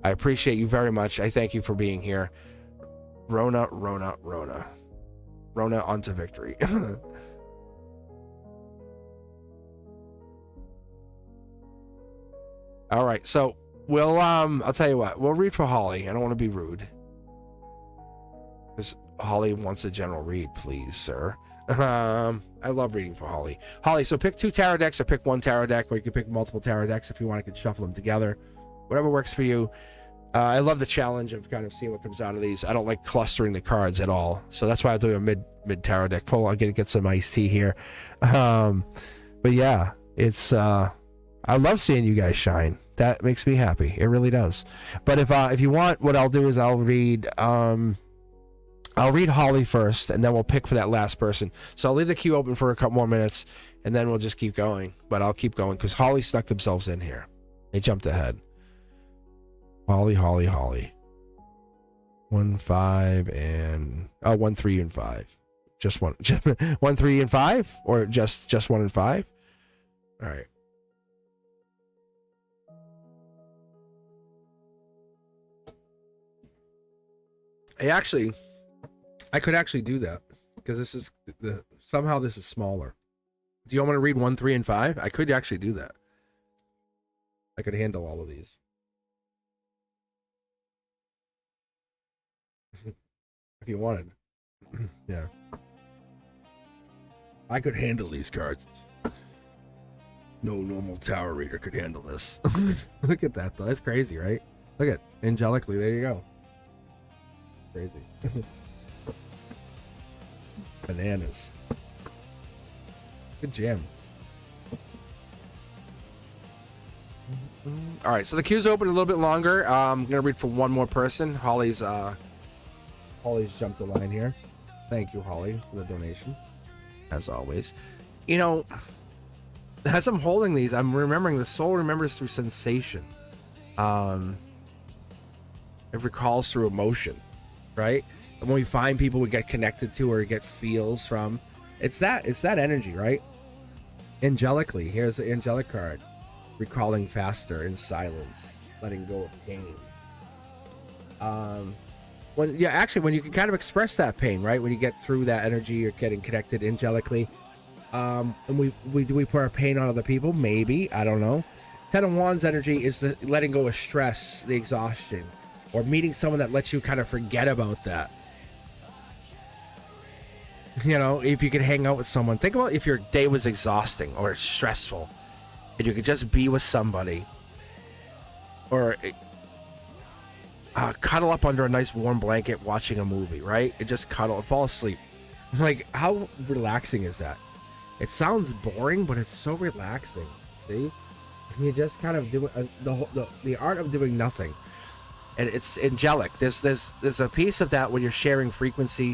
I appreciate you very much. I thank you for being here. Rona. Rona onto victory. All right, so we'll I'll tell you what, we'll read for Holly. I don't want to be rude, because Holly wants a general read, please, sir. I love reading for Holly. Holly, so pick 2 tarot decks or pick 1 tarot deck, or you can pick multiple tarot decks if you want. I can shuffle them together, whatever works for you. I love the challenge of kind of seeing what comes out of these. I don't like clustering the cards at all, so that's why I'll do a mid tarot deck pull. I'll get some iced tea here. But yeah, it's I love seeing you guys shine. That makes me happy. It really does. But if you want, what I'll do is I'll read Holly first, and then we'll pick for that last person. So I'll leave the queue open for a couple more minutes, and then we'll just keep going. But I'll keep going because Holly snuck themselves in here. They jumped ahead. Holly. 1, 5, and 1, 3, and 5. Just 1, 1, 3, and 5, or just 1 and 5. All right. I could actually do that because this is somehow this is smaller. Do you want me to read 1, 3, and 5? I could actually do that. I could handle all of these. If you wanted. Yeah. I could handle these cards. No normal tower reader could handle this. Look at that, though. That's crazy, right? Look at angelically. There you go. Crazy. Bananas. Good jam. All right, so the queue's open a little bit longer. I'm gonna read for one more person. Holly's jumped the line here. Thank you, Holly, for the donation, as always. As I'm holding these, I'm remembering the soul remembers through sensation. It recalls through emotion, right? And when we find people we get connected to or get feels from, it's that energy, right? Angelically, here's the angelic card. Recalling faster in silence, letting go of pain. when you can kind of express that pain, right? When you get through that energy, you're getting connected angelically. And we put our pain on other people? Maybe, I don't know. Ten of Wands energy is the letting go of stress, the exhaustion, or meeting someone that lets you kind of forget about that. You know, if you could hang out with someone, think about if your day was exhausting or stressful, and you could just be with somebody, or cuddle up under a nice warm blanket watching a movie, right? And just cuddle and fall asleep. Like, how relaxing is that? It sounds boring, but it's so relaxing. See? You just kind of do the art of doing nothing, and it's angelic. There's a piece of that when you're sharing frequency,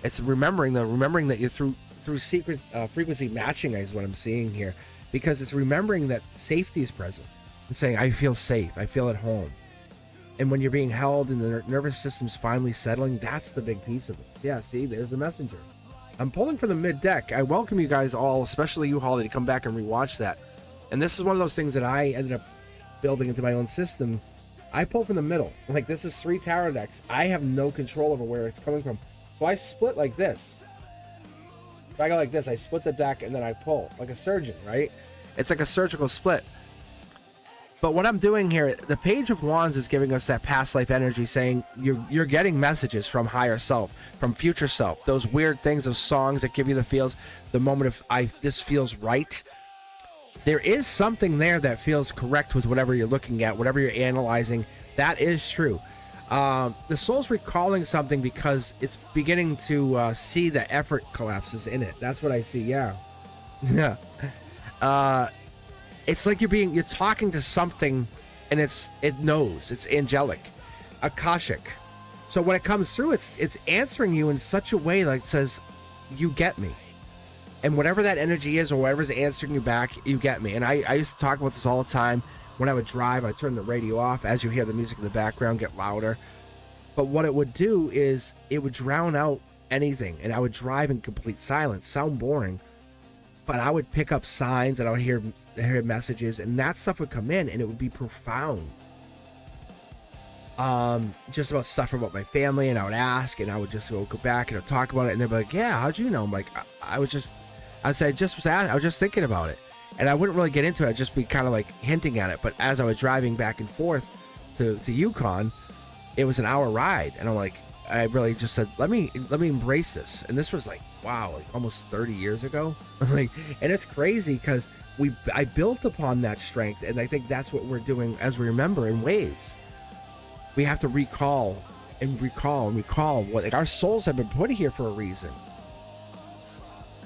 it's remembering that you're through secret frequency matching is what I'm seeing here, because it's remembering that safety is present and saying, I feel safe, I feel at home. And when you're being held and the nervous system's finally settling, that's the big piece of it. Yeah, see, there's the messenger. I'm pulling from the mid deck. I welcome you guys all, especially you, Holly, to come back and rewatch that. And this is one of those things that I ended up building into my own system. I pull from the middle. Like, this is 3 tarot decks. I have no control over where it's coming from. So I split like this. If I go like this, I split the deck and then I pull. Like a surgeon, right? It's like a surgical split. But what I'm doing here, the Page of Wands is giving us that past life energy, saying you're getting messages from higher self, from future self. Those weird things, those songs that give you the feels, the moment of this feels right. There is something there that feels correct with whatever you're looking at, whatever you're analyzing. That is true. The soul's recalling something because it's beginning to see the effort collapses in it. That's what I see. Yeah. Yeah. It's like you're talking to something, and it knows. It's angelic, akashic. So when it comes through, it's answering you in such a way like it says, you get me. And whatever that energy is, or whatever's answering you back, you get me. And I used to talk about this all the time. When I would drive, I'd turn the radio off. As you hear the music in the background get louder. But what it would do is it would drown out anything. And I would drive in complete silence. Sound boring. But I would pick up signs, and I would hear messages. And that stuff would come in, and it would be profound. Just about stuff about my family. And I would ask, and I would just go back and I'd talk about it. And they'd be like, yeah, how'd you know? I'm like, I'd say, I was just thinking about it. And I wouldn't really get into it. I'd just be kind of like hinting at it. But as I was driving back and forth to Yukon, it was an hour ride. And I'm like, I really just said, let me embrace this. And this was like, wow, like almost 30 years ago. Like, and it's crazy because I built upon that strength. And I think that's what we're doing as we remember in waves. We have to recall and recall and recall what, like, our souls have been put here for a reason.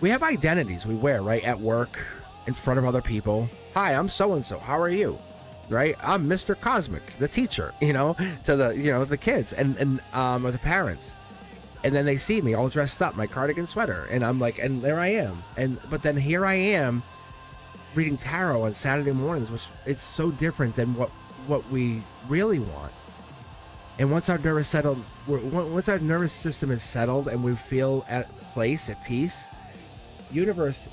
We have identities we wear, right? At work, in front of other people. Hi, I'm so-and-so. How are you? Right? I'm Mr. Cosmic, the teacher, to the kids and or the parents. And then they see me all dressed up, my cardigan sweater. And I'm like, and there I am. But then here I am reading tarot on Saturday mornings, which it's so different than what we really want. And once our nervous system is settled and we feel at peace, universe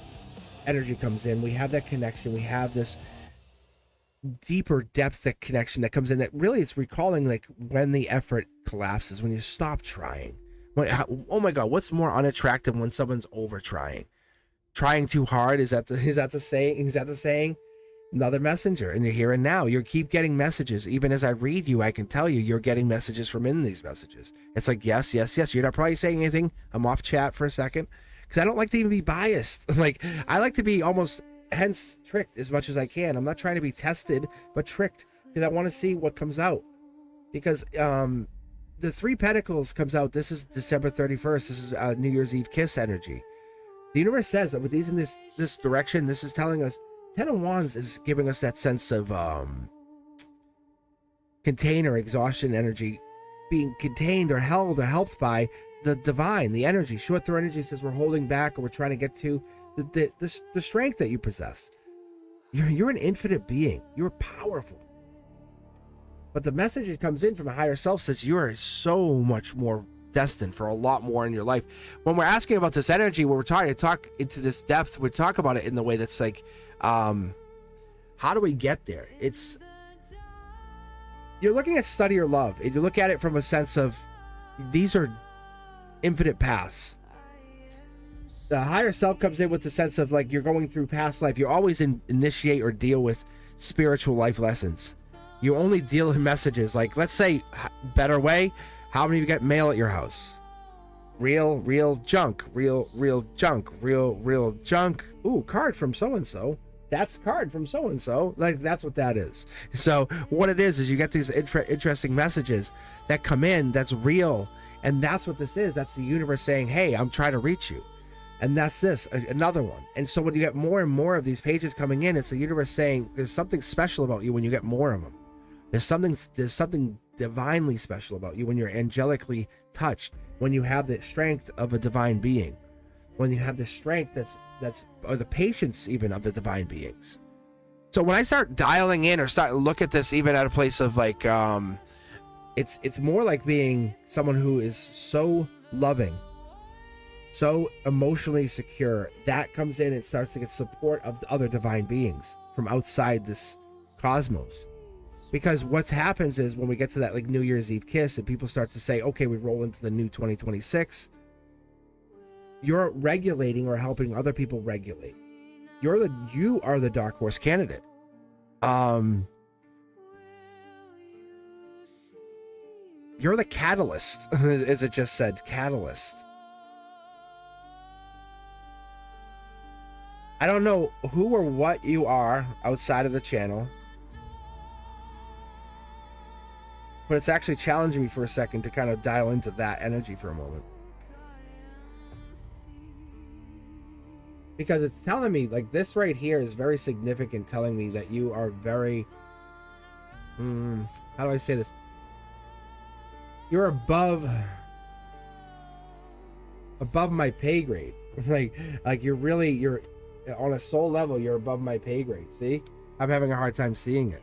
energy comes in. We have that connection. We have this deeper depth, that connection that comes in, that really it's recalling like when the effort collapses, when you stop trying. Oh my God, what's more unattractive when someone's over trying too hard? Is that the saying? Another messenger, and you're here and now. You keep getting messages. Even as I read you, I can tell you're getting messages from in these messages. It's like, yes. You're not probably saying anything. I'm off chat for a second because I don't like to even be biased. Like, I like to be almost, hence, tricked as much as I can. I'm not trying to be tested, but tricked because I want to see what comes out. Because the 3 Pentacles comes out. This is December 31st. This is New Year's Eve kiss energy. The universe says that with these in this direction, this is telling us. 10 of Wands is giving us that sense of container exhaustion energy, being contained or held or helped by the divine, the energy. Short-throw energy says we're holding back, or we're trying to get to the strength that you possess. You're an infinite being. You're powerful. But the message that comes in from a higher self says you are so much more destined for a lot more in your life. When we're asking about this energy, when we're trying to talk into this depth, we talk about it in the way that's like, how do we get there? you're looking at study or love, and you look at it from a sense of these are infinite paths. The higher self comes in with the sense of like you're going through past life. You always initiate or deal with spiritual life lessons. You only deal in messages like, let's say, better way, how many of you get mail at your house? Real junk, real junk, real junk. Ooh, card from so-and-so. That's card from so-and-so. Like, that's what that is. So what it is you get these interesting messages that come in that's real. And that's what this is. That's the universe saying, hey, I'm trying to reach you. And that's this, another one. And so when you get more and more of these pages coming in, it's the universe saying there's something special about you when you get more of them. There's something divinely special about you when you're angelically touched, when you have the strength of a divine being, when you have the strength that's or the patience even of the divine beings. So when I start dialing in or start to look at this even at a place of like, it's more like being someone who is so loving, so emotionally secure, that comes in and starts to get support of the other divine beings from outside this cosmos. Because what happens is when we get to that like New Year's Eve kiss and people start to say, okay, we roll into the new 2026, you're regulating or helping other people regulate. You are the dark horse candidate. You're the catalyst, as it just said, catalyst. I don't know who or what you are outside of the channel, but it's actually challenging me for a second to kind of dial into that energy for a moment. Because it's telling me, like, this right here is very significant, telling me that you are very, how do I say this? You're above my pay grade. like you're on a soul level, you're above my pay grade. See? I'm having a hard time seeing it.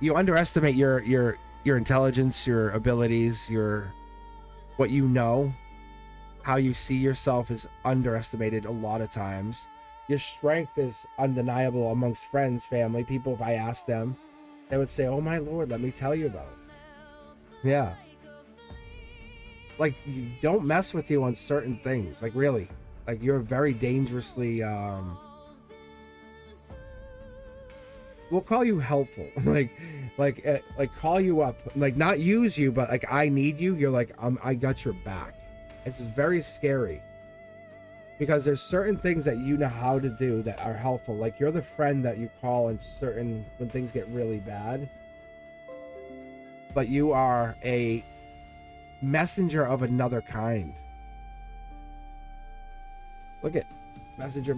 You underestimate your intelligence, your abilities, what you know, how you see yourself is underestimated a lot of times. Your strength is undeniable amongst friends, family, people. If I ask them, they would say, oh my Lord, let me tell you about it. Yeah. Like, you don't mess with you on certain things. Like, really. Like, you're very dangerously, we'll call you helpful. like call you up. Like, not use you, but like, I need you. You're like, I got your back. It's very scary. Because there's certain things that you know how to do that are helpful. Like, you're the friend that you call when things get really bad. But you are a messenger of another kind. Look at messenger.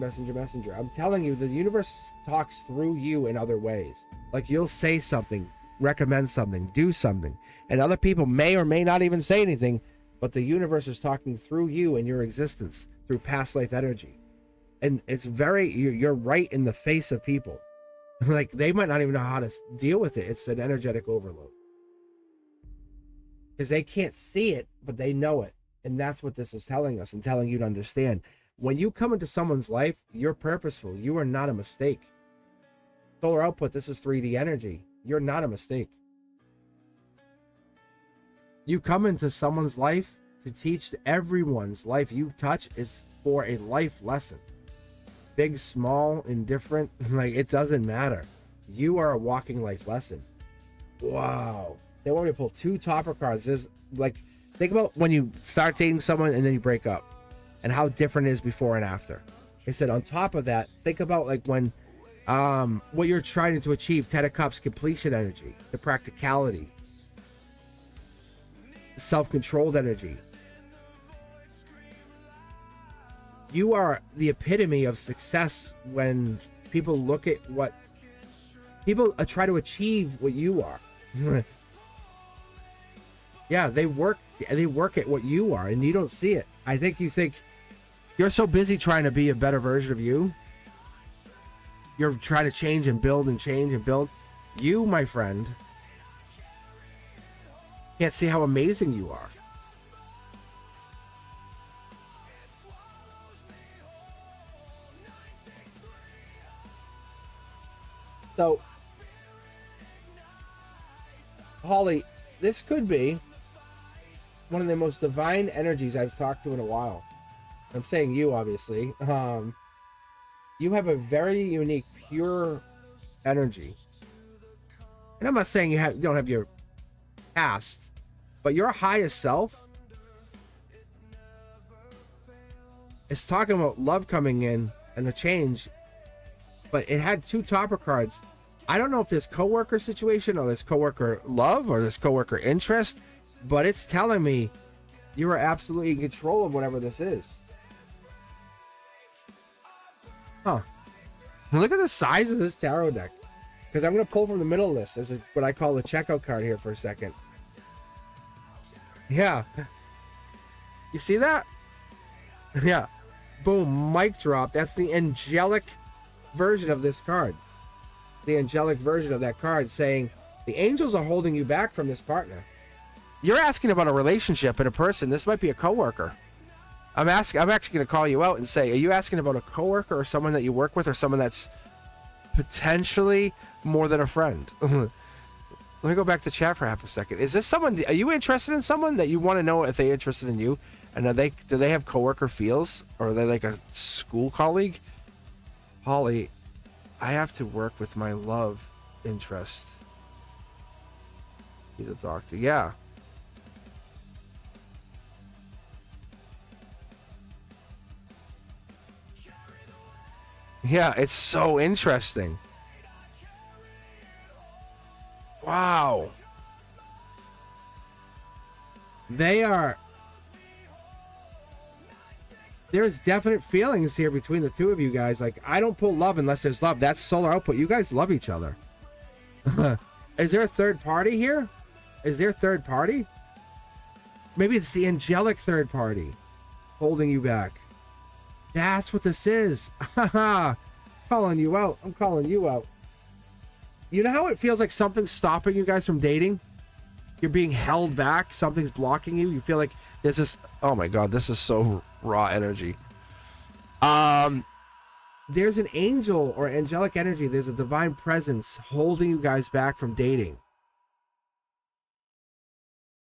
I'm telling you, the universe talks through you in other ways. Like, you'll say something, recommend something, do something, and other people may or may not even say anything, but the universe is talking through you and your existence through past life energy. And it's you're right in the face of people. Like, they might not even know how to deal with it. It's an energetic overload. Because they can't see it, but they know it. And that's what this is telling us and telling you to understand. When you come into someone's life, you're purposeful. You are not a mistake. Solar output, this is 3D energy. You're not a mistake. You come into someone's life to teach everyone's life you touch is for a life lesson. Big, small, indifferent, like, it doesn't matter. You are a walking life lesson. Wow. They want me to pull 2 topper cards. There's, like, think about when you start dating someone and then you break up and how different it is before and after. I said, on top of that, think about like when what you're trying to achieve. 10 of Cups, completion energy, the practicality, the self-controlled energy. You are the epitome of success when people look at what people try to achieve what you are. Yeah, they work at what you are, and you don't see it. I think you think you're so busy trying to be a better version of you. You're trying to change and build and change and build. You, my friend, can't see how amazing you are. So, Holly, this could be one of the most divine energies I've talked to in a while. I'm saying you, obviously. You have a very unique, pure energy. And I'm not saying you don't have your past, but your highest self is talking about love coming in and the change. But it had 2 topper cards. I don't know if this coworker situation or this coworker love or this coworker interest, but it's telling me you are absolutely in control of whatever this is. Huh. Look at the size of this tarot deck. Because I'm going to pull from the middle of this as what I call the checkout card here for a second. Yeah. You see that? Yeah. Boom. Mic drop. That's the angelic version of this card. The angelic version of that card saying the angels are holding you back from this partner. You're asking about a relationship and a person. This might be a coworker. I'm actually going to call you out and say, are you asking about a coworker or someone that you work with or someone that's potentially more than a friend? Let me go back to chat for half a second. Is this someone? Are you interested in someone that you want to know if they're interested in you? And do they have coworker feels, or are they like a school colleague? Holly, I have to work with my love interest. He's a doctor. Yeah. Yeah, it's so interesting. Wow. There's definite feelings here between the two of you guys. Like, I don't pull love unless there's love. That's solar output. You guys love each other. Is there a third party here? Is there a third party? Maybe it's the angelic third party holding you back. That's what this is. Calling you out. I'm calling you out. You know how it feels like something's stopping you guys from dating? You're being held back. Something's blocking you. You feel like there's this... Oh my God, this is so raw energy. There's an angel or angelic energy. There's a divine presence holding you guys back from dating.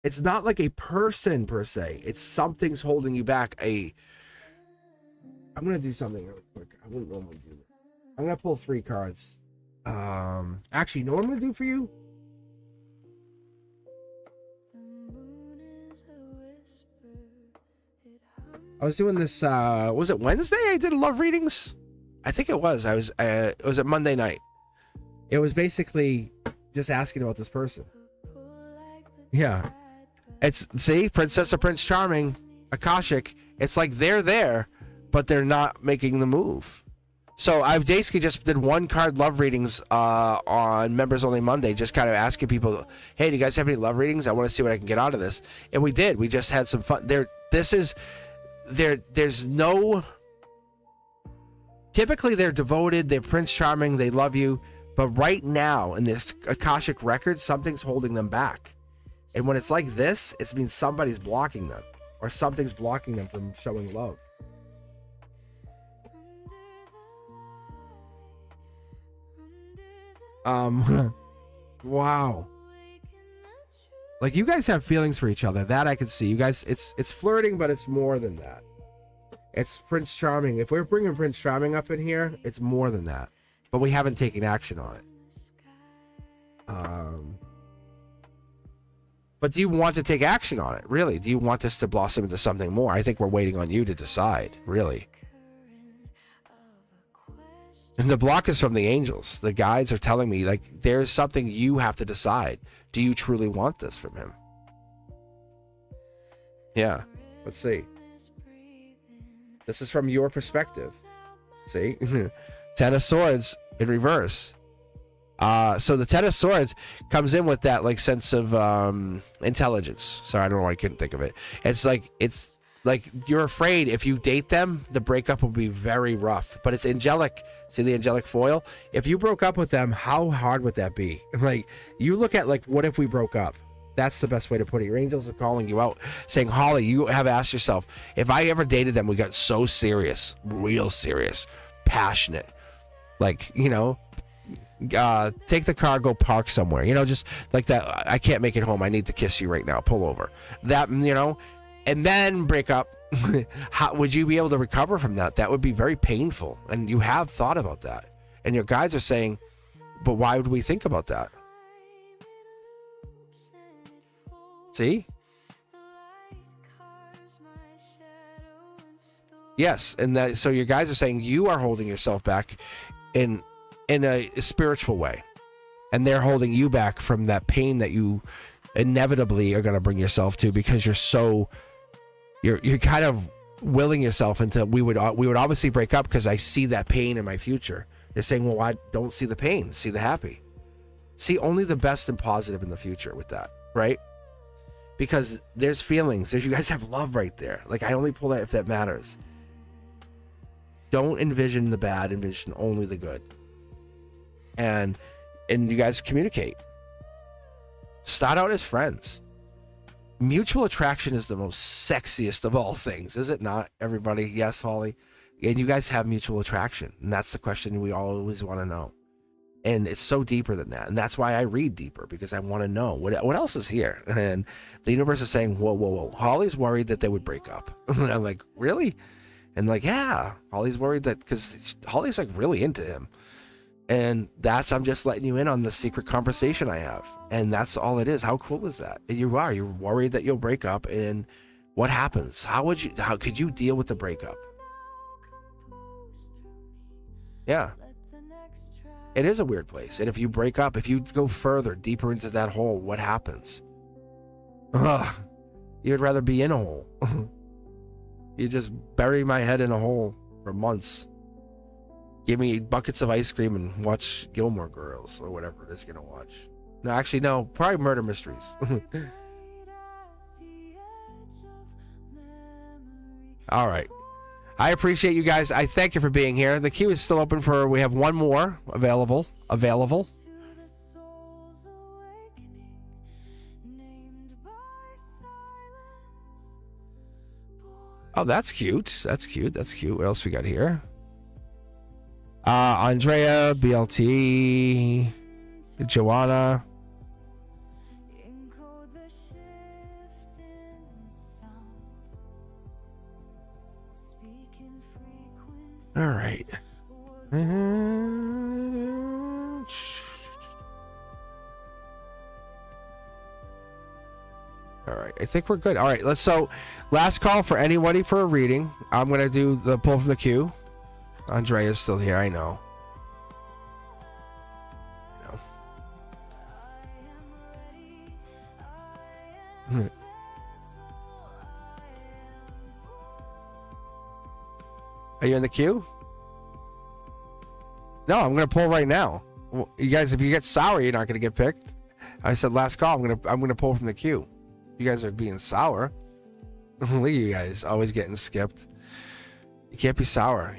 It's not like a person per se. It's something's holding you back. I'm going to do something really quick. I wouldn't normally do that. I'm going to pull 3 cards. Actually, you know what I'm going to do for you? I was doing this, was it Wednesday I did love readings? I think it was. It was at Monday night. It was basically just asking about this person. Yeah. See, Princess or Prince Charming, Akashic, it's like they're there, but they're not making the move. So I basically just did 1 card love readings on Members Only Monday, just kind of asking people, hey, do you guys have any love readings? I want to see what I can get out of this. And we did. We just had some fun. There's no... Typically, they're devoted, they're Prince Charming, they love you. But right now, in this Akashic record, something's holding them back. And when it's like this, it means somebody's blocking them. Or something's blocking them from showing love. Wow. Like, you guys have feelings for each other. That I can see. You guys, it's flirting, but it's more than that. It's Prince Charming. If we're bringing Prince Charming up in here, it's more than that. But we haven't taken action on it. But do you want to take action on it? Really? Do you want this to blossom into something more? I think we're waiting on you to decide, really. And the block is from the angels. The guides are telling me, like, there's something you have to decide. Do you truly want this from him? Yeah. Let's see. This is from your perspective. See? 10 of Swords in reverse. So the 10 of Swords comes in with that, like, sense of intelligence. Sorry, I don't know why I couldn't think of it. It's like you're afraid if you date them, the breakup will be very rough. But it's angelic. See the angelic foil? If you broke up with them, how hard would that be? Like, you look at, like, what if we broke up? That's the best way to put it. Your angels are calling you out, saying, Holly, you have asked yourself, if I ever dated them, we got so serious, real serious, passionate. Like, you know, Take the car, go park somewhere. Just like that. I can't make it home. I need to kiss you right now. Pull over. That, and then break up. How would you be able to recover from that? That would be very painful. And you have thought about that. And your guides are saying, but why would we think about that? See? Yes, and so your guys are saying you are holding yourself back in a spiritual way, and they're holding you back from that pain that you inevitably are going to bring yourself to, because you're kind of willing yourself into we would obviously break up because I see that pain in my future. They're saying, well, I don't see the pain, see the happy, see only the best and positive in the future with that, right? Because there's feelings. You guys have love right there. Like, I only pull that if that matters. Don't envision the bad, envision only the good. And you guys communicate. Start out as friends. Mutual attraction is the most sexiest of all things, is it not, everybody? Yes, Holly? And you guys have mutual attraction. And that's the question we always want to know. And it's so deeper than that. And that's why I read deeper, because I want to know what else is here. And the universe is saying, whoa. Holly's worried that they would break up. And I'm like, really? And like, yeah, Holly's worried that, because Holly's like really into him. And I'm just letting you in on the secret conversation I have. And that's all it is. How cool is that? You're worried that you'll break up, and what happens? How could you deal with the breakup? Yeah. It is a weird place. And if you break up, if you go further, deeper into that hole, what happens? You'd rather be in a hole. You just bury my head in a hole for months. Give me buckets of ice cream and watch Gilmore Girls or whatever it is you're gonna watch. No, actually, no. Probably murder mysteries. All right. I appreciate you guys. I thank you for being here. The queue is still open we have one more available. Oh, that's cute. What else we got here? Andrea, BLT, Joanna. All right. All right, I think we're good. All right, last call for anybody for a reading. I'm going to do the pull from the queue. Andrea's still here, I know. Are you in the queue? No, I'm going to pull right now. Well, you guys, if you get sour, you're not going to get picked. I said last call, I'm going to pull from the queue. You guys are being sour. Look at you guys, always getting skipped. You can't be sour.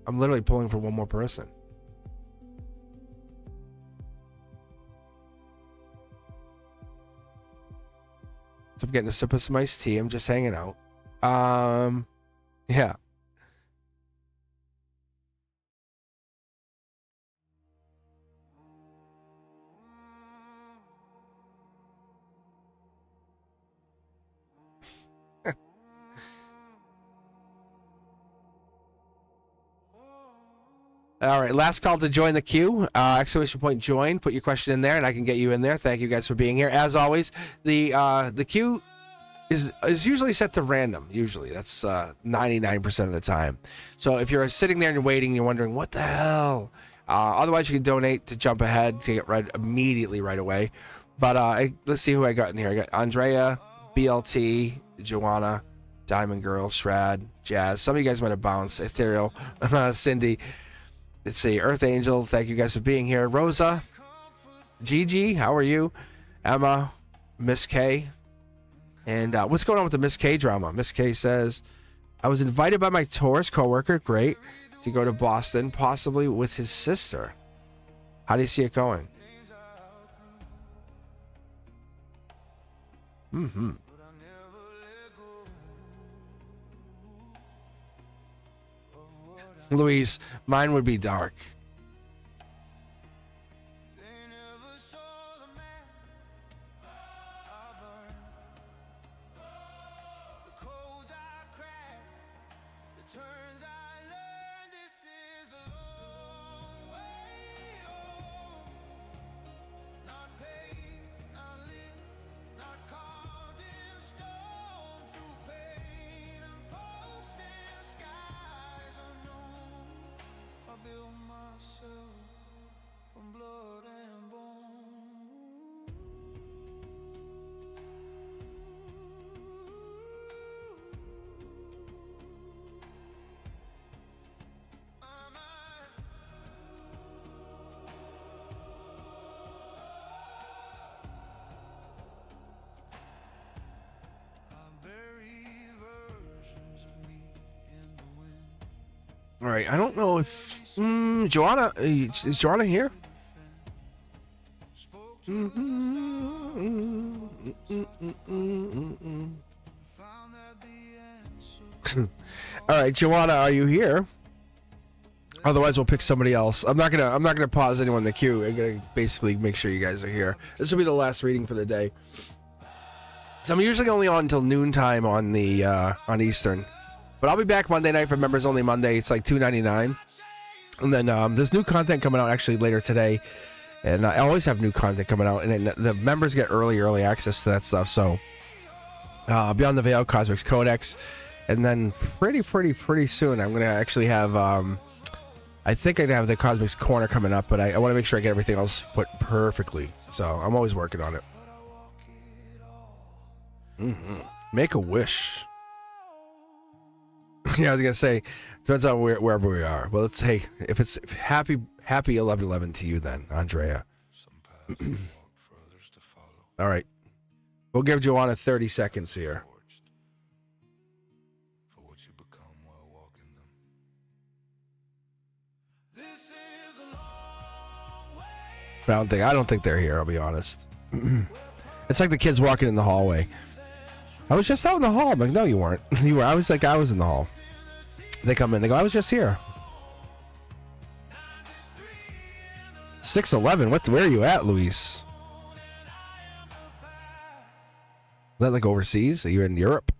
I'm literally pulling for one more person. So I'm getting a sip of some iced tea. I'm just hanging out. Yeah. All right, last call to join the queue. Exclamation point join. Put your question in there, and I can get you in there. Thank you guys for being here. As always, the queue is usually set to random. Usually, that's 99% of the time. So if you're sitting there and you're waiting, and you're wondering what the hell. Otherwise, you can donate to jump ahead to get read immediately right away. But let's see who I got in here. I got Andrea, BLT, Joanna, Diamond Girl, Shrad, Jazz. Some of you guys might have bounced. Ethereal, Cindy. Let's see, Earth Angel, thank you guys for being here. Rosa, Gigi, how are you? Emma, Miss K. And what's going on with the Miss K drama? Miss K says, I was invited by my Taurus coworker, great, to go to Boston, possibly with his sister. How do you see it going? Louise, mine would be dark. All right, I don't know if Joanna is Joanna here? All right, Joanna, are you here? Otherwise, we'll pick somebody else. I'm not gonna pause anyone in the queue. I'm gonna basically make sure you guys are here. This will be the last reading for the day. So I'm usually only on until noontime on the on Eastern. But I'll be back Monday night for Members Only Monday. It's like $2.99. And then there's new content coming out actually later today. And I always have new content coming out. And the members get early access to that stuff. So Beyond the Veil, Cosmic Codex. And then pretty soon I'm going to actually have... I think I'd have the Cosmic's Corner coming up. But I want to make sure I get everything else put perfectly. So I'm always working on it. Make a wish. Yeah, I was gonna say, depends on wherever we are. Well, let's hey, if it's happy 11/11 to you, then Andrea. All right, we'll give Joanna 30 seconds here. I don't think they're here. I'll be honest. It's like the kids walking in the hallway. I was just out in the hall. I'm like, no, you weren't. You were. I was in the hall. They come in. They go, I was just here. 6:11. Where are you at, Luis? Is that like overseas? Are you in Europe?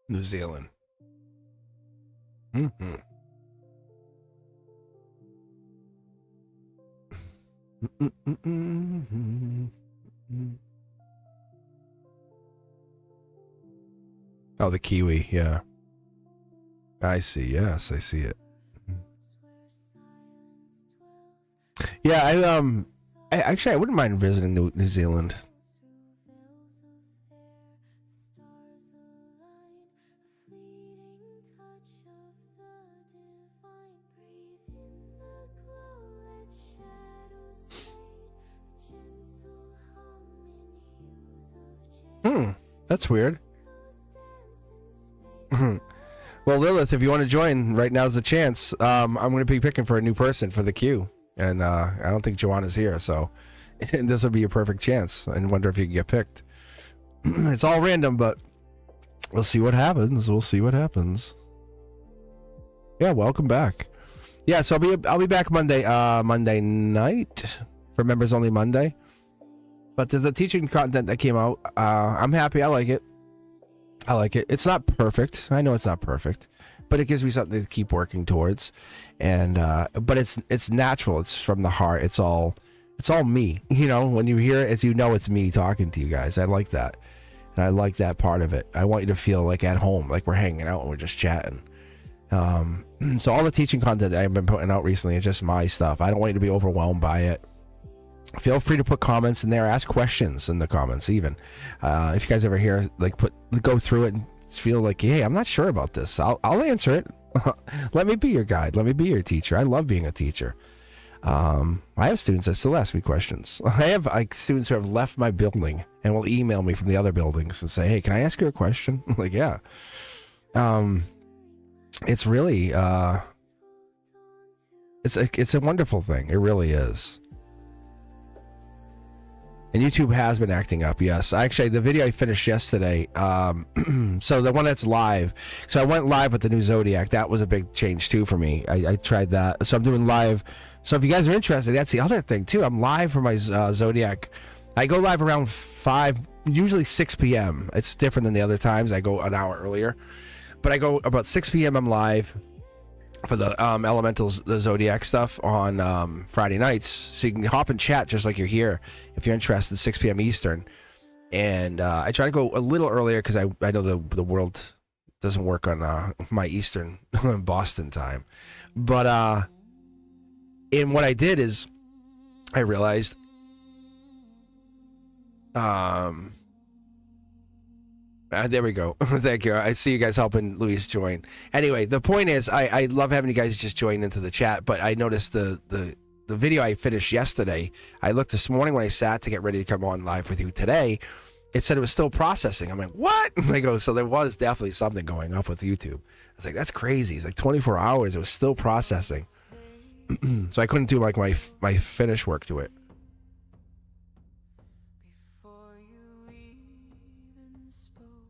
New Zealand. Oh, the Kiwi, yeah. I see, yes, I see it. Yeah, I wouldn't mind visiting New Zealand. That's weird. Well, Lilith, if you want to join, right now's the chance. I'm going to be picking for a new person for the queue, and I don't think Joanna's here, so this will be a perfect chance. And wonder if you can get picked. It's all random, but we'll see what happens. Yeah, welcome back. Yeah, so I'll be back Monday night for Members Only Monday. But the teaching content that came out, I'm happy. I like it. It's not perfect. I know it's not perfect, but it gives me something to keep working towards. And but it's natural. It's from the heart. It's all me. You know, when you hear it, it's me talking to you guys. I like that, and I like that part of it. I want you to feel like at home, like we're hanging out and we're just chatting. So all the teaching content that I've been putting out recently is just my stuff. I don't want you to be overwhelmed by it. Feel free to put comments in there, ask questions in the comments even. If you guys ever hear, go through it and feel like, hey, I'm not sure about this, I'll answer it. Let me be your guide. Let me be your teacher. I love being a teacher. I have students that still ask me questions. I have students who have left my building and will email me from the other buildings and say, hey, can I ask you a question? I'm like, yeah. It's really, it's a wonderful thing. It really is. And YouTube has been acting up, yes. Actually, the video I finished yesterday, so the one that's live. So I went live with the new Zodiac. That was a big change, too, for me. I tried that. So I'm doing live. So if you guys are interested, that's the other thing, too. I'm live for my Zodiac. I go live around 5, usually 6 p.m. It's different than the other times. I go an hour earlier. But I go about 6 p.m. I'm live for the elementals, the Zodiac stuff on Friday nights, so you can hop and chat just like you're here if you're interested. 6 p.m. Eastern, and I try to go a little earlier because I know the world doesn't work on my Eastern Boston time. But and what I did is I realized there we go. Thank you. I see you guys helping Luis join. Anyway, the point is, I love having you guys just join into the chat, but I noticed the video I finished yesterday, I looked this morning when I sat to get ready to come on live with you today, it said it was still processing. I'm like, what? I go, so there was definitely something going up with YouTube. I was like, that's crazy. It's like 24 hours. It was still processing. So I couldn't do like my finish work to it.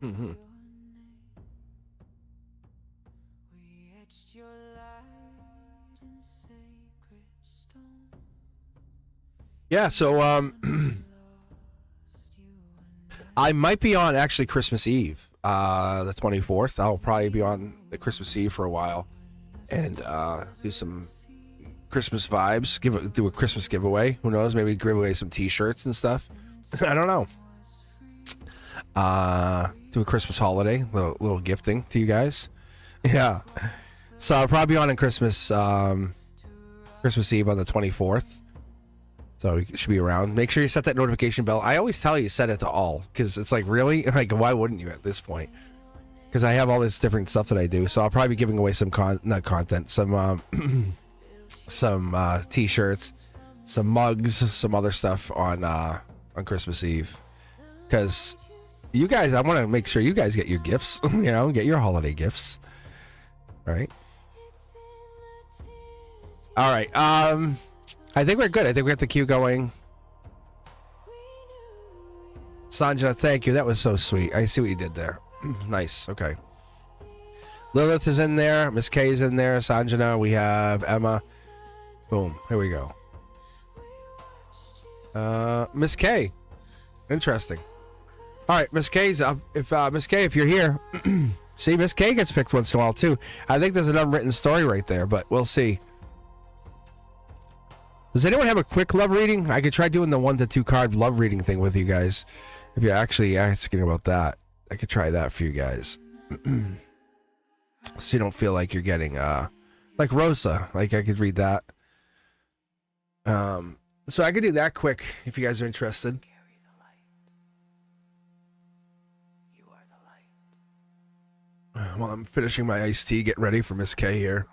Mm-hmm. Yeah, so I might be on actually Christmas Eve, the 24th. I'll probably be on the Christmas Eve for a while and do some Christmas vibes, do a Christmas giveaway. Who knows? Maybe give away some t-shirts and stuff. I don't know. Do a Christmas holiday, little gifting to you guys. Yeah. So I'll probably be on Christmas Christmas Eve on the 24th. So you should be around. Make sure you set that notification bell. I always tell you set it to all because it's like, really? Like, why wouldn't you at this point? Because I have all this different stuff that I do. So I'll probably be giving away some some t-shirts, some mugs, some other stuff on Christmas Eve. Because you guys, I want to make sure you guys get your gifts, get your holiday gifts. Right? All right. I think we're good. I think we got the queue going. Sanjana, thank you. That was so sweet. I see what you did there. Nice. Okay. Lilith is in there. Miss K is in there. Sanjana. We have Emma. Boom. Here we go. Miss K. Interesting. All right, Miss K's up. If Miss K, if you're here, see, Miss K gets picked once in a while too. I think there's an unwritten story right there, but we'll see. Does anyone have a quick love reading? I could try doing the 1 to 2 card love reading thing with you guys. If you're actually asking about that, I could try that for you guys. So you don't feel like you're getting like Rosa. Like I could read that. So I could do that quick if you guys are interested. Well, I'm finishing my iced tea, getting ready for Miss K here.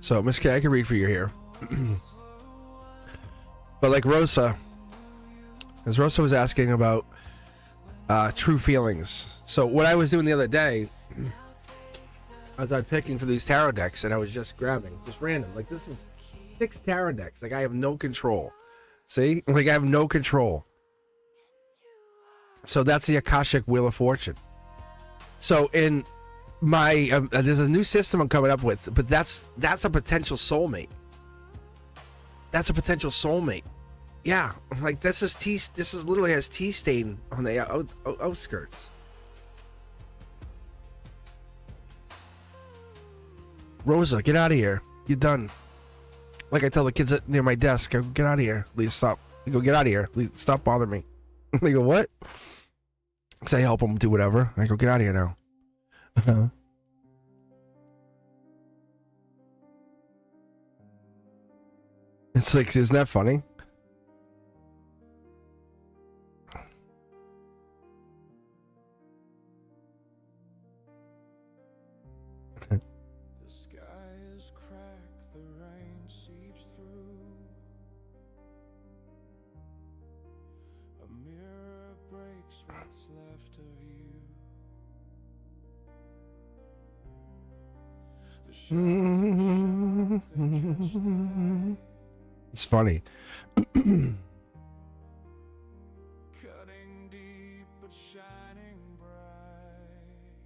So, Miss K, I can read for you here. But like Rosa, as Rosa was asking about true feelings. So what I was doing the other day, I was picking for these tarot decks, and I was just grabbing, just random. Like, this is 6 tarot decks. Like, I have no control. See? Like, I have no control. So that's the Akashic Wheel of Fortune. So in my there's a new system I'm coming up with, but that's a potential soulmate. That's a potential soulmate. Yeah, like this is literally has tea stain on the outskirts. Rosa, get out of here. You're done. Like I tell the kids near my desk, I go, get out of here. Please stop. I go, get out of here. Please stop bothering me. They go, what? Because I help them do whatever. I go, get out of here now. It's like, isn't that funny? The sky is cracked, the rain seeps through. A mirror breaks what's left of you. The shadows of shadow, they catch the light. It's funny.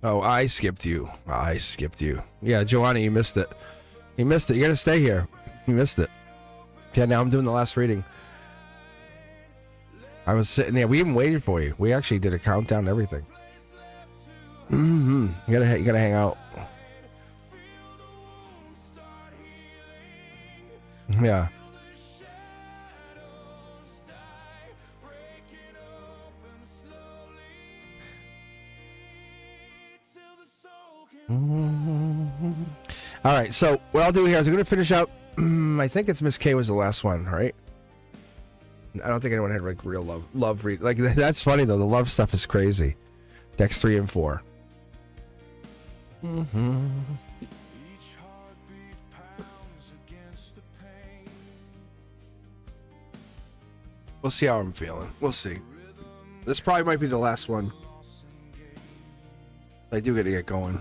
Oh, I skipped you. Yeah, Joanna, you missed it. You gotta stay here. You missed it. Yeah, now I'm doing the last reading. I was sitting there. We even waited for you. We actually did a countdown and everything. You gotta hang out. Yeah. All right, so what I'll do here is I'm going to finish up. I think it's Miss K was the last one, right? I don't think anyone had like real love read. Like that's funny though. The love stuff is crazy. Decks 3 and 4. We'll see how I'm feeling. We'll see. This probably might be the last one. I do got to get going.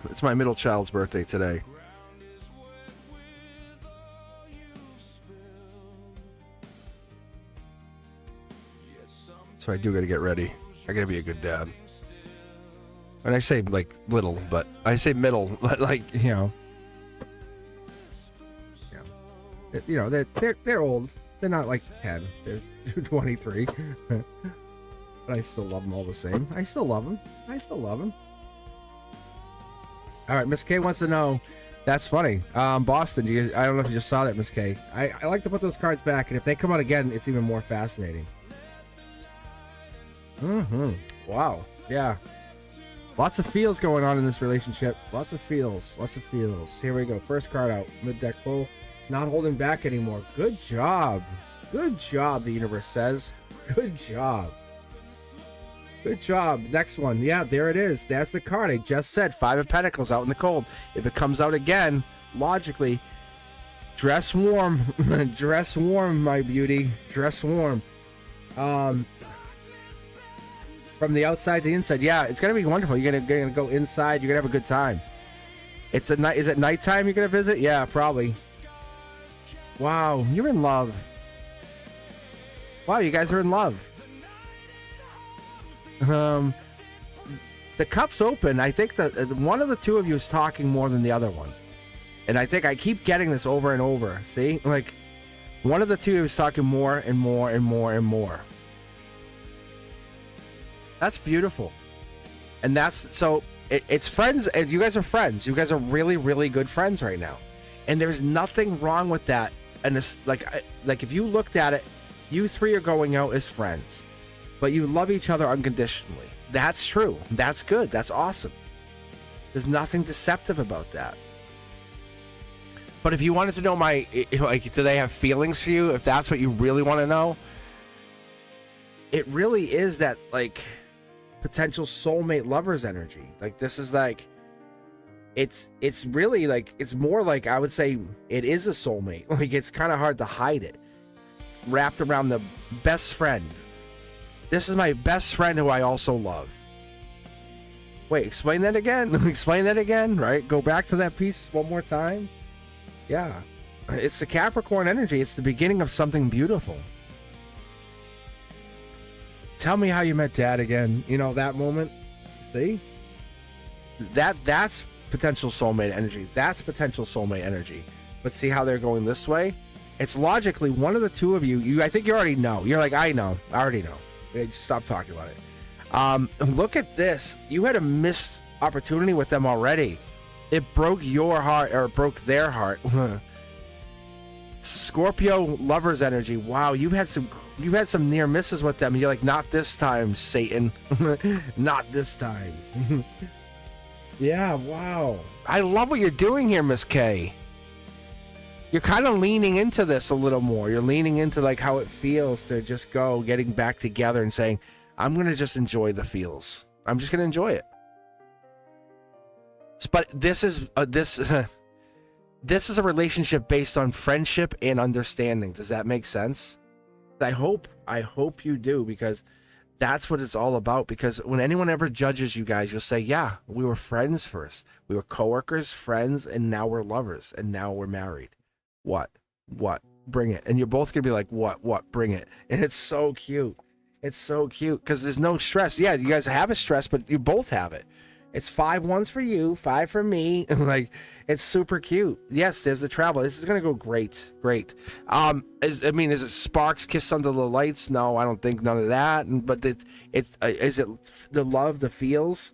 It's my middle child's birthday today. So I do got to get ready. I got to be a good dad. And I say like little, but I say middle, like they're old. They're not like 10. They're 23. But I still love them all the same. I still love them. All right, Miss K wants to know. That's funny. Boston, I don't know if you just saw that, Miss K. I like to put those cards back, and if they come out again, it's even more fascinating. Wow. Yeah. Lots of feels going on in this relationship. Lots of feels. Here we go. First card out. Mid-deck full. Not holding back anymore. Good job. The universe says. Good job. Next one. Yeah, there it is. That's the card I just said. 5 of Pentacles out in the cold. If it comes out again, logically, dress warm. Dress warm, my beauty. Dress warm. From the outside to the inside. Yeah, it's going to be wonderful. You're gonna go inside. You're going to have a good time. Is it nighttime you're going to visit? Yeah, probably. Wow, you're in love. Wow, you guys are in love. The cup's open. I think that one of the two of you is talking more than the other one. And I think I keep getting this over and over. See? Like, one of the two is talking more and more and more and more. That's beautiful. And that's, so, it's friends, and you guys are friends. You guys are really, really good friends right now. And there's nothing wrong with that. And it's, like if you looked at it, you three are going out as friends. But you love each other unconditionally. That's true. That's good. That's awesome. There's nothing deceptive about that. But if you wanted to know do they have feelings for you? If that's what you really want to know, it really is that, like, potential soulmate lovers energy. Like, this is like, it's really like, it's more like, I would say it is a soulmate. Like, it's kind of hard to hide it. Wrapped around the best friend. This is my best friend who I also love. Wait, explain that again? Explain that again, right? Go back to that piece one more time. Yeah. It's the Capricorn energy. It's the beginning of something beautiful. Tell me how you met Dad again. You know, that moment. See? That's potential soulmate energy. But see how they're going this way? It's logically one of the two of you, I think you already know. You're like, I know. I already know. Just stop talking about it. Look at this. You had a missed opportunity with them already. It broke your heart, or broke their heart. Scorpio lovers energy. Wow, you've had some near misses with them. You're like, not this time, Satan. Not this time. Yeah, wow. I love what you're doing here, Miss K. You're kind of leaning into this a little more. You're leaning into like how it feels to just go getting back together and saying, I'm going to just enjoy the feels. I'm just going to enjoy it. But this is this is a relationship based on friendship and understanding. Does that make sense? I hope you do, because that's what it's all about. Because when anyone ever judges you guys, you'll say, yeah, we were friends first. We were coworkers, friends, and now we're lovers, and now we're married. What? bring it. And you're both gonna be like, what, bring it. And it's so cute. It's so cute because there's no stress. Yeah, you guys have a stress, but you both have it. It's 5 ones for you, 5 for me. Like, it's super cute. Yes, there's the travel. This is gonna go great. Is it sparks, kiss under the lights? No, I don't think none of that. But is it the love, the feels?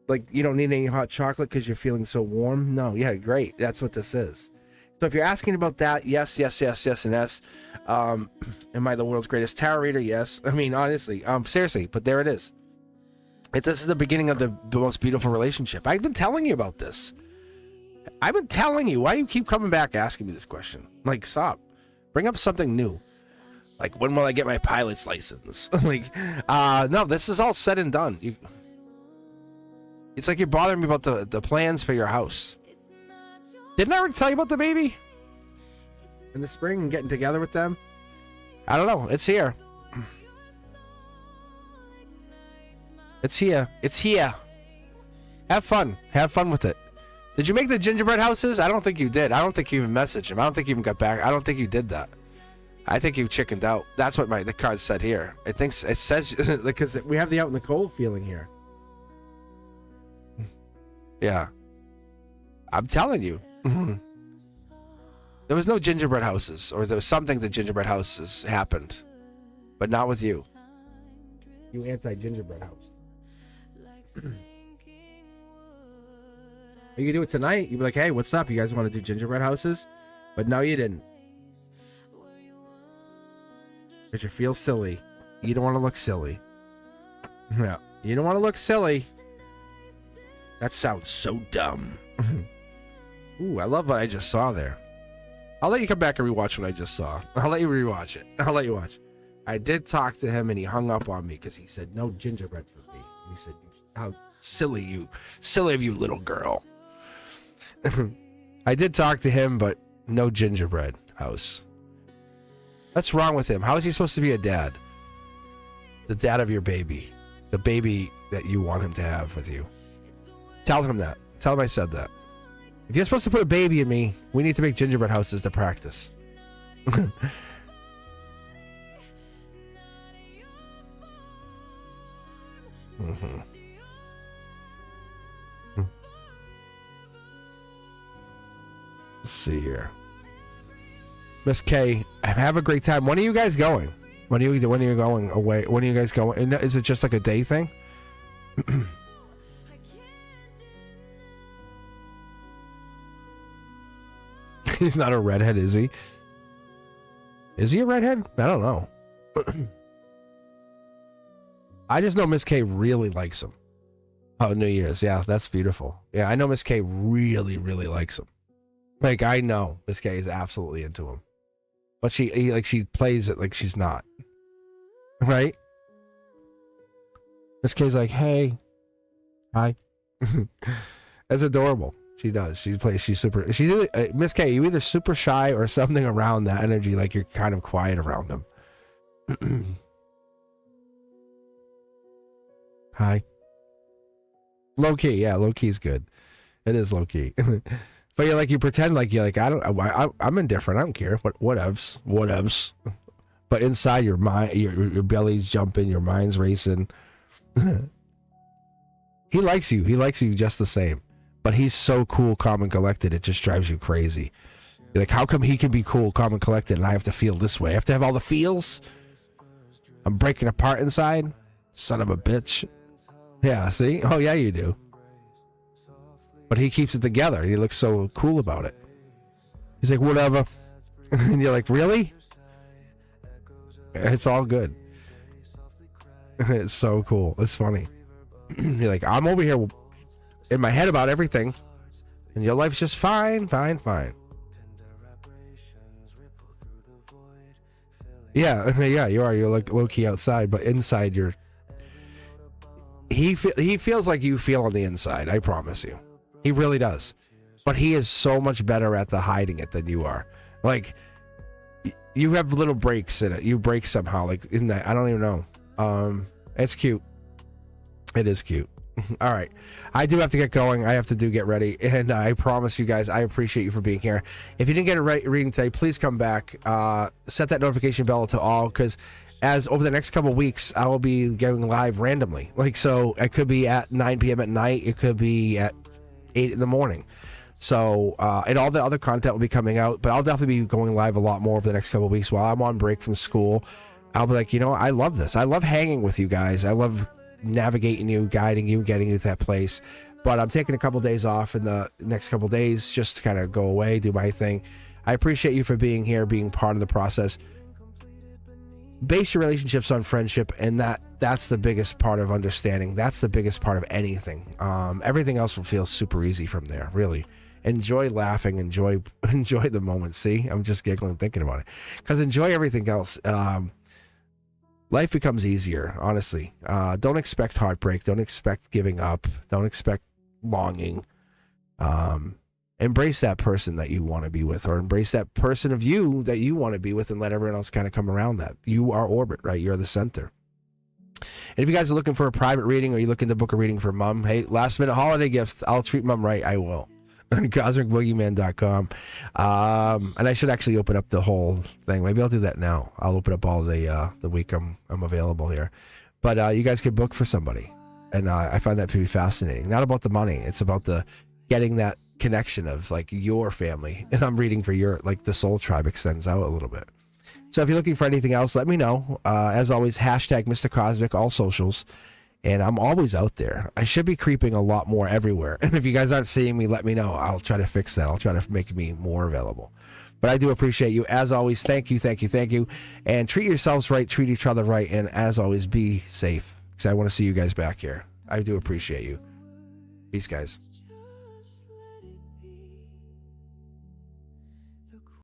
Like, you don't need any hot chocolate because you're feeling so warm? No, yeah, great. That's what this is. So if you're asking about that, yes, and yes. Am I the world's greatest tarot reader? Yes. I mean, honestly, seriously, but there it is. This is the beginning of the most beautiful relationship. I've been telling you about this. I've been telling you. Why do you keep coming back asking me this question? Like, stop. Bring up something new. Like, when will I get my pilot's license? No, this is all said and done. It's like you're bothering me about the plans for your house. Didn't I already tell you about the baby? In the spring and getting together with them? I don't know. It's here. It's here. Have fun with it. Did you make the gingerbread houses? I don't think you did. I don't think you even messaged him. I don't think you even got back. I don't think you did that. I think you chickened out. That's what the card said here. It says because we have the out in the cold feeling here. Yeah. I'm telling you. There was no gingerbread houses, or there was something that gingerbread houses happened, but not with you. You anti-gingerbread house. You can do it tonight. You'd be like, hey, what's up? You guys want to do gingerbread houses? But no, you didn't. Because you feel silly. You don't want to look silly. Yeah, you don't want to look silly. That sounds so dumb. Ooh, I love what I just saw there. I'll let you come back and rewatch what I just saw. I'll let you rewatch it. I'll let you watch. I did talk to him and he hung up on me because he said, no gingerbread for me. And he said, how silly of you, little girl. I did talk to him, but no gingerbread house. What's wrong with him? How is he supposed to be a dad? The dad of your baby. The baby that you want him to have with you. Tell him that. Tell him I said that. If you're supposed to put a baby in me, we need to make gingerbread houses to practice. Let's see here. Miss K, have a great time. When are you guys going? When are you going away? When are you guys going? Is it just like a day thing? He's not a redhead, is he? Is he a redhead? I don't know. I just know Miss K really likes him. Oh, New Year's. Yeah, that's beautiful. Yeah, I know Miss K really, really likes him. Like, I know Miss K is absolutely into him. But she plays it like she's not. Right? Miss K's like, hey. Hi. That's adorable. She does. She's super. Miss K, you either super shy or something around that energy, like you're kind of quiet around him. Hi. Low key, yeah, low key is good. It is low key. But you pretend like you're like, I'm indifferent. I don't care. Whatevs. But inside your mind, your belly's jumping, your mind's racing. He likes you. He likes you just the same. But he's so cool, calm, and collected, it just drives you crazy. You're like, how come he can be cool, calm, and collected, and I have to feel this way? I have to have all the feels? I'm breaking apart inside? Son of a bitch. Yeah, see? Oh, yeah, you do. But he keeps it together. He looks so cool about it. He's like, whatever. And you're like, really? It's all good. It's so cool. It's funny. You're like, I'm over here in my head about everything, and your life's just fine. Yeah, you are. You're like low-key outside, but inside he feels like you feel on the inside. I promise you. He really does. But he is so much better at the hiding it than you are. Like, you have little breaks in it. You break somehow, like in that. I don't even know. It's cute. It is cute. All right. I do have to get going. I have to get ready. And I promise you guys, I appreciate you for being here. If you didn't get a reading today, please come back. Set that notification bell to all, because as over the next couple of weeks, I will be going live randomly. Like, so it could be at 9 p.m. at night. It could be at 8 in the morning. So, and all the other content will be coming out, but I'll definitely be going live a lot more over the next couple of weeks while I'm on break from school. I'll be like, I love this. I love hanging with you guys. I love navigating you, guiding you, getting you to that place. But I'm taking a couple of days off in the next couple of days just to kind of go away, do my thing. I appreciate you for being here, being part of the process. Base your relationships on friendship, and that's the biggest part of understanding. That's the biggest part of anything. Everything else will feel super easy from there, really. Enjoy laughing, enjoy the moment. See, I'm just giggling thinking about it, because enjoy everything else. Life becomes easier, honestly. Don't expect heartbreak. Don't expect giving up. Don't expect longing. Embrace that person that you want to be with, or embrace that person of you that you want to be with, and let everyone else kind of come around that. You are orbit, right? You're the center. And if you guys are looking for a private reading, or you're looking to book a reading for mom, hey, last minute holiday gifts, I'll treat mom right. I will. CosmicBoogeyman.com. And I should actually open up the whole thing. Maybe I'll do that now. I'll open up all the week I'm available here. But you guys could book for somebody. And I find that to be fascinating. Not about the money. It's about the getting that connection of like your family. And I'm reading for your, like, the soul tribe extends out a little bit. So if you're looking for anything else, let me know. As always, hashtag Mr. Cosmic, all socials. And I'm always out there. I should be creeping a lot more everywhere. And if you guys aren't seeing me, let me know. I'll try to fix that. I'll try to make me more available. But I do appreciate you. As always, thank you, thank you, thank you. And treat yourselves right, treat each other right. And as always, be safe, because I want to see you guys back here. I do appreciate you. Peace, guys.